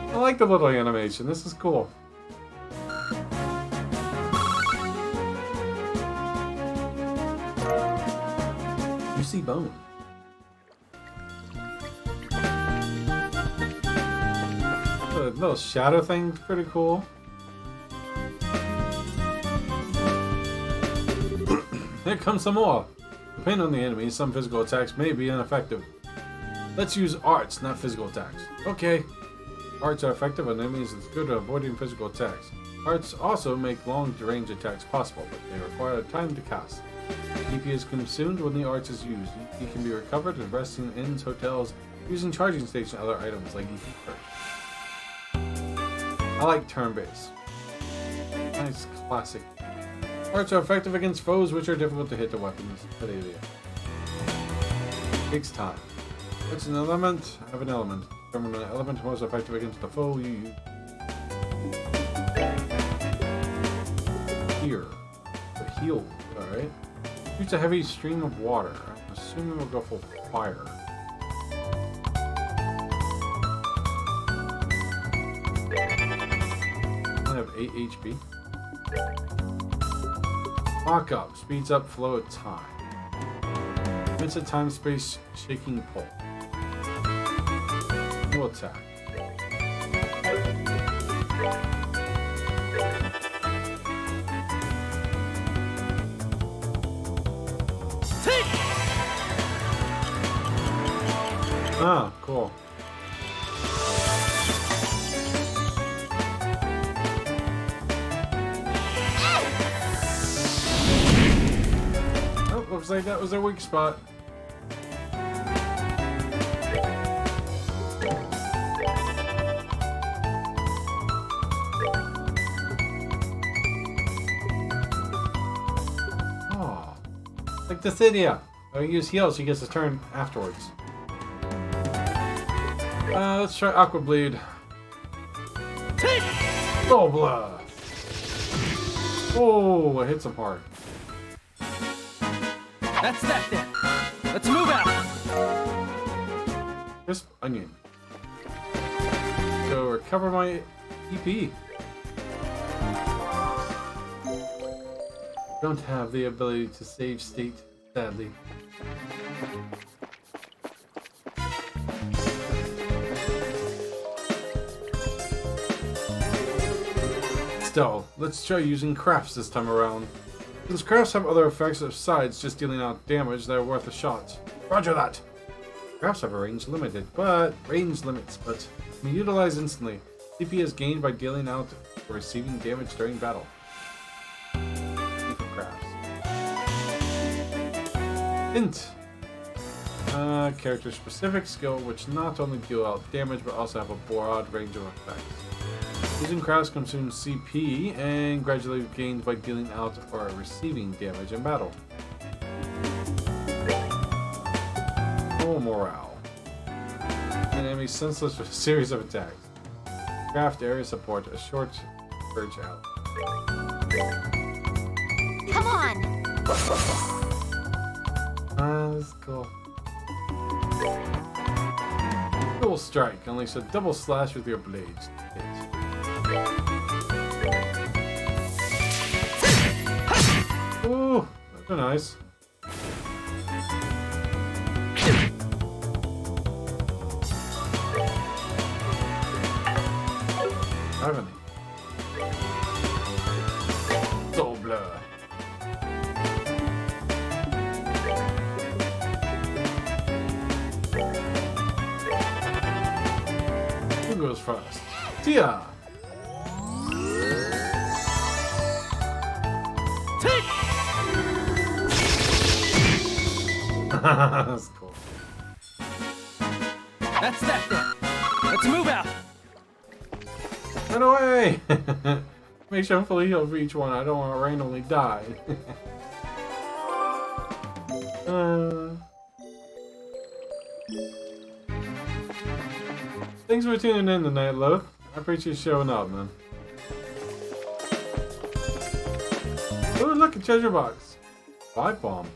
I like the little animation. This is cool. You see bone. The little shadow thing's pretty cool. Here comes some more. Depending on the enemy, some physical attacks may be ineffective. Let's use arts, not physical attacks. Okay. Arts are effective on enemies. It's good at avoiding physical attacks. Arts also make long-range attacks possible, but they require time to cast. EP is consumed when the arts is used. EP can be recovered at resting inns, hotels, using charging station and other items like EP perks. I like turn-based. Nice classic. Arts are effective against foes which are difficult to hit the weapons. Good idea. Takes time. What's an element? Have an element. Determine an element most effective against the foe you use. Here. The heal. Alright. Shoots a heavy stream of water. I'm assuming we'll go for fire. I have 8 HP. Lock up. Speeds up flow of time. It's a time space shaking pole. We'll attack. Ah, cool. Oh, looks like that was their weak spot. Like Dithynia. Oh, you use heal, so he gets his turn afterwards. Let's try Aqua Bleed. Oh, blah. Oh, it hits him hard. That's that then. Let's move out. Crisp Onion. So recover my EP. Don't have the ability to save state, sadly. Still, let's try using crafts this time around. Since crafts have other effects besides just dealing out damage, they're worth a shot. Roger that! Crafts have a range limits, but can be utilized instantly. CP is gained by dealing out or receiving damage during battle. Hint! Character specific skill which not only deal out damage but also have a broad range of effects. Using crafts consumes CP and gradually gained by dealing out or receiving damage in battle. Full morale. An enemy senseless with a series of attacks. Craft area support, a short surge out. Come on! That's cool. Dual strike, unleash a double slash with your blades. Ooh, those are nice. Irony. Soul blur. Who goes first? Tia! That's cool. That's that then. Let's move out. Run away! Make sure I'm fully healed for each one. I don't want to randomly die. Thanks for tuning in tonight, Loth. I appreciate you showing up, man. Oh, look, a treasure box. Vibe bomb.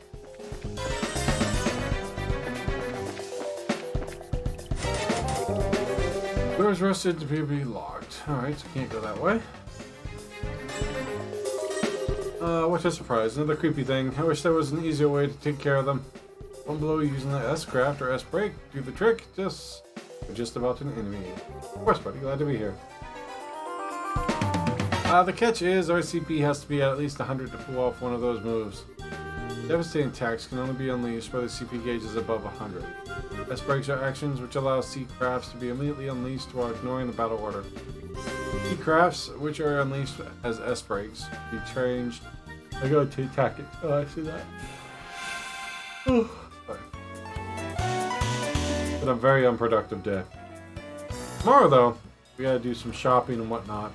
Doors rusted to be locked. Alright, so can't go that way. What's a surprise? Another creepy thing. I wish there was an easier way to take care of them. One blow using the S-craft or S-brake. Do the trick. We're just about an enemy. Of course, buddy. Glad to be here. The catch is our CP has to be at least 100 to pull off one of those moves. Devastating attacks can only be unleashed by the CP gauges above 100. S-brakes are actions which allow C-crafts to be immediately unleashed while ignoring the battle order. C-crafts, which are unleashed as S-brakes, be changed. I go to attack it. Oh, I see that. Oh, sorry. Been a very unproductive day. Tomorrow, though, we gotta do some shopping and whatnot.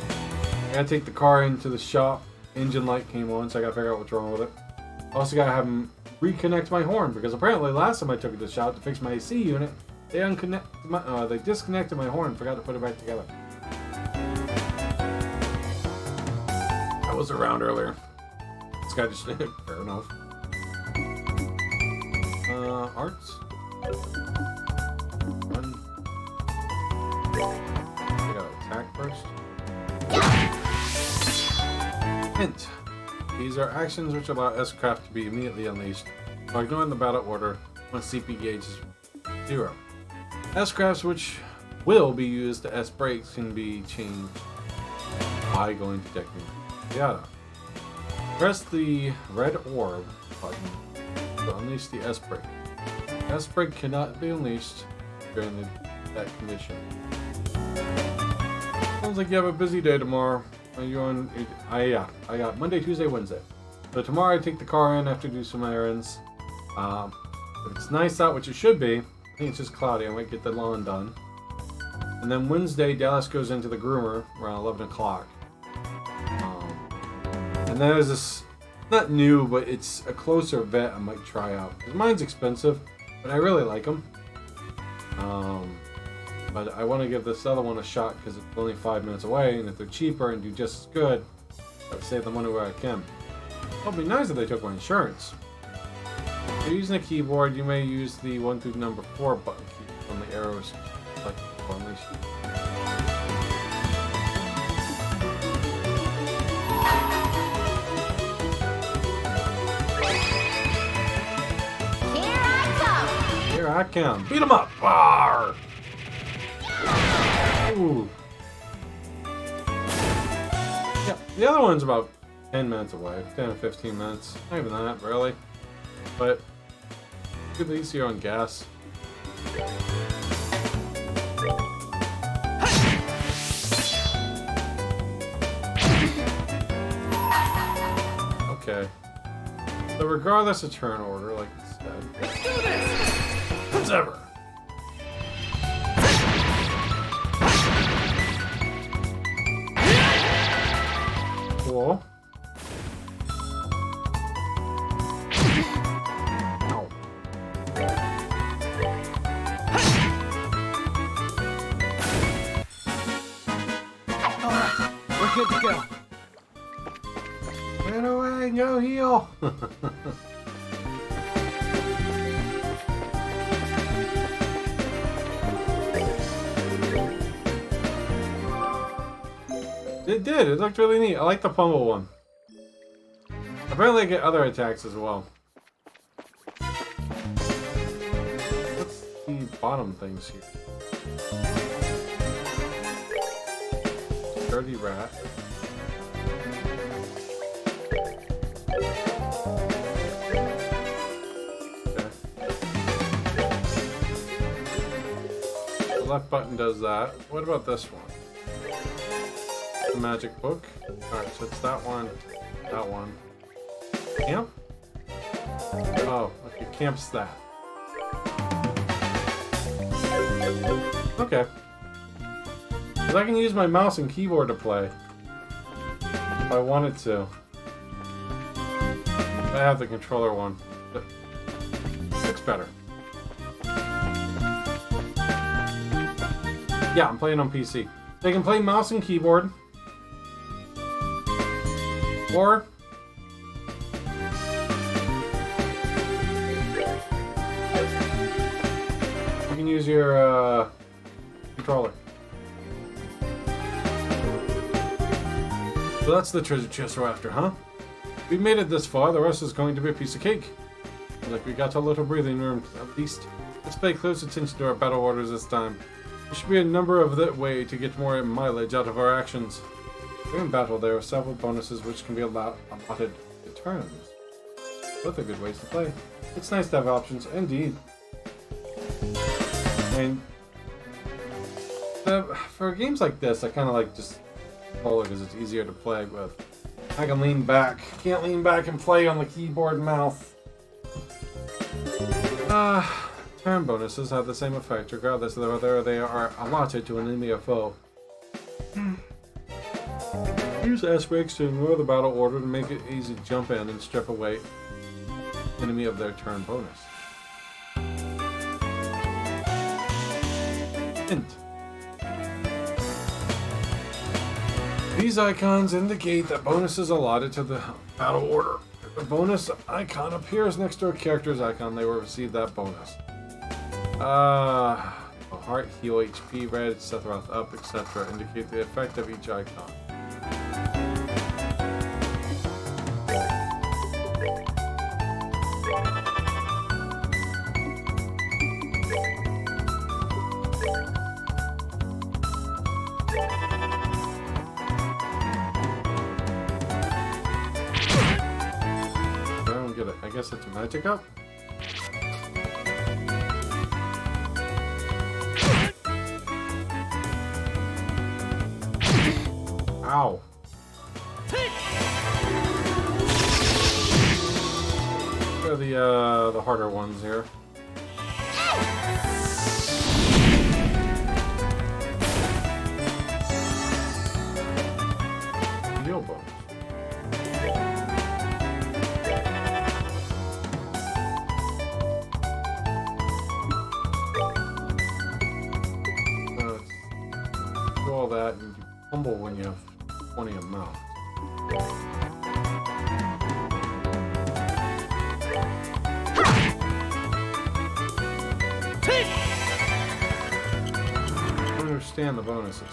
I gotta take the car into the shop. Engine light came on, so I gotta figure out what's wrong with it. Also gotta have them reconnect my horn, because apparently last time I took it to the shop to fix my AC unit, they disconnected my horn and forgot to put it back together. I was around earlier. This guy just fair enough. Arts. Run. I gotta attack first. Hint. These are actions which allow S-craft to be immediately unleashed by ignoring the battle order when CP gauge is 0. S-crafts which will be used to S-brakes can be changed by going to technique. Yada. Press the red orb button to unleash the S-brake. S-brake cannot be unleashed during that condition. Sounds like you have a busy day tomorrow. Are you on? I got Monday, Tuesday, Wednesday. So tomorrow I take the car in after do some errands. If it's nice out, which it should be. I think it's just cloudy. I might get the lawn done. And then Wednesday, Dallas goes into the groomer around 11 o'clock. And then there's this, not new, but it's a closer vet I might try out. Mine's expensive, but I really like them. But I want to give this other one a shot because it's only 5 minutes away, and if they're cheaper and do just as good, I'd save the money where I can. It'll be nice if they took my insurance. If you're using a keyboard, you may use the 1 through number 4 button key on the arrows, like unleash. Here I come. Beat 'em up! Bar! Ooh. Yeah, the other one's about 10 minutes away. 10 or 15 minutes. Not even that, really. But at least you're on gas. Okay. So regardless of turn order, like it said. Let's do this! As ever. Cool. Ow. good to go. Get away, no heal. It did. It looked really neat. I like the pummel one. Apparently I get other attacks as well. What's the bottom things here? Dirty rat. Okay. The left button does that. What about this one? The magic book. Alright, so it's that one. That one. Camp? Oh, okay, camp's that. Okay. Because I can use my mouse and keyboard to play. If I wanted to. I have the controller one. It looks better. Yeah, I'm playing on PC. They can play mouse and keyboard. Or you can use your controller. So that's the treasure chest we're after, huh? We made it this far, the rest is going to be a piece of cake. Look, we got a little breathing room, at least. Let's pay close attention to our battle orders this time. There should be a number of that way to get more mileage out of our actions. During battle, there are several bonuses which can be allotted to turns. Both are good ways to play. It's nice to have options, indeed. I mean, for games like this, I kind of like just controller because it's easier to play with. I can lean back. Can't lean back and play on the keyboard and mouse. Turn bonuses have the same effect regardless of whether they are allotted to an enemy or foe. Use aspects to ignore the battle order to make it easy to jump in and strip away enemy of their turn bonus. Hint. These icons indicate that bonus is allotted to the battle order. If the bonus icon appears next to a character's icon, they will receive that bonus. Heart, heal, HP, red, Sephiroth up, etc. indicate the effect of each icon. I guess it's a magic up. Ow. They're the harder ones here. Heal bonus. All that and you humble when you have 20 amount. I don't understand the bonuses.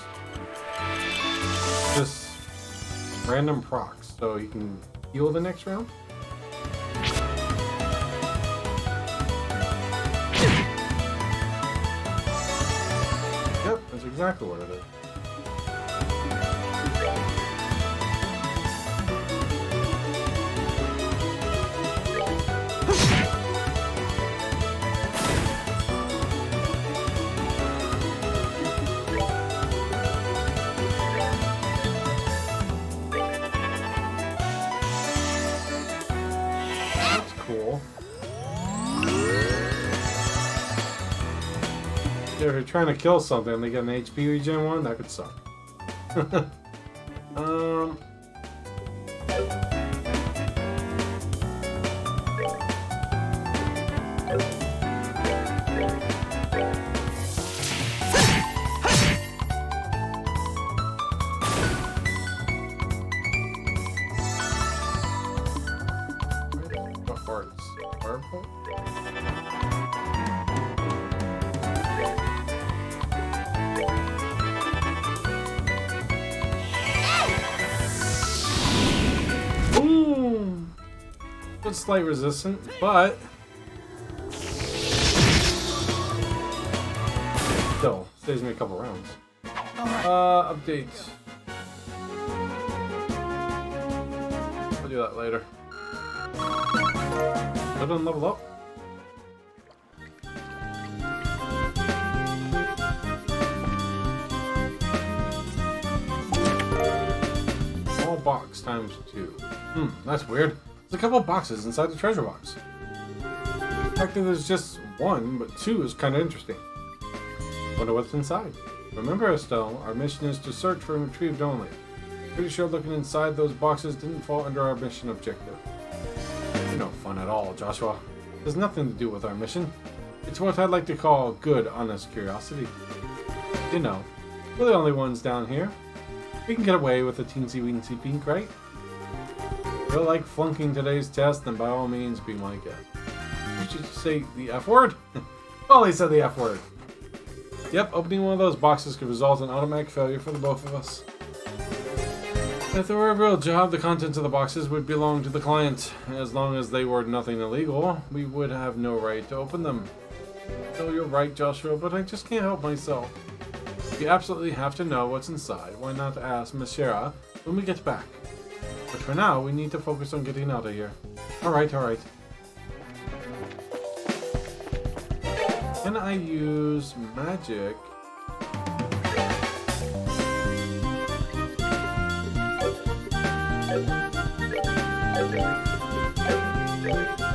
Just random procs, so you can heal the next round. Yep, that's exactly what it is. Cool. If you're trying to kill something and they get an HP regen one, that could suck. Purple? Ooh! It's slight resistant, but still saves me a couple rounds. Update. I'll do that later. Still doesn't level up. Small box times 2. That's weird. There's a couple of boxes inside the treasure box. The fact that there's just one, but 2 is kind of interesting. Wonder what's inside. Remember, Estelle, our mission is to search for and retrieve only. Pretty sure looking inside those boxes didn't fall under our mission objective. You're no fun at all, Joshua. It has nothing to do with our mission. It's what I'd like to call good, honest curiosity. You know, we're the only ones down here. We can get away with a teensy-weensy pink, right? If you like flunking today's test, then by all means be my guest. Did you say the F word? Oh, he said the F word. Yep, opening one of those boxes could result in automatic failure for the both of us. If there were a real job, the contents of the boxes would belong to the client. As long as they were nothing illegal, we would have no right to open them. So you're right, Joshua, but I just can't help myself. If you absolutely have to know what's inside, why not ask Miss Shara when we get back? But for now, we need to focus on getting out of here. Alright, alright. Can I use magic?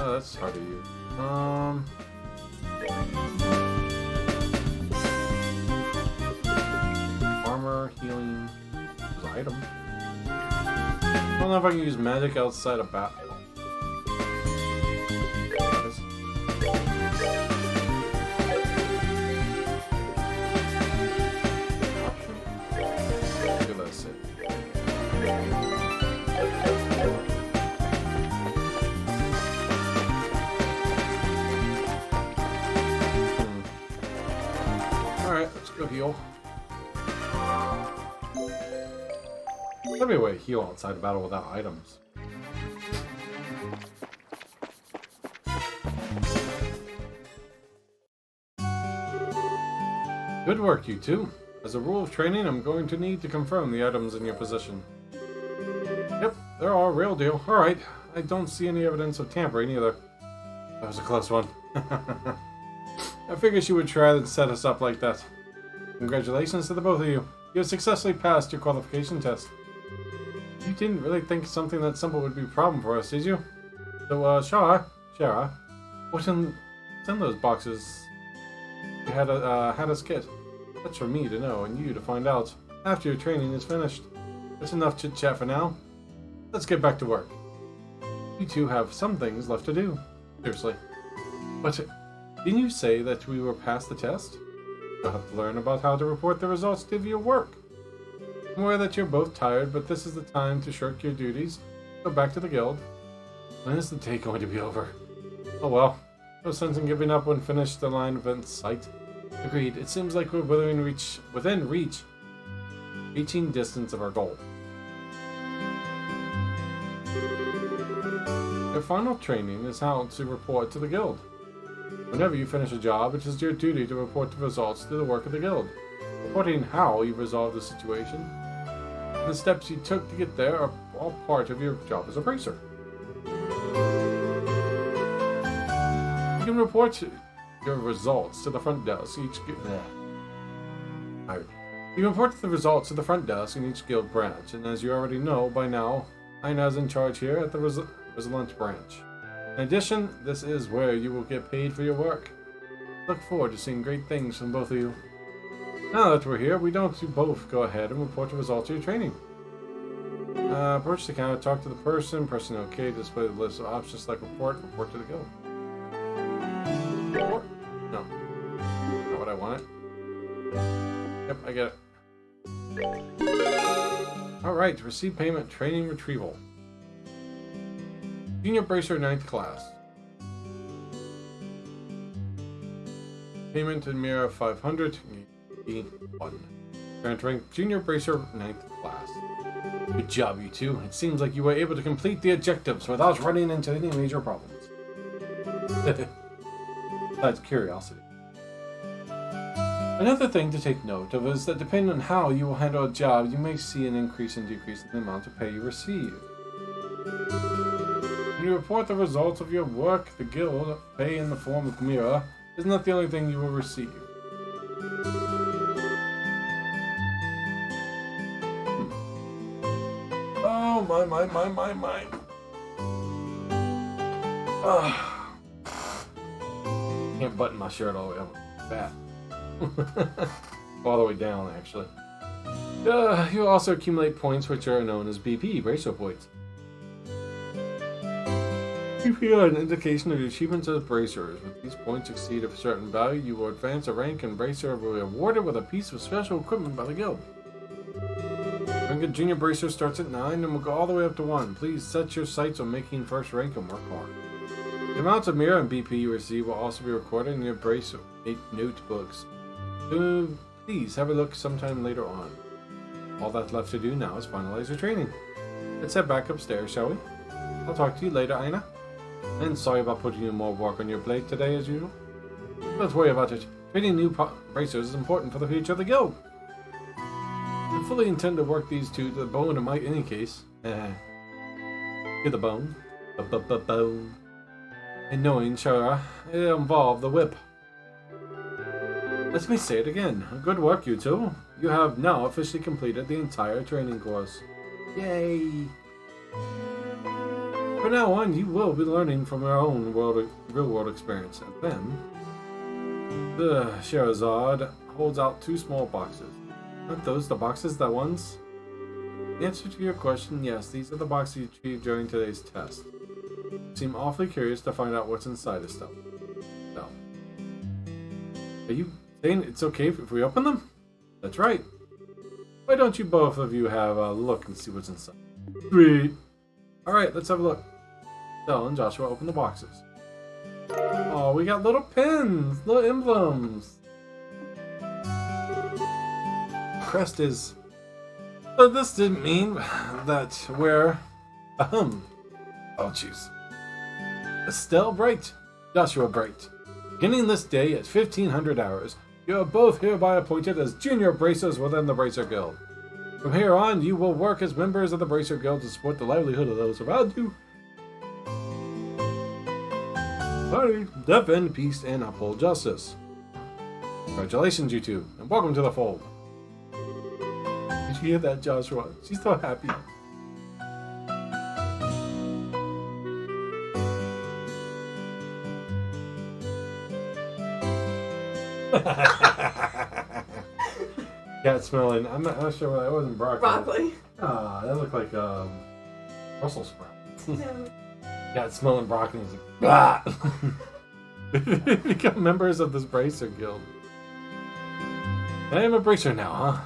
Oh, that's hard to use. Armor, healing, item. I don't know if I can use magic outside of battle. Alright, let's go heal. There'll be a way to heal outside of battle without items. Good work, you two. As a rule of training, I'm going to need to confirm the items in your possession. Yep, they're all real deal. Alright, I don't see any evidence of tampering either. That was a close one. I figured she would try to set us up like that. Congratulations to the both of you. You have successfully passed your qualification test. You didn't really think something that simple would be a problem for us, did you? So, Shara, what's in those boxes you had us get? That's for me to know and you to find out after your training is finished. That's enough chit-chat for now. Let's get back to work. You two have some things left to do. Seriously. But didn't you say that we were past the test? You'll have to learn about how to report the results of your work. I'm aware that you're both tired, but this is the time to shirk your duties. Go back to the guild. When is the day going to be over? Oh well. No sense in giving up when finished the line of sight. Agreed. It seems like we're within reaching distance of our goal. Your final training is how to report to the guild. Whenever you finish a job, it is your duty to report the results to the work of the guild. Reporting how you resolved the situation and the steps you took to get there are all part of your job as a bracer. You can report your results to the front desk You report the results to the front desk in each guild branch, and as you already know by now, Ina's in charge here at the Resilient branch. In addition, this is where you will get paid for your work. Look forward to seeing great things from both of you. Now that we're here, we don't you both go ahead and report the results of your training. Approach the counter, talk to the person okay, display the list of options like report to the guild. Report? No. Not what I wanted. Yep, I get it. Alright, receive payment, training retrieval. Junior Bracer 9th class. Payment in Mira 500. E1. Current rank Junior Bracer 9th class. Good job, you two. It seems like you were able to complete the objectives without running into any major problems. That's curiosity. Another thing to take note of is that depending on how you will handle a job, you may see an increase and decrease in the amount of pay you receive. When you report the results of your work, the guild pay in the form of Mira is not the only thing you will receive. Oh my. Can't button my shirt all the way up. Bad. All the way down, actually. You also accumulate points which are known as BP, Bracer Points. BP are an indication of your achievements as bracers. When these points exceed a certain value, you will advance a rank and bracer will be awarded with a piece of special equipment by the guild. Rank of Junior Bracer starts at 9 and will go all the way up to 1. Please set your sights on making first rank and work hard. The amounts of Mira and BP you receive will also be recorded in your Bracer notebooks. So please have a look sometime later on. All that's left to do now is finalize your training. Let's head back upstairs, shall we? I'll talk to you later, Aina. And sorry about putting you more work on your plate today as usual. Don't worry about it. Training new bracers is important for the future of the guild. I fully intend to work these two to the bone in any case. To the bone. Bone. And knowing Shara, it'll involve the whip. Let me say it again. Good work, you two. You have now officially completed the entire training course. Yay! From now on, you will be learning from your own real-world experience. And then, the Sherazade holds out 2 small boxes. Aren't those the boxes that ones? The answer to your question, yes, these are the boxes you achieved during today's test. You seem awfully curious to find out what's inside this stuff. So, are you saying it's okay if we open them? That's right. Why don't you both of you have a look and see what's inside? Sweet. Alright, let's have a look. Del and Joshua open the boxes. Oh, we got little pins, little emblems. Crest is... But this didn't mean that we're... Oh, jeez. Estelle Bright, Joshua Bright. Beginning this day at 1500 hours, you are both hereby appointed as junior bracers within the Bracer Guild. From here on, you will work as members of the Bracer Guild to support the livelihood of those around you. Sorry, defend peace and uphold justice. Congratulations, you two, and welcome to the fold. Did you hear that, Joshua? She's so happy. Cat smelling. I'm not sure what that wasn't broccoli. Broccoli. Ah, that looked like Brussels sprouts. No. Cat smelling broccoli. Is like, bah! Become members of this Bracer Guild. I am a Bracer now, huh?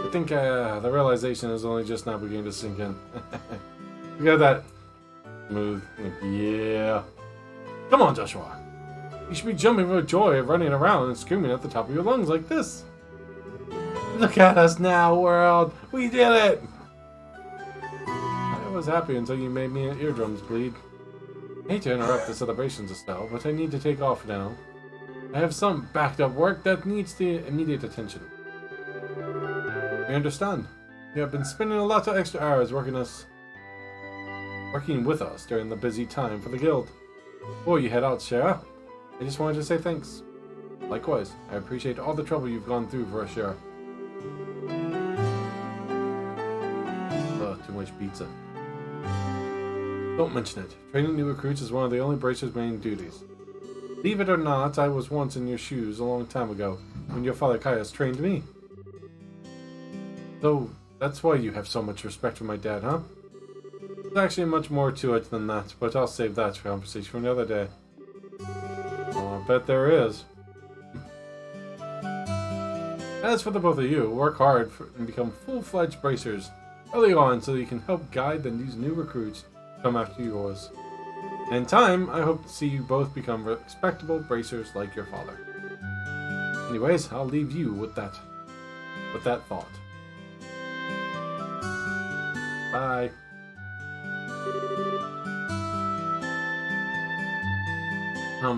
I think the realization is only just now beginning to sink in. You got that smooth. Like, yeah. Come on, Joshua. You should be jumping with joy, running around and screaming at the top of your lungs like this. Look at us now, world! We did it! I was happy until you made me eardrums bleed. I hate to interrupt the celebrations, Estelle, but I need to take off now. I have some backed up work that needs the immediate attention. We understand. You have been spending a lot of extra hours working with us during the busy time for the guild. Before you head out, Shara, I just wanted to say thanks. Likewise, I appreciate all the trouble you've gone through for us, Shara. Too much pizza. Don't mention it. Training new recruits is one of the only Bracer's main duties. Believe it or not, I was once in your shoes a long time ago, when your father Caius trained me. So, that's why you have so much respect for my dad, huh? There's actually much more to it than that, but I'll save that for conversation for another day. Oh, I bet there is. As for the both of you, work hard and become full-fledged Bracers early on so you can help guide these new recruits come after yours. In time, I hope to see you both become respectable bracers like your father. Anyways, I'll leave you with that thought. Bye.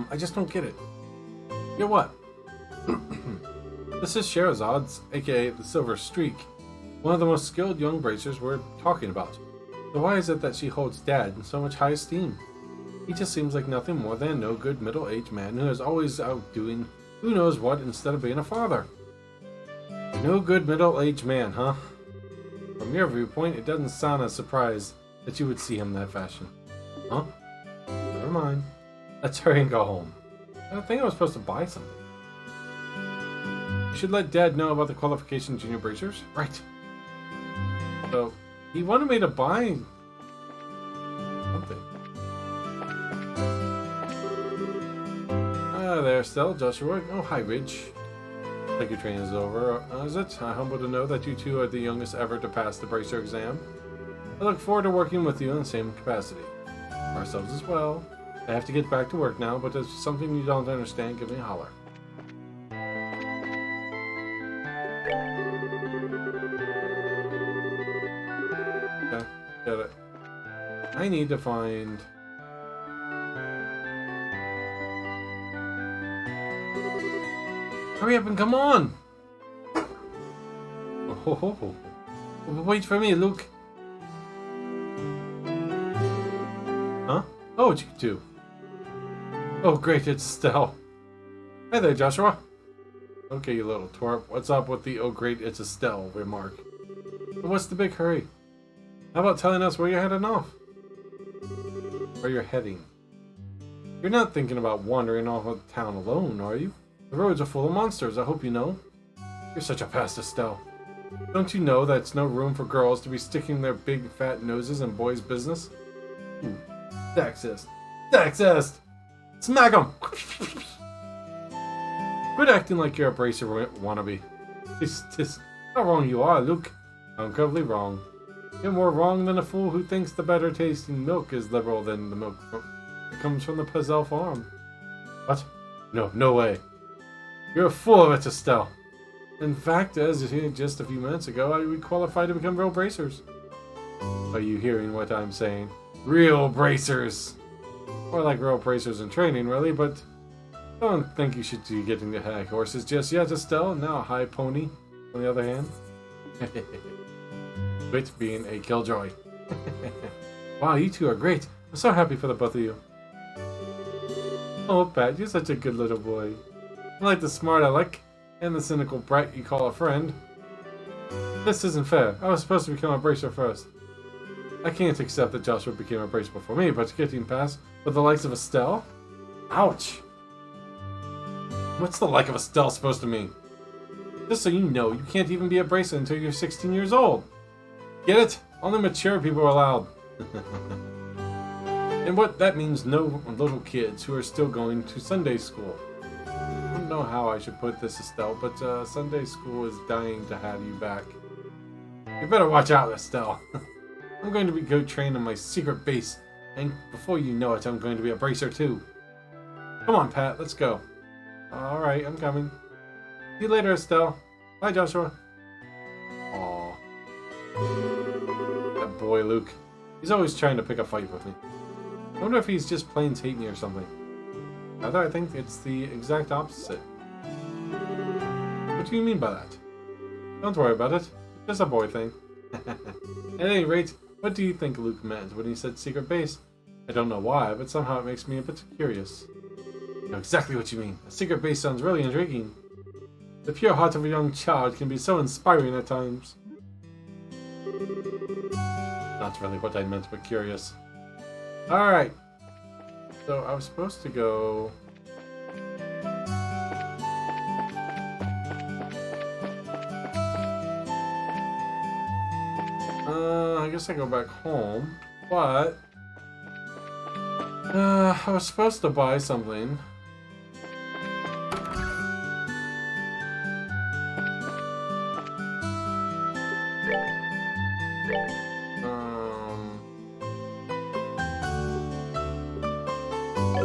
I just don't get it. Get what? This is Shahrazad's, aka the Silver Streak, one of the most skilled young bracers we're talking about. So why is it that she holds Dad in so much high esteem? He just seems like nothing more than a no-good middle-aged man who is always out doing who knows what instead of being a father. No good middle-aged man, huh? From your viewpoint, it doesn't sound as surprised that you would see him that fashion. Huh? Never mind. Let's hurry and go home. I think I was supposed to buy something. You should let Dad know about the qualification junior bracers. Right. So, he wanted me to buy something. There, Stella, Joshua. Oh, hi, Ridge. Like your training is over, is it? I'm humbled to know that you two are the youngest ever to pass the bracer exam. I look forward to working with you in the same capacity. Ourselves as well. I have to get back to work now, but if there's something you don't understand, give me a holler. Okay, got it. I need to find... Hurry up and come on! Oh, wait for me, Luke. Huh? Oh, it's you two. Oh, great, it's Estelle. Hey there, Joshua. Okay, you little twerp. What's up with the "oh great, it's Estelle" remark? But what's the big hurry? How about telling us where you're heading off? Where you're heading? You're not thinking about wandering off of town alone, are you? The roads are full of monsters, I hope you know. You're such a pest, Estelle. Don't you know that it's no room for girls to be sticking their big fat noses in boys' business? Ooh, sexist. Sexist! Smack 'em! Quit acting like you're a bracer wannabe. Tis how wrong you are, Luke. Uncomfortably wrong. You're more wrong than a fool who thinks the better tasting milk is liberal than the milk that comes from the Puzzle farm. What? No way. You're full of it, Estelle. In fact, as you heard just a few minutes ago, we qualified to become real bracers. Are you hearing what I'm saying? Real bracers! More like real bracers in training, really, but I don't think you should be getting the high horses just yet, Estelle. Now a high pony, on the other hand. Quit being a killjoy. Wow, you two are great. I'm so happy for the both of you. Oh, Pat, you're such a good little boy. I like the smart aleck and the cynical brat you call a friend. This isn't fair. I was supposed to become a bracer first. I can't accept that Joshua became a bracer before me, but getting past with the likes of Estelle? Ouch! What's the like of Estelle supposed to mean? Just so you know, you can't even be a bracer until you're 16 years old. Get it? Only mature people are allowed. And what that means, no little kids who are still going to Sunday school. I don't know how I should put this, Estelle, but Sunday school is dying to have you back. You better watch out, Estelle. I'm going to go train in my secret base, and before you know it, I'm going to be a bracer too. Come on, Pat, let's go. Alright, I'm coming. See you later, Estelle. Bye, Joshua. Aww. That boy, Luke. He's always trying to pick a fight with me. I wonder if he's just plain hate me or something. Rather, I think it's the exact opposite. What do you mean by that? Don't worry about it. It's just a boy thing. At any rate, what do you think Luke meant when he said secret base? I don't know why, but somehow it makes me a bit curious. I know exactly what you mean. A secret base sounds really intriguing. The pure heart of a young child can be so inspiring at times. Not really what I meant, but curious. Alright. So I was supposed to go... I guess I go back home, but... I was supposed to buy something.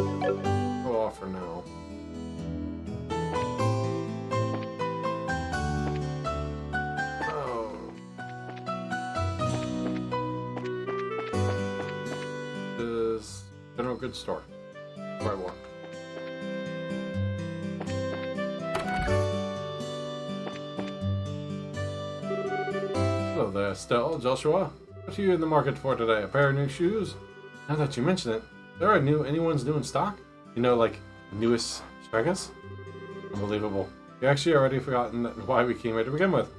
Go off for now. Oh. This is general goods store. Where I walk. Hello there, Estelle, Joshua. What are you in the market for today? A pair of new shoes? Now that you mention it, there are anyone's new in stock? You know, like newest strikers? Unbelievable. You actually already forgotten why we came here to begin with.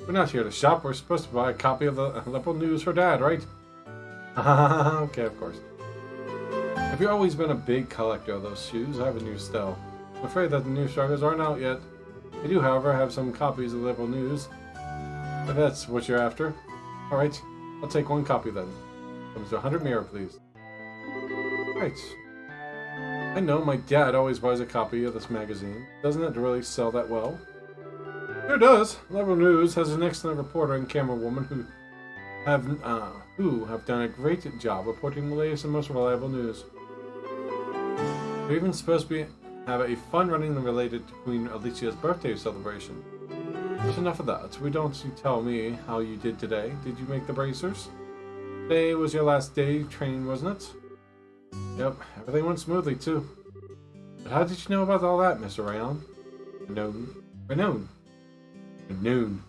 We're not here to shop. We're supposed to buy a copy of the Liberal News for Dad, right? Okay, of course. Have you always been a big collector of those shoes? Haven't you, Estelle? I'm afraid that the new strikers aren't out yet. I do, however, have some copies of the Liberal News. If that's what you're after. Alright, I'll take one copy then. Comes to 100 mirror, please. Right. I know my dad always buys a copy of this magazine. Doesn't it really sell that well? Sure does. Liberal News has an excellent reporter and camerawoman who have done a great job reporting the latest and most reliable news. We're even supposed to have a fun running related to Queen Alicia's birthday celebration. There's enough of that. Why don't you tell me how you did today? Did you make the bracers? Today was your last day training, wasn't it? Yep, everything went smoothly too. But how did you know about all that, Mr. Rayon? Renown. In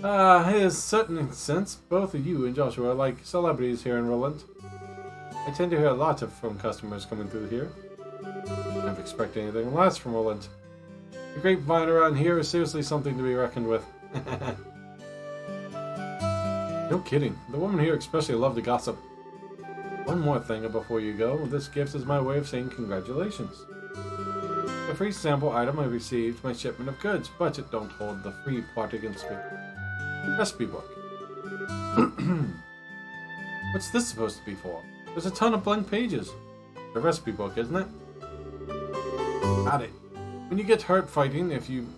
a certain sense, both of you and Joshua are like celebrities here in Roland. I tend to hear a lot from customers coming through here. I never expect anything less from Roland. The grapevine around here is seriously something to be reckoned with. No kidding. The women here especially love to gossip. One more thing before you go. This gift is my way of saying congratulations. The free sample item I received my shipment of goods, but it don't hold the free plot against me. Recipe book. What's this supposed to be for? There's a ton of blank pages. The recipe book, isn't it? Got it. When you get hurt fighting, if you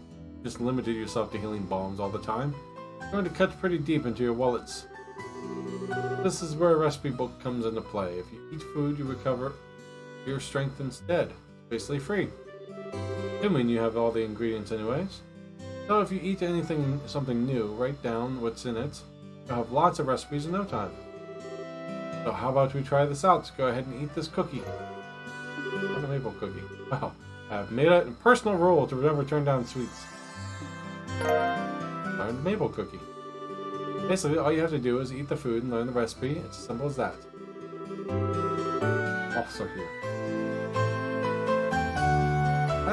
just limited yourself to healing bombs all the time, it's going to cut pretty deep into your wallets. This is where a recipe book comes into play. If you eat food, you recover your strength instead. It's basically free. Assuming you have all the ingredients anyways. So if you eat something new, write down what's in it. You'll have lots of recipes in no time. So how about we try this out? Go ahead and eat this cookie. What a maple cookie. Wow. I've made it a personal rule to never turn down sweets. Learn the maple cookie. Basically, all you have to do is eat the food and learn the recipe. It's as simple as that. Also here.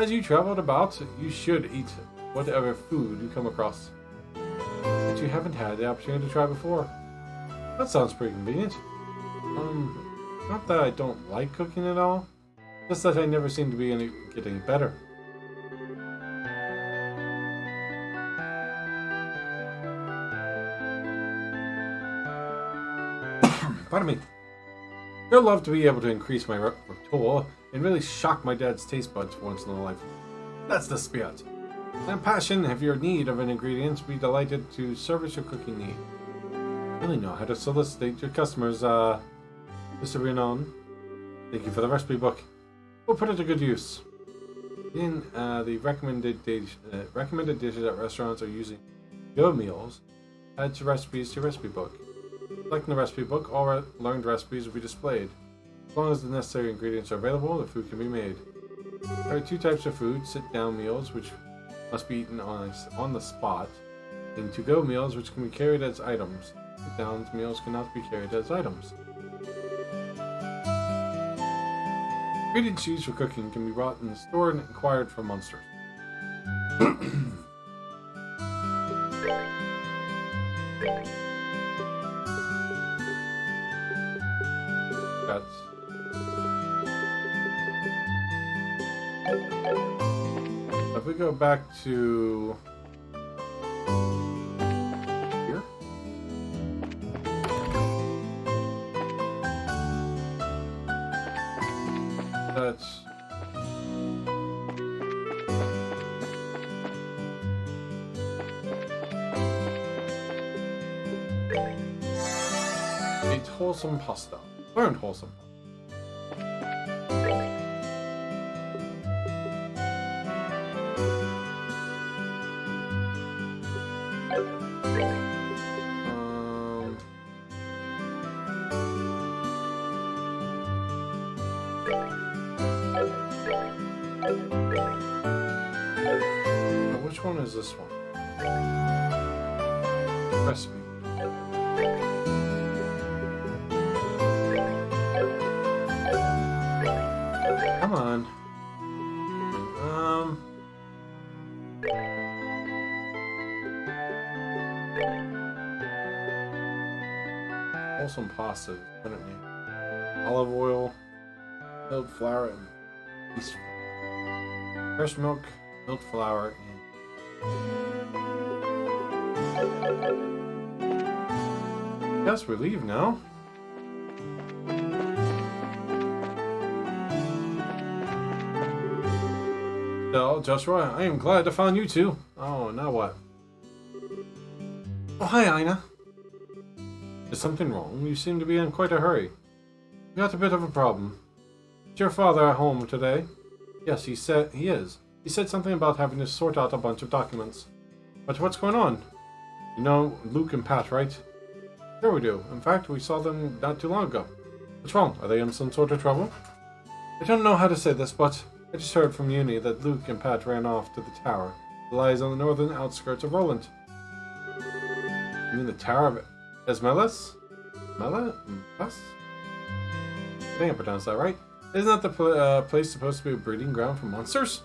As you traveled about, you should eat whatever food you come across that you haven't had the opportunity to try before. That sounds pretty convenient. Not that I don't like cooking at all, just that I never seem to be get any better. Pardon me. I'd love to be able to increase my repertoire and really shock my dad's taste buds for once in a life. That's the spirit. And passion, if you're in need of an ingredient, be delighted to service your cooking need. I really know how to solicit your customers, Mr. Renan. Thank you for the recipe book. We'll put it to good use. In the recommended dishes at restaurants are using Go meals. Add to recipes to your recipe book. Selecting the recipe book, all learned recipes will be displayed. As long as the necessary ingredients are available, the food can be made. There are two types of food: sit-down meals, which must be eaten on the spot, and to-go meals, which can be carried as items. Sit-down meals cannot be carried as items. Ingredients used for cooking can be brought in the store and acquired from monsters. If we go back to here, that's eat wholesome pasta. Learned wholesome. Which one is this one? Recipe. Come on. Wholesome pasta. Olive oil, milk, flour, and yeast. Fresh milk, milk, flour, and guess we leave now. So, Joshua, I am glad to find you two. Oh, now what? Oh, hi, Ina. Is something wrong? You seem to be in quite a hurry. We got a bit of a problem. Is your father at home today? Yes, he said he is. He said something about having to sort out a bunch of documents. But what's going on? You know Luke and Pat, right? Sure we do. In fact, we saw them not too long ago. What's wrong? Are they in some sort of trouble? I don't know how to say this, but I just heard from Uni that Luke and Pat ran off to the tower. It lies on the northern outskirts of Roland. You mean the Tower of Esmelas? Mela? Us? I think I pronounced that right. Isn't that the place supposed to be a breeding ground for monsters?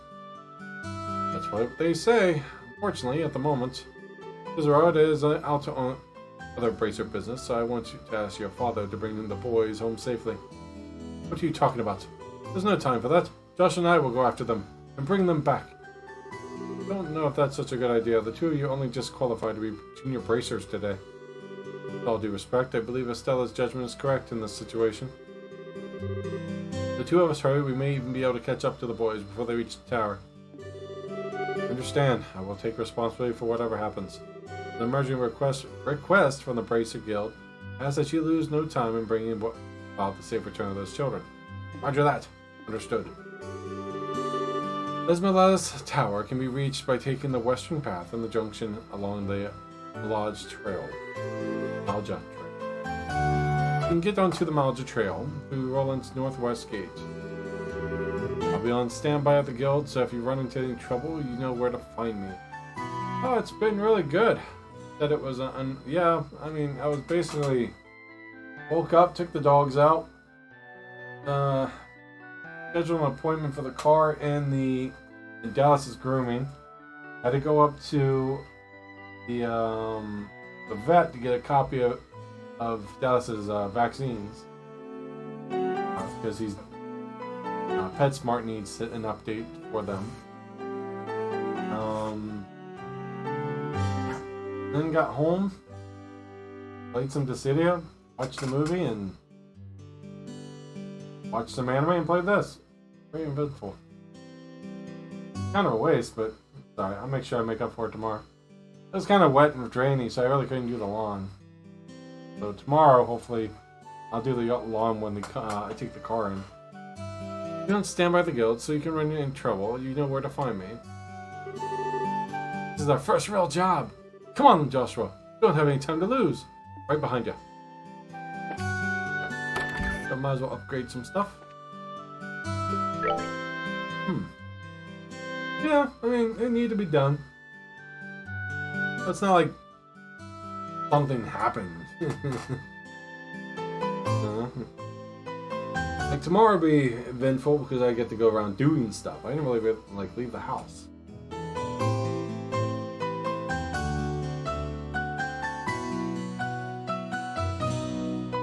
That's what they say. Unfortunately, at the moment, Cesarod is out on other bracer business, so I want you to ask your father to bring the boys home safely. What are you talking about? There's no time for that. Josh and I will go after them and bring them back. I don't know if that's such a good idea. The two of you only just qualified to be junior bracers today. With all due respect, I believe Estella's judgment is correct in this situation. The two of us hurry, we may even be able to catch up to the boys before they reach the tower. Understand, I will take responsibility for whatever happens. The emerging request from the Bracer Guild asks that you lose no time in bringing about the safe return of those children. Roger that. Understood. Esmeralda's Tower can be reached by taking the western path in the junction along the Lodge Trail. Malja Trail. You can get onto the Malja Trail through Roland's northwest gate. I'll be on standby at the guild, so if you run into any trouble, you know where to find me. Oh, it's been really good. That it was yeah, I mean, I was basically woke up, took the dogs out, scheduled an appointment for the car and Dallas's grooming. Had to go up to the vet to get a copy of Dallas's vaccines because he's PetSmart needs an update for them. Then got home, played some Dissidia, watched the movie, and watched some anime and played this. Very eventful. Kind of a waste, but sorry, I'll make sure I make up for it tomorrow. It was kind of wet and draining, so I really couldn't do the lawn. So tomorrow, hopefully, I'll do the lawn when I take the car in. You don't stand by the guild, so you can run into trouble. You know where to find me. This is our first real job. Come on, Joshua. You don't have any time to lose. Right behind you. So might as well upgrade some stuff. Yeah, I mean, it needed to be done. It's not like something happened. Like tomorrow will be eventful because I get to go around doing stuff. I didn't really like leave the house.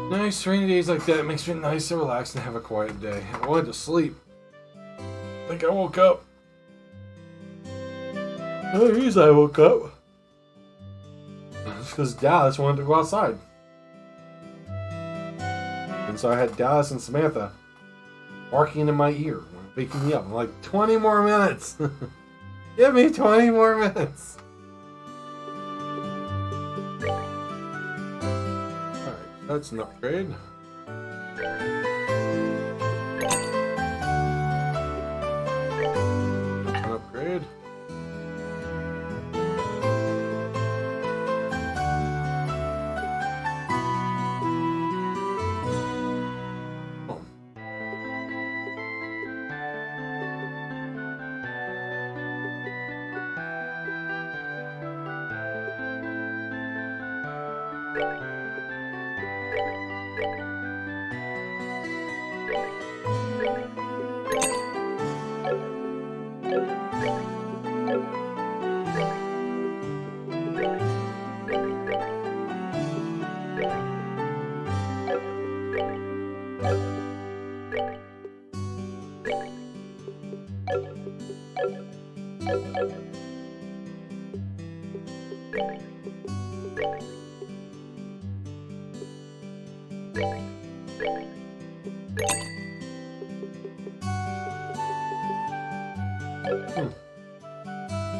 Nice rainy days like that makes me nice to relax and have a quiet day. I wanted to sleep. I think I woke up. The only reason I woke up was because Dallas wanted to go outside. And so I had Dallas and Samantha barking in my ear, waking me up. I'm like, 20 more minutes! Give me 20 more minutes! Alright, that's an upgrade.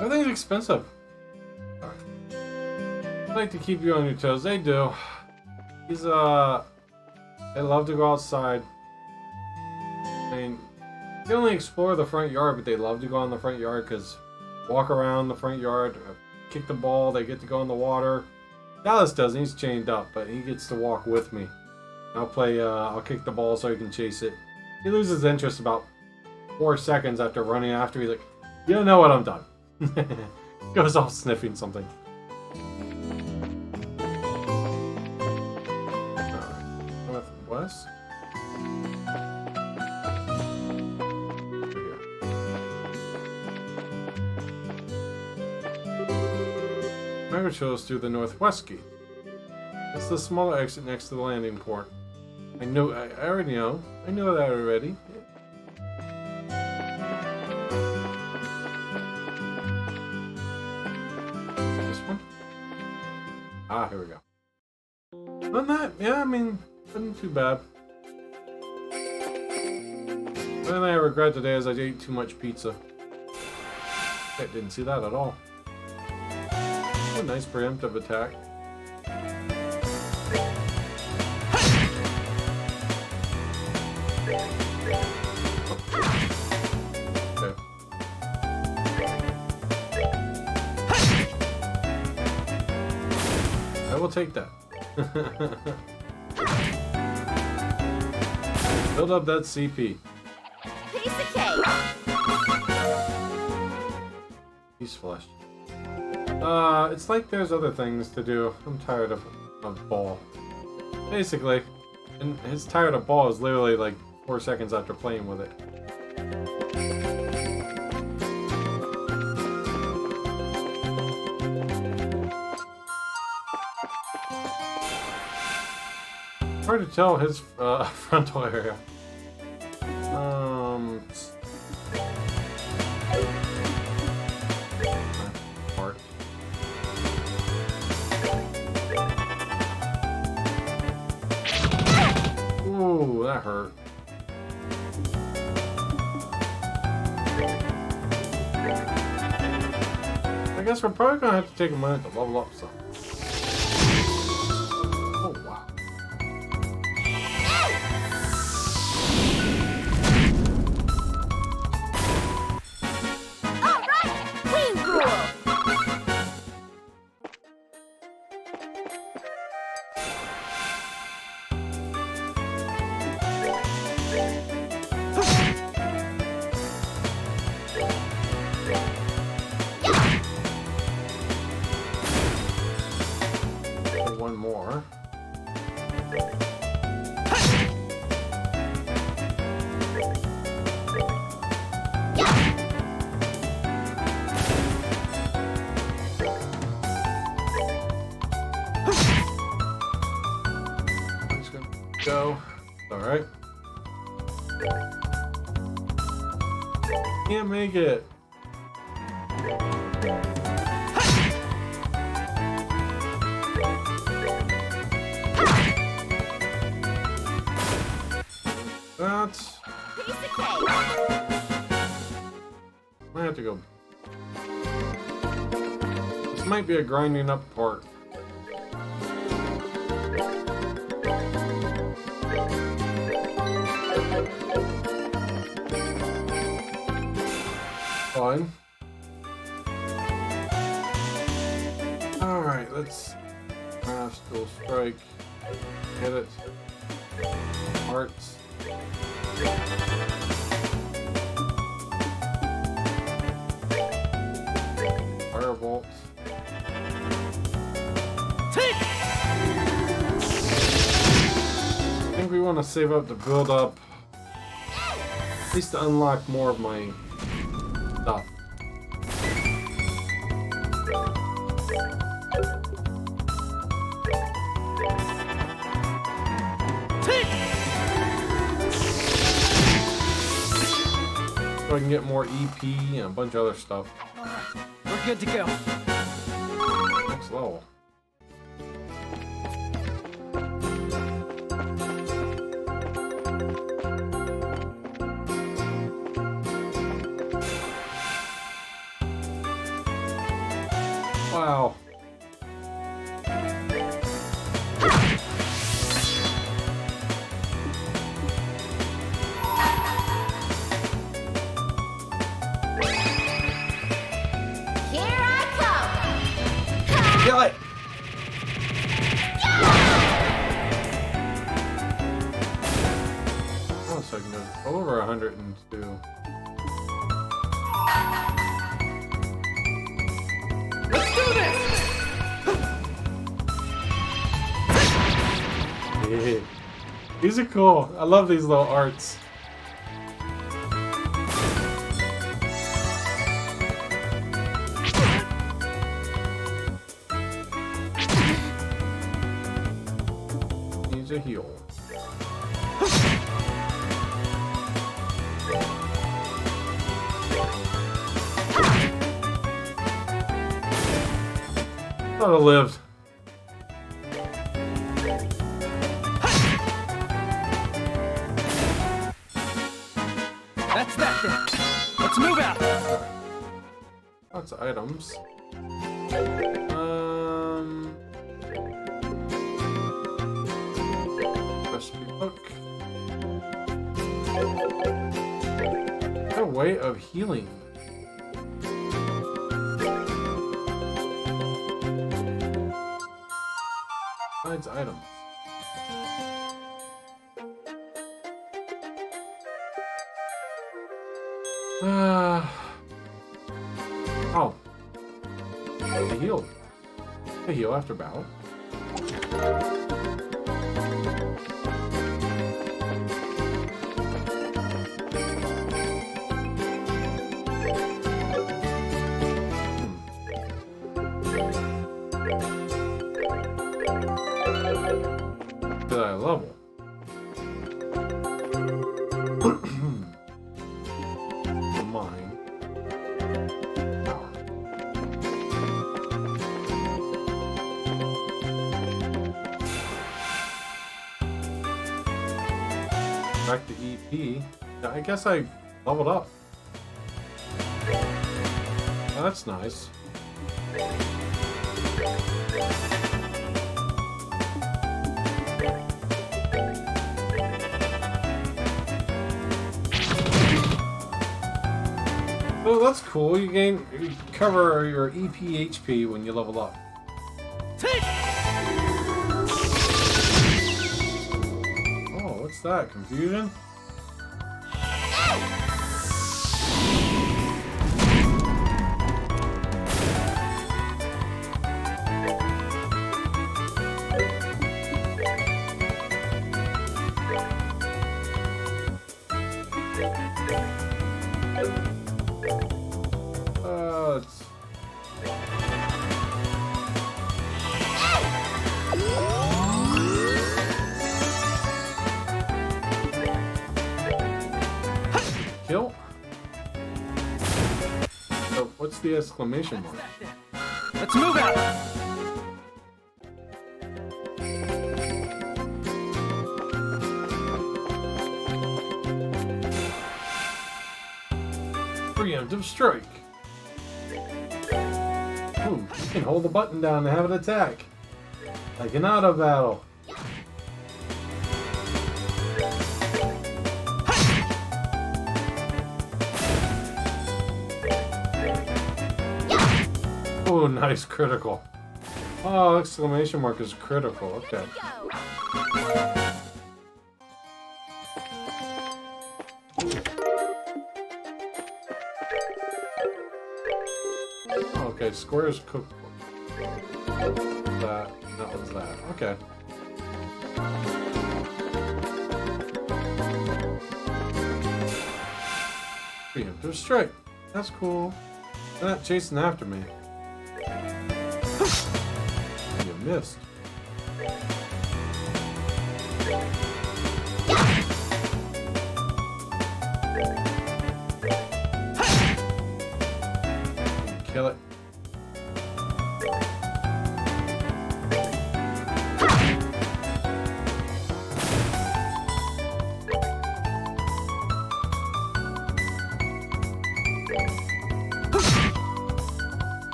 Everything's expensive. I like to keep you on your toes. They do. He's, they love to go outside. I mean, they only explore the front yard, but they love to go in the front yard because walk around the front yard, kick the ball, they get to go in the water. Dallas doesn't, he's chained up, but he gets to walk with me. I'll kick the ball so he can chase it. He loses interest about 4 seconds after running after. He's like, you know what, I'm done. Goes off sniffing something. Northwest? Remember, chose through the Northwest gate. It's the smaller exit next to the landing port. I already know. I know that already. This one? Ah, here we go. Not that, yeah, I mean, wasn't too bad. The only thing I regret today is I ate too much pizza. I didn't see that at all. A nice preemptive attack. Okay. I will take that. Build up that CP. Piece of cake. He's flushed. It's like there's other things to do. I'm tired of ball. Basically, and his tired of ball is literally like 4 seconds after playing with it. Hard to tell his frontal area. Part. Ooh, that hurt. I guess we're probably gonna have to take a minute to level up some. Oh wow. All right, Queen Gruel. One more. Just gonna go. Alright. Can't make it. That's... Piece of cake. I have to go. This might be a grinding up part. Fine. Alright, let's Astral Strike. Hit it. Hearts. Firebolt. I think we want to save up to build up, at least to unlock more of my stuff. so I can get more EP and a bunch of other stuff. Alright, we're good to go. Next level. Wow. Here I come. Kill it! Oh, so I can go over 102. Let's do this! Yeah. These are cool. I love these little arts. Needs a heal. Thought I lived. That's that thing. Let's move out. Lots of items. Recipe book. A way of healing. Besides items. Oh. They healed. They heal after battle. Did I level? Mine. Power. Back to EP. I guess I leveled up. Oh, that's nice. Oh, that's cool. You cover your EP HP when you level up. Oh, what's that? Confusion? It's... Kill? So, what's the exclamation mark? Let's move out. Preemptive strike. Ooh, you can hold the button down to have an attack. Like an auto battle. Oh, nice critical. Oh, exclamation mark is critical. Okay. Okay, Square's cookbook. That was that. Okay. Preemptive strike. That's cool. They're not chasing after me. You missed. Kill it.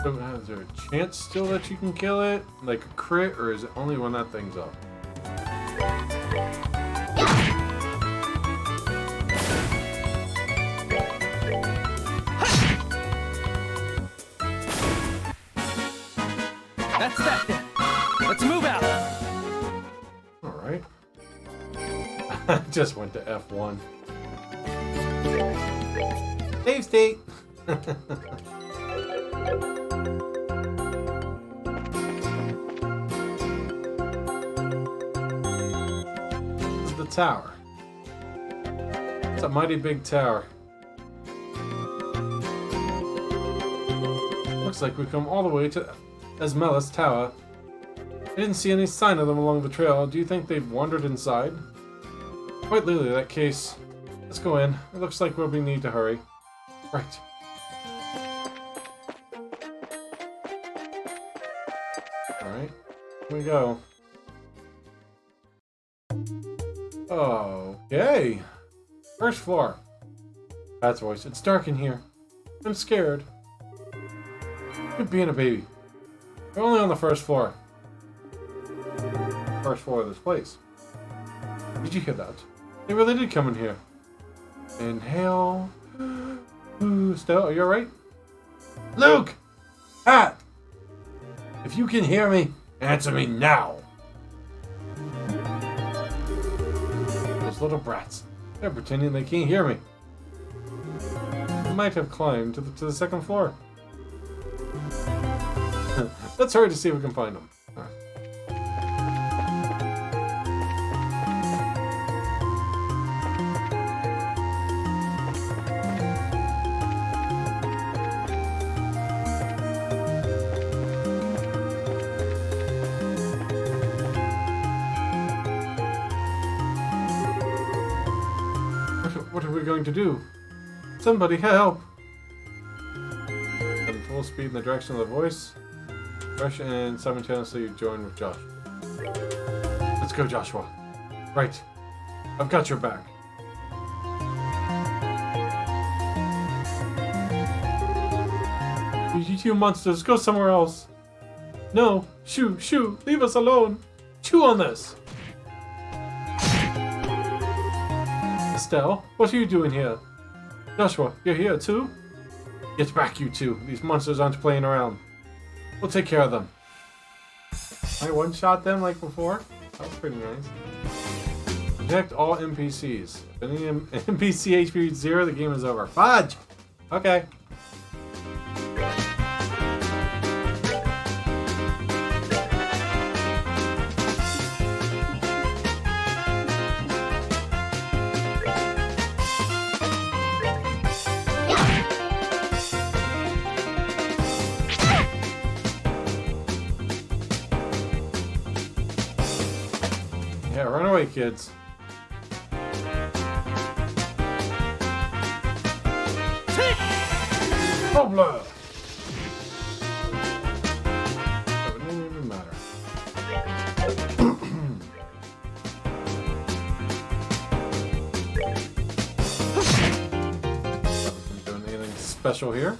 So, is there a chance still that you can kill it? Like a crit, or is it only when that thing's up? That's that then. Let's move out. Alright. I just went to F1. Save state! This is the tower. It's a mighty big tower. Looks like we've come all the way to Esmelis Tower. I didn't see any sign of them along the trail. Do you think they've wandered inside? Quite literally, that case. Let's go in. It looks like we need to hurry. Right. Alright. Here we go. Okay. First floor. Pat's voice. It's dark in here. I'm scared. Quit being a baby. We're only on the first floor. First floor of this place. Did you hear that? They really did come in here. Inhale. Ooh, Stella, are you alright? Luke! Pat! If you can hear me, answer me now. Those little brats. They're pretending they can't hear me. They might have climbed to the second floor. Let's hurry to see if we can find them. All right. What are we going to do? Somebody help! At full speed in the direction of the voice. Rush and simultaneously join with Josh. Let's go, Joshua. Right. I've got your back. You monsters, go somewhere else. No, shoo, leave us alone. Chew on this. Estelle, what are you doing here? Joshua, you're here too? Get back, you two. These monsters aren't playing around. We'll take care of them. I one-shot them like before. That was pretty nice. Protect all NPCs. If any NPC HP reaches 0, the game is over. Fudge! Okay. Yeah, run away, kids. Oh, blah! That wouldn't even matter. Nothing doing anything special here.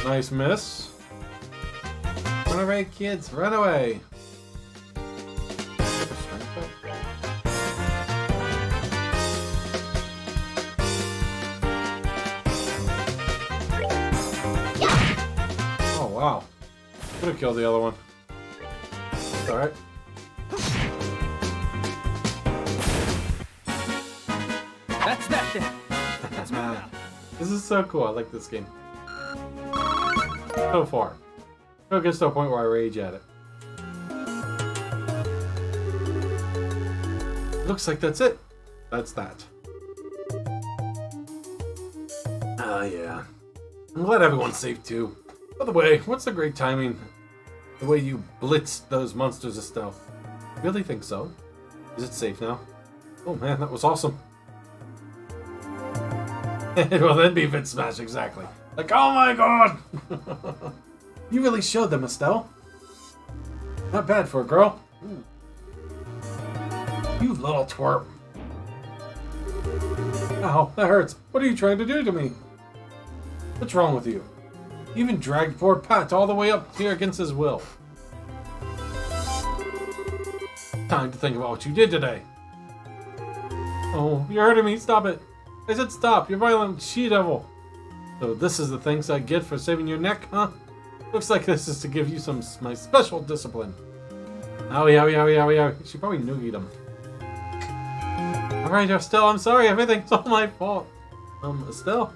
Nice miss. Run away, kids, run away! Wow. Could have killed the other one. Alright. That's that then. Let's move out. This is so cool. I like this game. So far. It gets to a point where I rage at it. Looks like that's it. That's that. Ah, yeah. I'm glad everyone's safe too. By the way, what's the great timing? The way you blitzed those monsters, Estelle. Really think so? Is it safe now? Oh man, that was awesome. It will then be Fit Smash, exactly. Like, oh my god! You really showed them, Estelle. Not bad for a girl. Ooh. You little twerp. Ow, that hurts. What are you trying to do to me? What's wrong with you? You even dragged poor Pat all the way up here against his will. Time to think about what you did today. Oh, you're hurting me. Stop it. I said stop. You're violent she-devil. So this is the thanks I get for saving your neck, huh? Looks like this is to give you my special discipline. Owie, owie, owie, owie, owie. She probably noogied him. Alright, Estelle, I'm sorry. Everything's all my fault. Estelle?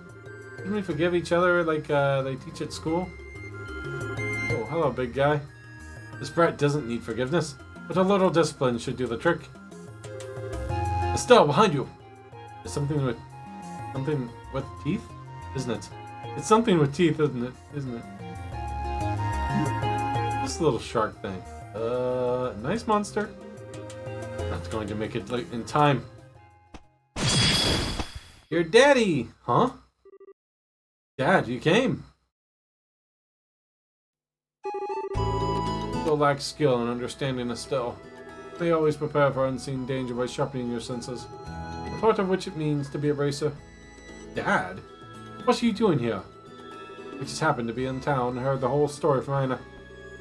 Can we forgive each other like they teach at school? Oh, hello, big guy. This brat doesn't need forgiveness, but a little discipline should do the trick. Estelle, behind you! It's something with teeth? Isn't it? It's something with teeth, isn't it? Isn't it? This little shark thing. Nice monster. That's going to make it late in time. Your daddy! Huh? Dad, you came. Still lack skill and understanding, Estelle. They always prepare for unseen danger by sharpening your senses. Part of which it means to be a racer. Dad? What are you doing here? I just happened to be in town and heard the whole story from Anna.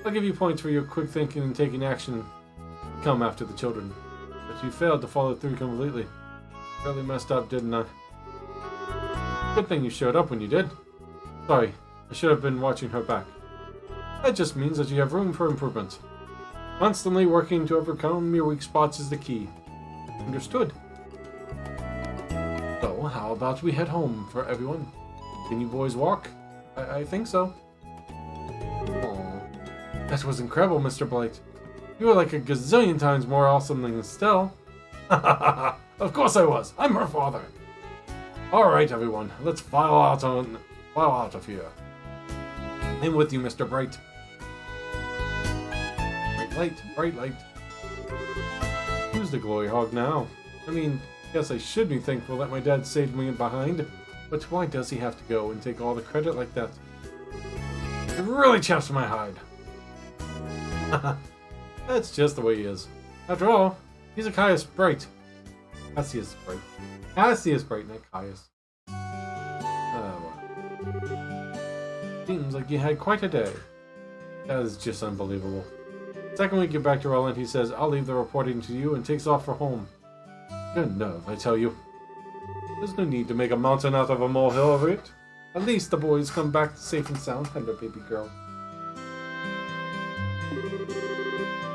I'll give you points for your quick thinking and taking action. Come after the children. But you failed to follow through completely. Really messed up, didn't I? Good thing you showed up when you did. Sorry, I should have been watching her back. That just means that you have room for improvement. Constantly working to overcome your weak spots is the key. Understood. So, how about we head home for everyone? Can you boys walk? I think so. Aww. That was incredible, Mr. Blight. You were like a gazillion times more awesome than Estelle. Of course I was. I'm her father. Alright, everyone. Let's file out of here. I'm with you, Mr. Bright. Bright light. Who's the glory hog now? I mean, guess I should be thankful that my dad saved me behind, but why does he have to go and take all the credit like that? It really chaps my hide. That's just the way he is. After all, he's a Caius Bright. Cassius Bright. Cassius Bright, not Caius. Oh, well. Seems like you had quite a day. That is just unbelievable. Second we get back to Roland, he says, I'll leave the reporting to you and takes off for home. Good nerve, I tell you. There's no need to make a mountain out of a molehill over it. At least the boys come back safe and sound. Hello, baby girl.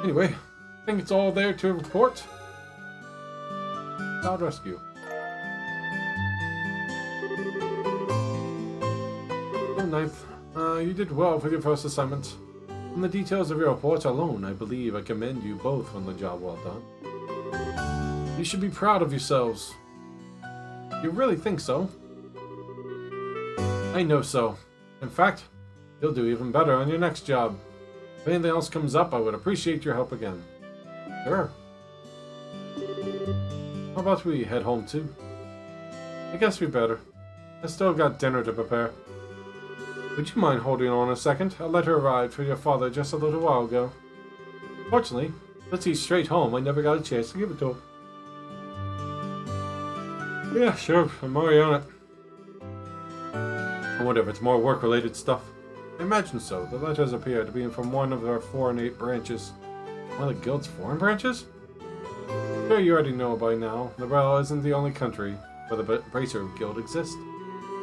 Anyway, I think it's all there to report. Cloud Rescue. Oh, Ninth. You did well for your first assignment. From the details of your report alone, I believe I commend you both on the job well done. You should be proud of yourselves. You really think so? I know so. In fact, you'll do even better on your next job. If anything else comes up, I would appreciate your help again. Sure. How about we head home too? I guess we better. I still got dinner to prepare. Would you mind holding on a second? A letter arrived for your father just a little while ago. Fortunately, since he's straight home, I never got a chance to give it to him. Yeah, sure. I'm already on it. I wonder if it's more work-related stuff. I imagine so. The letters appear to be from one of our 4 and 8 branches. One of the guild's foreign branches? Sure, you already know by now. Nebrel isn't the only country where the Bracer Guild exists.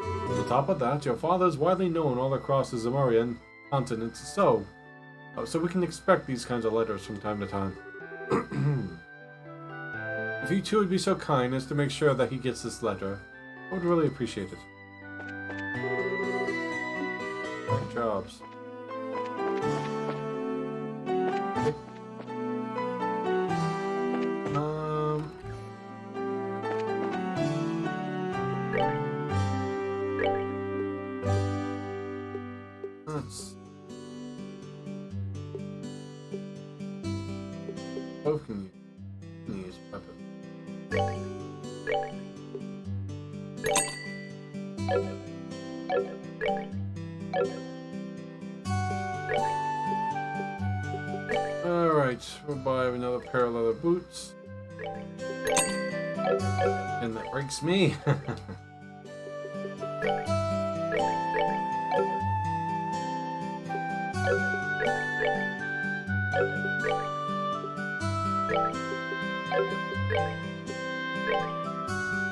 On top of that, your father is widely known all across the Zamorian continent, so we can expect these kinds of letters from time to time. If you two would be so kind as to make sure that he gets this letter, I would really appreciate it. Good jobs. Okay. Let's... Both can use weapons. We'll buy another pair of leather boots. And that breaks me.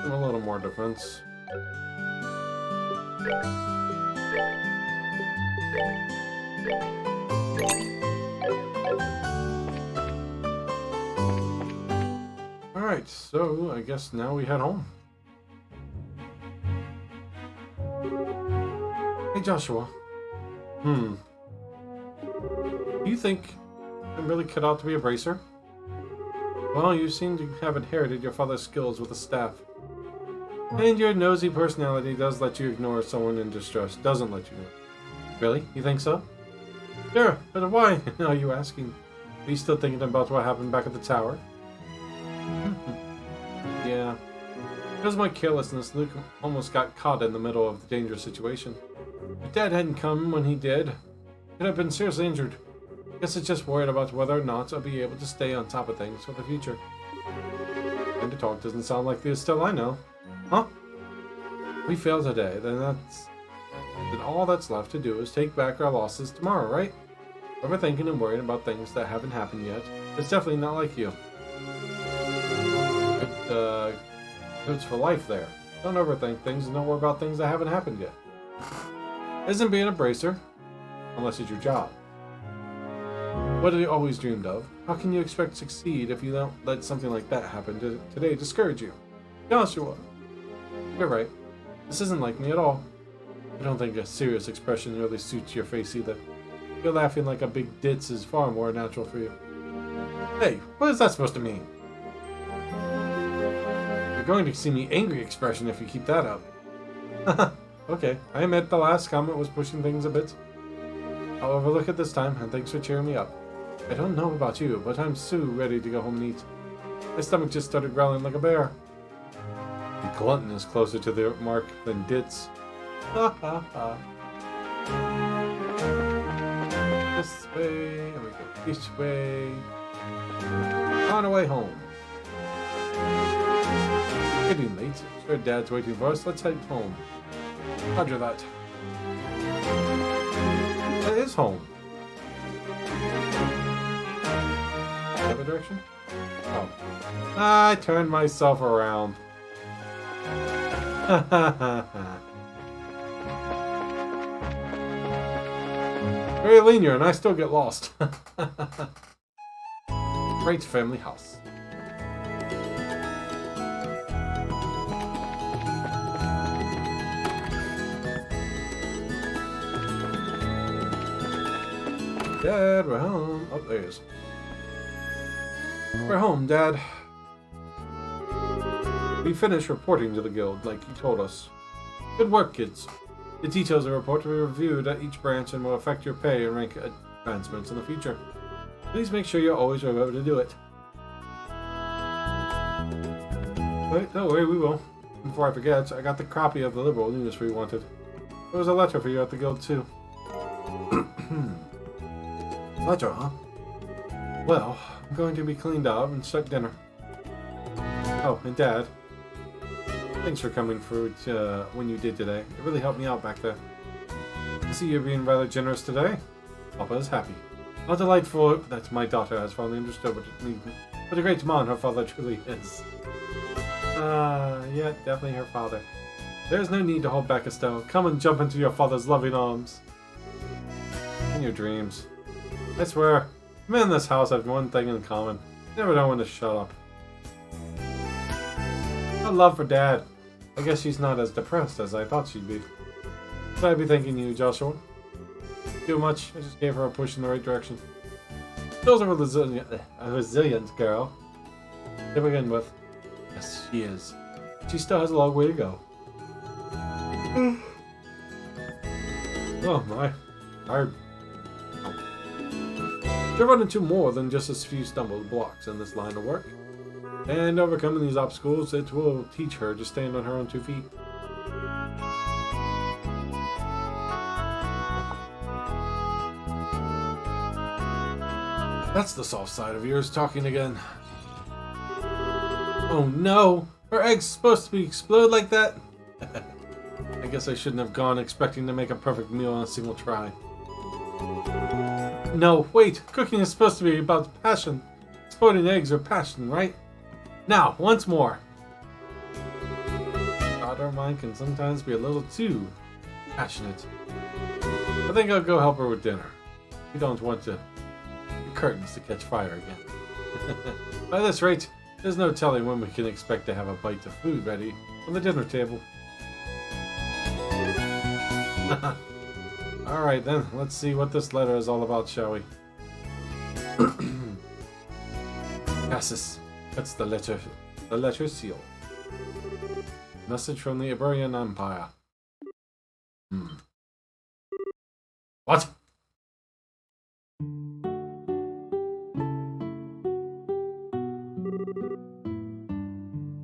And a little more defense. Alright, so I guess now we head home. Hey Joshua. Do you think I'm really cut out to be a bracer? Well, you seem to have inherited your father's skills with a staff. And your nosy personality does let you ignore someone in distress. Doesn't let you know. Really? You think so? Sure, but why are you asking? Are you still thinking about what happened back at the tower? Yeah. Because of my carelessness, Luke almost got caught in the middle of the dangerous situation. If Dad hadn't come when he did, he'd have been seriously injured. Guess it's just worried about whether or not I'll be able to stay on top of things for the future. And to talk doesn't sound like the Estelle I know. Huh? We fail today, then all that's left to do is take back our losses tomorrow, right? Overthinking and worrying about things that haven't happened yet. It's definitely not like you. It's for life there. Don't overthink things and don't worry about things that haven't happened yet. Isn't being a bracer, unless it's your job. What have you always dreamed of? How can you expect to succeed if you don't let something like that happen today discourage you? Joshua, you're right. This isn't like me at all. I don't think a serious expression really suits your face either. You're laughing like a big ditz is far more natural for you. Hey, what is that supposed to mean? You're going to see me angry expression if you keep that up. Okay, I admit the last comment was pushing things a bit. I'll overlook it this time, and thanks for cheering me up. I don't know about you, but I'm so ready to go home and eat. My stomach just started growling like a bear. The glutton is closer to the mark than ditz. Ha ha ha. This way, and we go this way. On our way home. Getting late. Sure, Dad's waiting for us. Let's head home. Roger that. That is home. The other direction? Oh. I turned myself around. Very linear, and I still get lost. Great family house. Dad, we're home. Oh, there he is. We're home, Dad. We finished reporting to the guild, like you told us. Good work, kids. The details of the report will be reviewed at each branch and will affect your pay and rank advancements in the future. Please make sure you always remember to do it. Wait, don't worry, we will. Before I forget, I got the copy of the liberal news we wanted. There was a letter for you at the guild, too. Letter, huh? Well, I'm going to be cleaned up and start dinner. Oh, and Dad. Thanks for coming for when you did today. It really helped me out back there. I see you're being rather generous today. Papa is happy. How delightful that my daughter has finally understood what a great man her father truly is. Yeah, definitely her father. There's no need to hold back, Estelle. Come and jump into your father's loving arms. In your dreams. I swear, men in this house have one thing in common. Never know when to shut up. A love for Dad. I guess she's not as depressed as I thought she'd be. Should I be thanking you, Joshua? Too much. I just gave her a push in the right direction. Still's a resilient girl. To begin with. Yes, she is. She still has a long way to go. Oh my. Tired. She'll run into more than just a few stumbled blocks in this line of work. And overcoming these obstacles, it will teach her to stand on her own 2 feet. That's the soft side of yours talking again. Oh no! Are eggs supposed to be explode like that? I guess I shouldn't have gone expecting to make a perfect meal on a single try. No, wait! Cooking is supposed to be about passion. Exploding eggs are passion, right? Now, once more. Daughter of mine can sometimes be a little too passionate. I think I'll go help her with dinner. We don't want the curtains to catch fire again. By this rate, there's no telling when we can expect to have a bite of food ready on the dinner table. Alright then, let's see what this letter is all about, shall we? Cassis, that's the letter seal. Message from the Iberian Empire. What?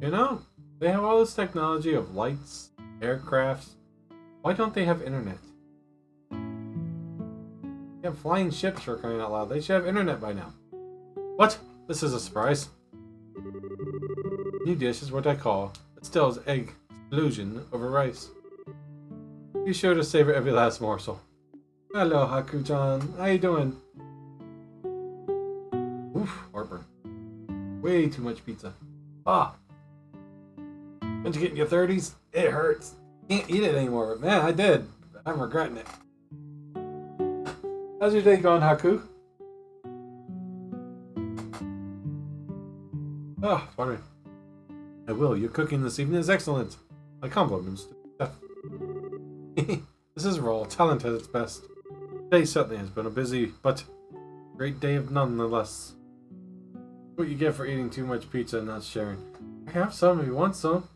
You know, they have all this technology of lights, aircrafts. Why don't they have internet? They have flying ships for crying out loud. They should have internet by now. What? This is a surprise. New dish is what I call Estelle's egg explosion over rice. Be sure to savor every last morsel. Hello, Haku-chan. How you doing? Oof, heartburn. Way too much pizza. Ah! Once you get in your 30s, it hurts. Can't eat it anymore. But man, I did. I'm regretting it. How's your day going, Haku? Oh, funny. I will. Your cooking this evening is excellent. My compliments to Chef. This is raw. Talent at its best. Today certainly has been a busy, but great day of nonetheless. What you get for eating too much pizza and not sharing. I have some if you want some.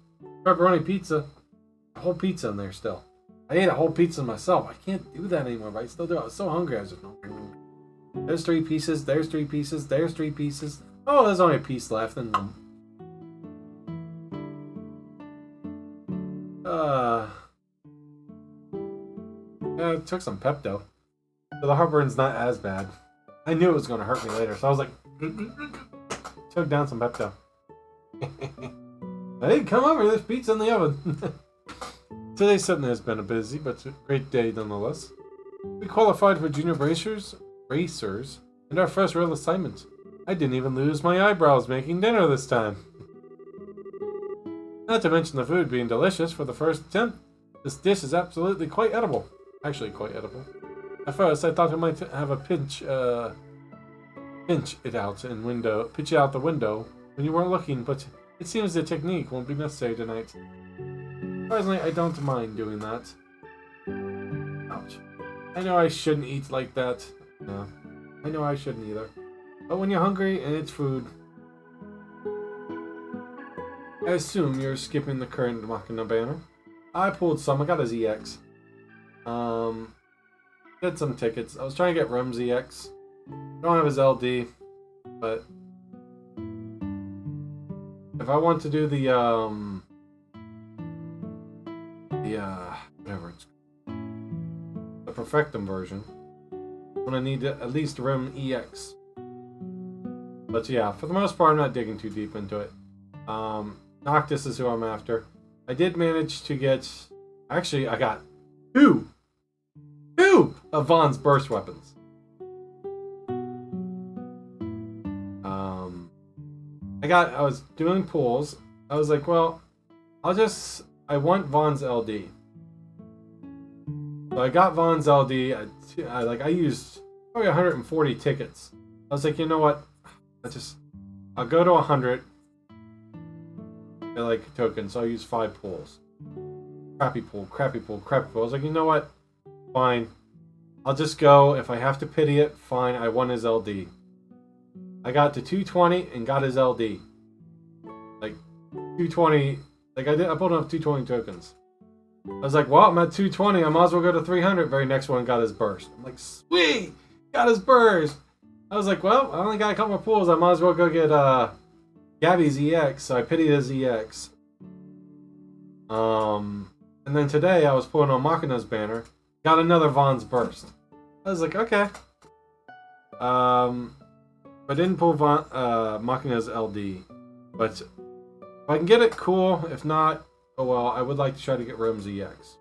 Pepperoni pizza. A whole pizza in there still. I ate a whole pizza myself. I can't do that anymore, but I still do. I was so hungry. I was just... There's 3 pieces. There's 3 pieces. There's 3 pieces. Oh, there's only a piece left. And yeah, I took some Pepto. So the heartburn's not as bad. I knew it was going to hurt me later, so I was like... Took down some Pepto. Hey, come over. There's pizza in the oven. Today certainly has been a busy but great day nonetheless. We qualified for junior racers, and our first real assignment. I didn't even lose my eyebrows making dinner this time. Not to mention the food being delicious for the first attempt. This dish is absolutely quite edible. Actually quite edible. At first I thought I might have a pitch it out the window when you weren't looking, but it seems the technique won't be necessary tonight. Surprisingly, I don't mind doing that. Ouch. I know I shouldn't eat like that. No. I know I shouldn't either. But when you're hungry and it's food... I assume you're skipping the current Machina banner. I pulled some. I got his EX. Did some tickets. I was trying to get Rem's EX. Don't have his LD. But... if I want to do the, whatever it's called, the Perfectum version, I'm gonna need at least Rem EX. But yeah, for the most part, I'm not digging too deep into it. Noctis is who I'm after. I did manage to get, actually, I got two of Vaughn's burst weapons. I was doing pulls. I was like, well, I want Vaughn's LD. So I got Vaughn's LD. I used probably 140 tickets. I was like, you know what? I'll go to 100. Like tokens, so I'll use 5 pulls. Crappy pull. I was like, you know what? Fine. I'll just go. If I have to pity it, fine. I won his LD. I got to 220 and got his LD. Like 220. Like I pulled enough 220 tokens. I was like, well, I'm at 220. I might as well go to 300. Very next one got his burst. I'm like, sweet, got his burst. I was like, well, I only got a couple more pulls. I might as well go get Gabby's EX. So I pitied his EX. And then today I was pulling on Machina's banner. Got another Vaughn's burst. I was like, okay. I didn't pull Machina's LD, but if I can get it, cool. If not, oh well. I would like to try to get Rome's EX.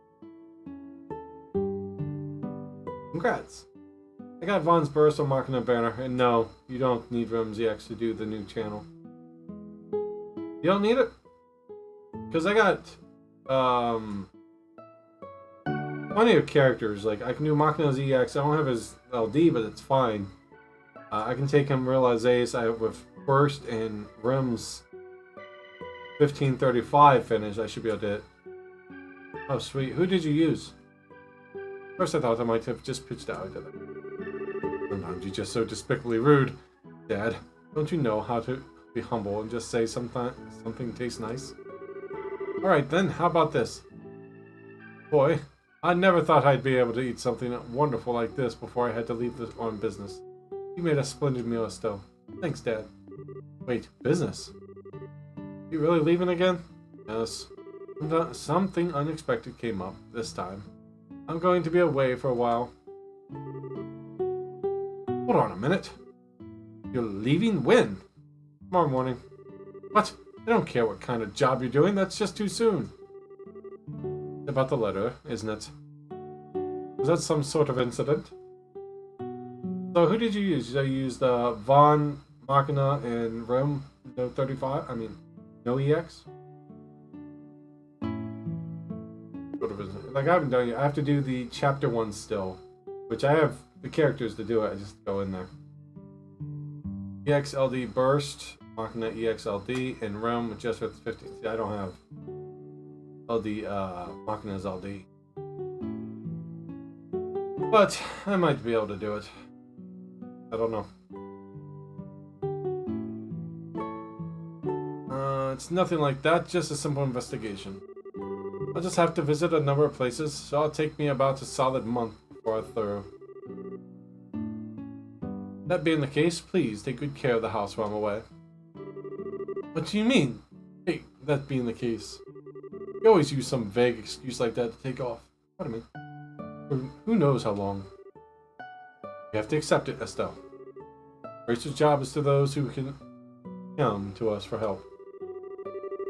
Congrats! I got Von's Burst on Machina banner, and no, you don't need Rome's EX to do the new channel. You don't need it? Because I got plenty of characters. Like, I can do Machina's EX. I don't have his LD, but it's fine. I can take him Realize Ace with Burst and Rim's 1535 finish. I should be able to hit. Oh, sweet. Who did you use? First, I thought I might have just pitched out. I did it. Sometimes you're just so despicably rude, Dad. Don't you know how to be humble and just say something tastes nice? Alright then, how about this? Boy, I never thought I'd be able to eat something wonderful like this before I had to leave this on business. You made a splendid meal, Estelle. Thanks, Dad. Wait, business? You really leaving again? Yes. Something unexpected came up this time. I'm going to be away for a while. Hold on a minute. You're leaving when? Tomorrow morning. What? I don't care what kind of job you're doing. That's just too soon. About the letter, isn't it? Was that some sort of incident? So who did you use? Did you use Von, Machina, and Rome? No 35? I mean, no EX? Like, I haven't done it. I have to do the chapter 1 still. Which I have the characters to do it. I just go in there. EXLD Burst, Machina EXLD, and Rome just with 15. See, I don't have LD, Machina's LD. But I might be able to do it. I don't know. It's nothing like that, just a simple investigation. I'll just have to visit a number of places, so it'll take me about a solid month before I'm thorough. That being the case, please take good care of the house while I'm away. What do you mean? Hey, that being the case. You always use some vague excuse like that to take off. Pardon me. Who knows how long. You have to accept it, Estelle. Rachel's job is to those who can come to us for help.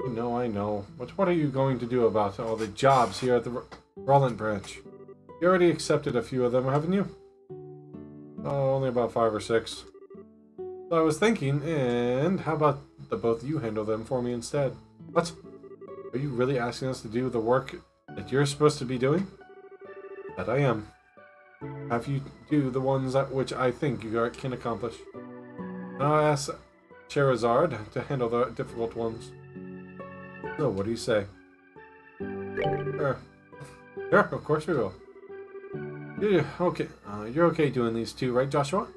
I know. But what are you going to do about all the jobs here at the Roland branch? You already accepted a few of them, haven't you? Oh, only about 5 or 6. So I was thinking, and how about the both of you handle them for me instead? What? Are you really asking us to do the work that you're supposed to be doing? That I am. Have you do the ones which I think you can accomplish. And I'll ask Charizard to handle the difficult ones. So, what do you say? Sure. Sure, of course we will. Yeah, okay. You're okay doing these two, right, Joshua?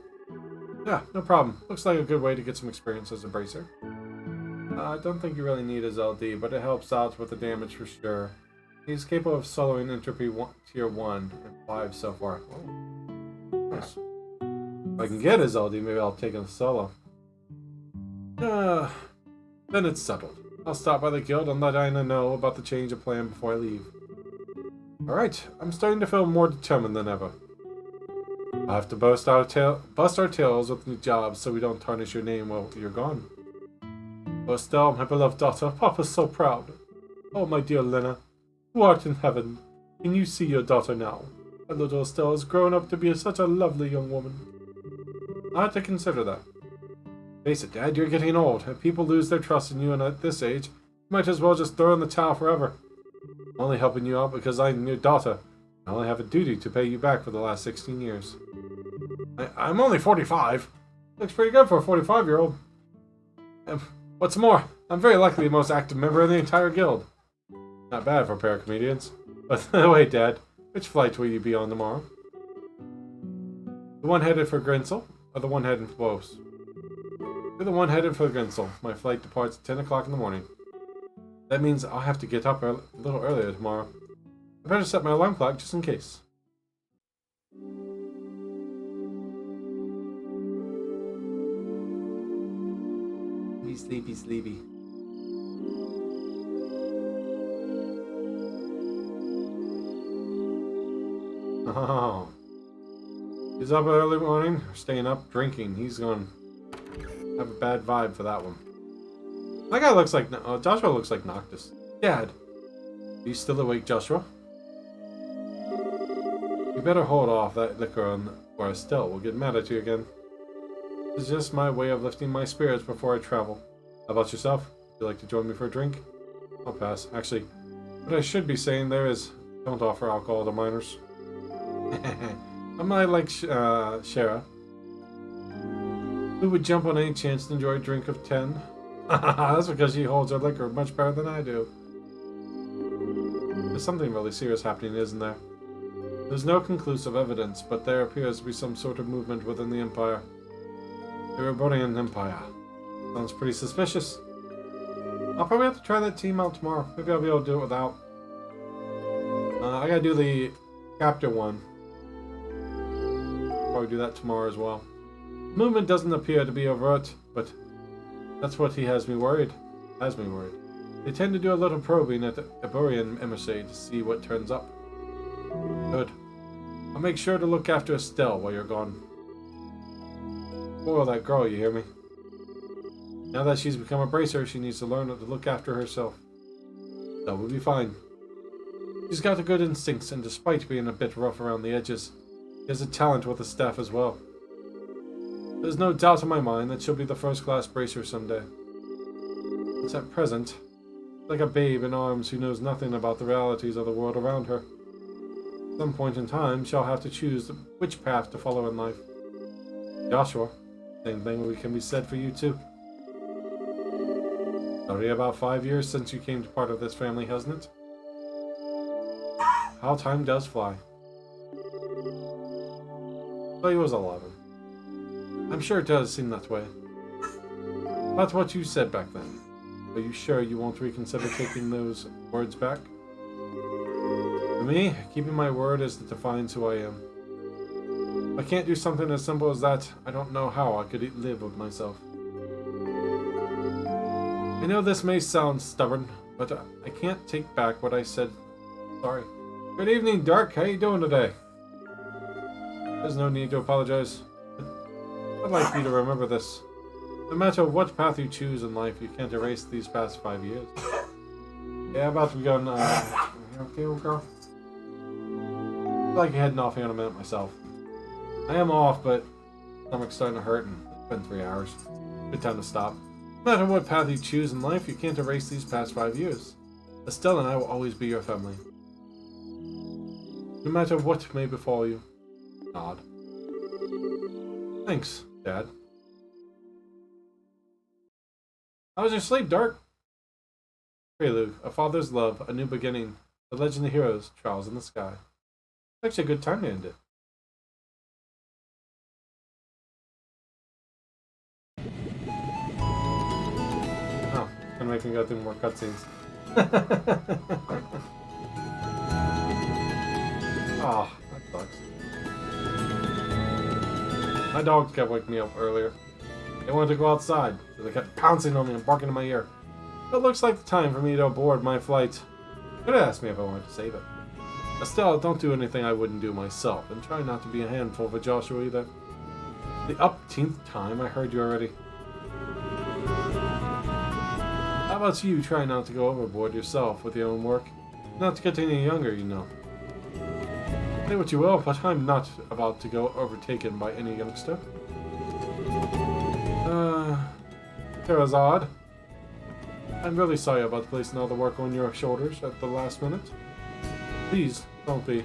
Yeah, no problem. Looks like a good way to get some experience as a bracer. I don't think you really need his LD, but it helps out with the damage for sure. He's capable of soloing entropy tier 1 and 5 so far. Oh, nice. If I can get his LD, maybe I'll take him solo. Then it's settled. I'll stop by the guild and let Ina know about the change of plan before I leave. Alright, I'm starting to feel more determined than ever. I'll have to bust our tails with new jobs so we don't tarnish your name while you're gone. Oh, Estelle, my beloved daughter, Papa's so proud. Oh, my dear Lena, who art in heaven, can you see your daughter now? My little Estelle has grown up to be such a lovely young woman. I have to consider that. Face it, Dad, you're getting old. If people lose their trust in you and at this age, you might as well just throw in the towel forever. I'm only helping you out because I'm your daughter. I only have a duty to pay you back for the last 16 years. I'm only 45. Looks pretty good for a 45-year-old. What's more, I'm very likely the most active member in the entire guild. Not bad for paracomedians. But wait, Dad, which flight will you be on tomorrow? The one headed for Grinsel, or the one headed for Bose? You're the one headed for Grinsel. My flight departs at 10 o'clock in the morning. That means I'll have to get up a little earlier tomorrow. I better set my alarm clock just in case. Sleepy, sleepy. Oh. He's up early morning, staying up, drinking. He's going have a bad vibe for that one. That guy looks like... Joshua looks like Noctis. Dad. Are you still awake, Joshua? You better hold off that liquor or Estelle will get mad at you again. It's just my way of lifting my spirits before I travel. How about yourself? Would you like to join me for a drink? I'll pass. Actually, what I should be saying there is, don't offer alcohol to minors. I'm not like Shara, who would jump on any chance to enjoy a drink of 10. That's because she holds her liquor much better than I do. There's something really serious happening, isn't there? There's no conclusive evidence, but there appears to be some sort of movement within the Empire. The Rebellion Empire. Sounds pretty suspicious. I'll probably have to try that team out tomorrow. Maybe I'll be able to do it without. I gotta do the chapter one. Probably do that tomorrow as well. Movement doesn't appear to be overt, but that's what has me worried. They tend to do a little probing at the Iberian emissary to see what turns up. Good. I'll make sure to look after Estelle while you're gone. Spoil that girl, you hear me? Now that she's become a bracer, she needs to learn to look after herself. That will be fine. She's got the good instincts, and despite being a bit rough around the edges, she has a talent with the staff as well. There's no doubt in my mind that she'll be the first-class bracer someday. It's at present, like a babe in arms who knows nothing about the realities of the world around her. At some point in time, she'll have to choose which path to follow in life. Joshua, same thing can be said for you too. Already about 5 years since you came to part of this family, hasn't it? How time does fly. So he was 11. I'm sure it does seem that way. That's what you said back then. Are you sure you won't reconsider taking those words back? For me, keeping my word is that defines who I am. If I can't do something as simple as that, I don't know how I could live with myself. I know this may sound stubborn, but I can't take back what I said. Sorry. Good evening, Dark. How you doing today? There's no need to apologize. I'd like you to remember this. No matter what path you choose in life, you can't erase these past 5 years. Yeah, about to be going, okay, old girl? I feel like heading off here in a minute myself. I am off, but stomach's starting to hurt, and it's been 3 hours. Good time to stop. No matter what path you choose in life, you can't erase these past 5 years. Estelle and I will always be your family. No matter what may befall you. Nod. Thanks, Dad. How was your sleep, Dark? Prelude, a father's love, a new beginning, the legend of heroes, trials in the sky. It's actually a good time to end it. Oh, gonna make me go through more cutscenes. Oh, that sucks. My dogs kept waking me up earlier. They wanted to go outside, so they kept pouncing on me and barking in my ear. It looks like the time for me to board my flight. Could have asked me if I wanted to save it. Estelle, don't do anything I wouldn't do myself, and try not to be a handful for Joshua either. The upteenth time I heard you already. How about you try not to go overboard yourself with your own work? Not to get any younger, you know. Say what you will, but I'm not about to go overtaken by any youngster. Sherazade. I'm really sorry about placing all the work on your shoulders at the last minute. Please, don't be.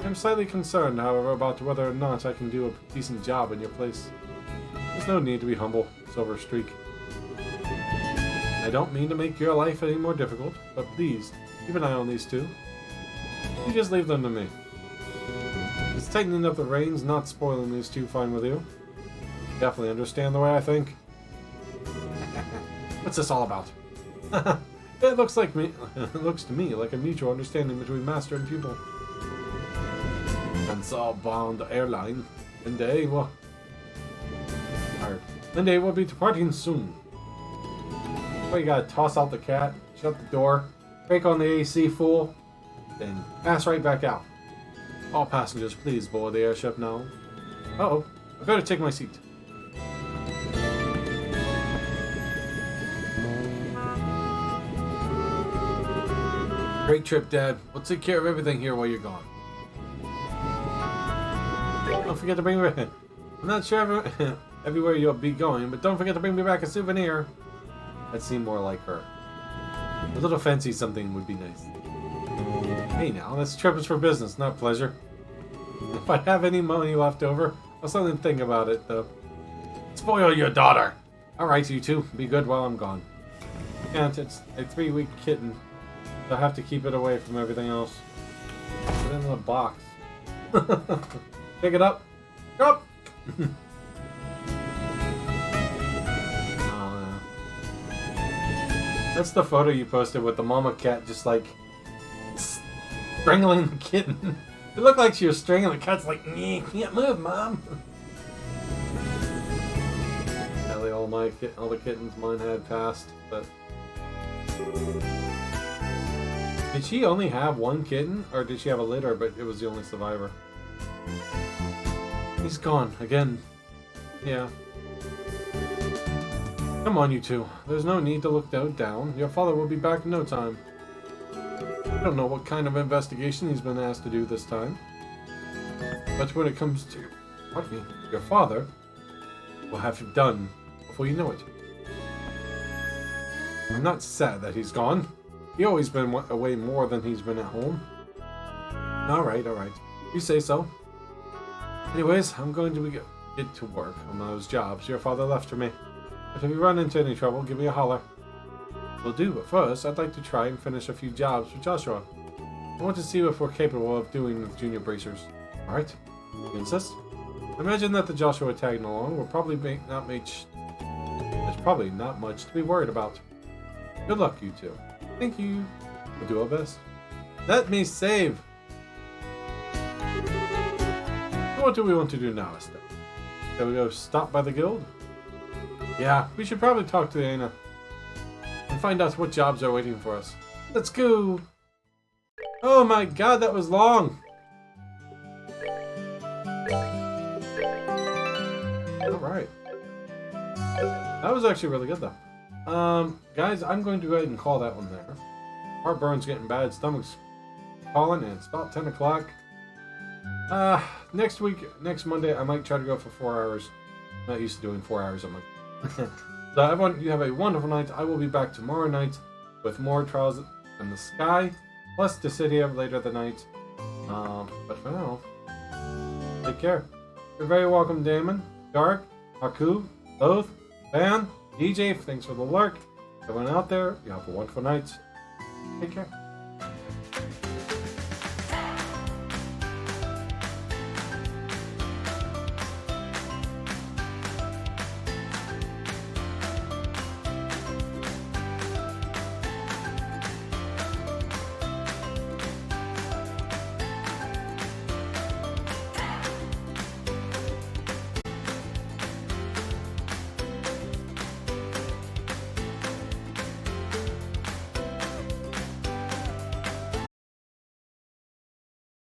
I'm slightly concerned, however, about whether or not I can do a decent job in your place. There's no need to be humble, Silver Streak. I don't mean to make your life any more difficult, but please, keep an eye on these two. You just leave them to me. Is tightening up the reins not spoiling these two fine with you? Definitely understand the way I think. What's this all about? It looks to me like a mutual understanding between master and pupil. Consol Bond Airline. Linde will be departing soon. Well, you gotta toss out the cat, shut the door, break on the AC full, then pass right back out. All passengers, please board the airship now. Uh-oh, I better take my seat. Great trip, Dad. We'll take care of everything here while you're gone. Don't forget to bring me back. I'm not sure everywhere you'll be going, but don't forget to bring me back a souvenir. That seemed more like her. A little fancy something would be nice. Hey now, this trip is for business, not pleasure. If I have any money left over, I'll certainly think about it, though. Spoil your daughter! Alright, you two, be good while I'm gone. Can't, it's a 3-week kitten. So I have to keep it away from everything else. Put it in a box. Pick it up. Up! Oh, that's the photo you posted with the mama cat just like strangling the kitten. It looked like she was strangling the cat's like, can't move, Mom. Sadly, all the kittens mine had passed, but did she only have one kitten, or did she have a litter, but it was the only survivor? He's gone again. Yeah. Come on, you two. There's no need to look down. Your father will be back in no time. I don't know what kind of investigation he's been asked to do this time. But when it comes to your father, will have you done before you know it. I'm not sad that he's gone. He's always been away more than he's been at home. Alright. You say so. Anyways, I'm going to get to work on those jobs your father left for me. But if you run into any trouble, give me a holler. Will do, but first, I'd like to try and finish a few jobs with Joshua. I want to see if we're capable of doing with junior bracers. Alright? You insist? I imagine that the Joshua tagging along will probably there's probably not much to be worried about. Good luck, you two. Thank you. We'll do our best. Let me save! What do we want to do now, Esther? Shall we go stop by the guild? Yeah, we should probably talk to Anna and find out what jobs are waiting for us. Let's go! Oh my god, that was long! Alright. That was actually really good though. Guys, I'm going to go ahead and call that one there. Heartburn's getting bad, stomach's calling, and it's about 10 o'clock. Next Monday, I might try to go for 4 hours. I'm not used to doing 4 hours a month. So everyone, you have a wonderful night. I will be back tomorrow night with more Trials in the Sky, plus Dissidia later the night. But for now, take care. You're very welcome, Damon, Dark, Haku, Oath, Van, DJ, thanks for the lurk. Everyone out there, you have a wonderful night. Take care.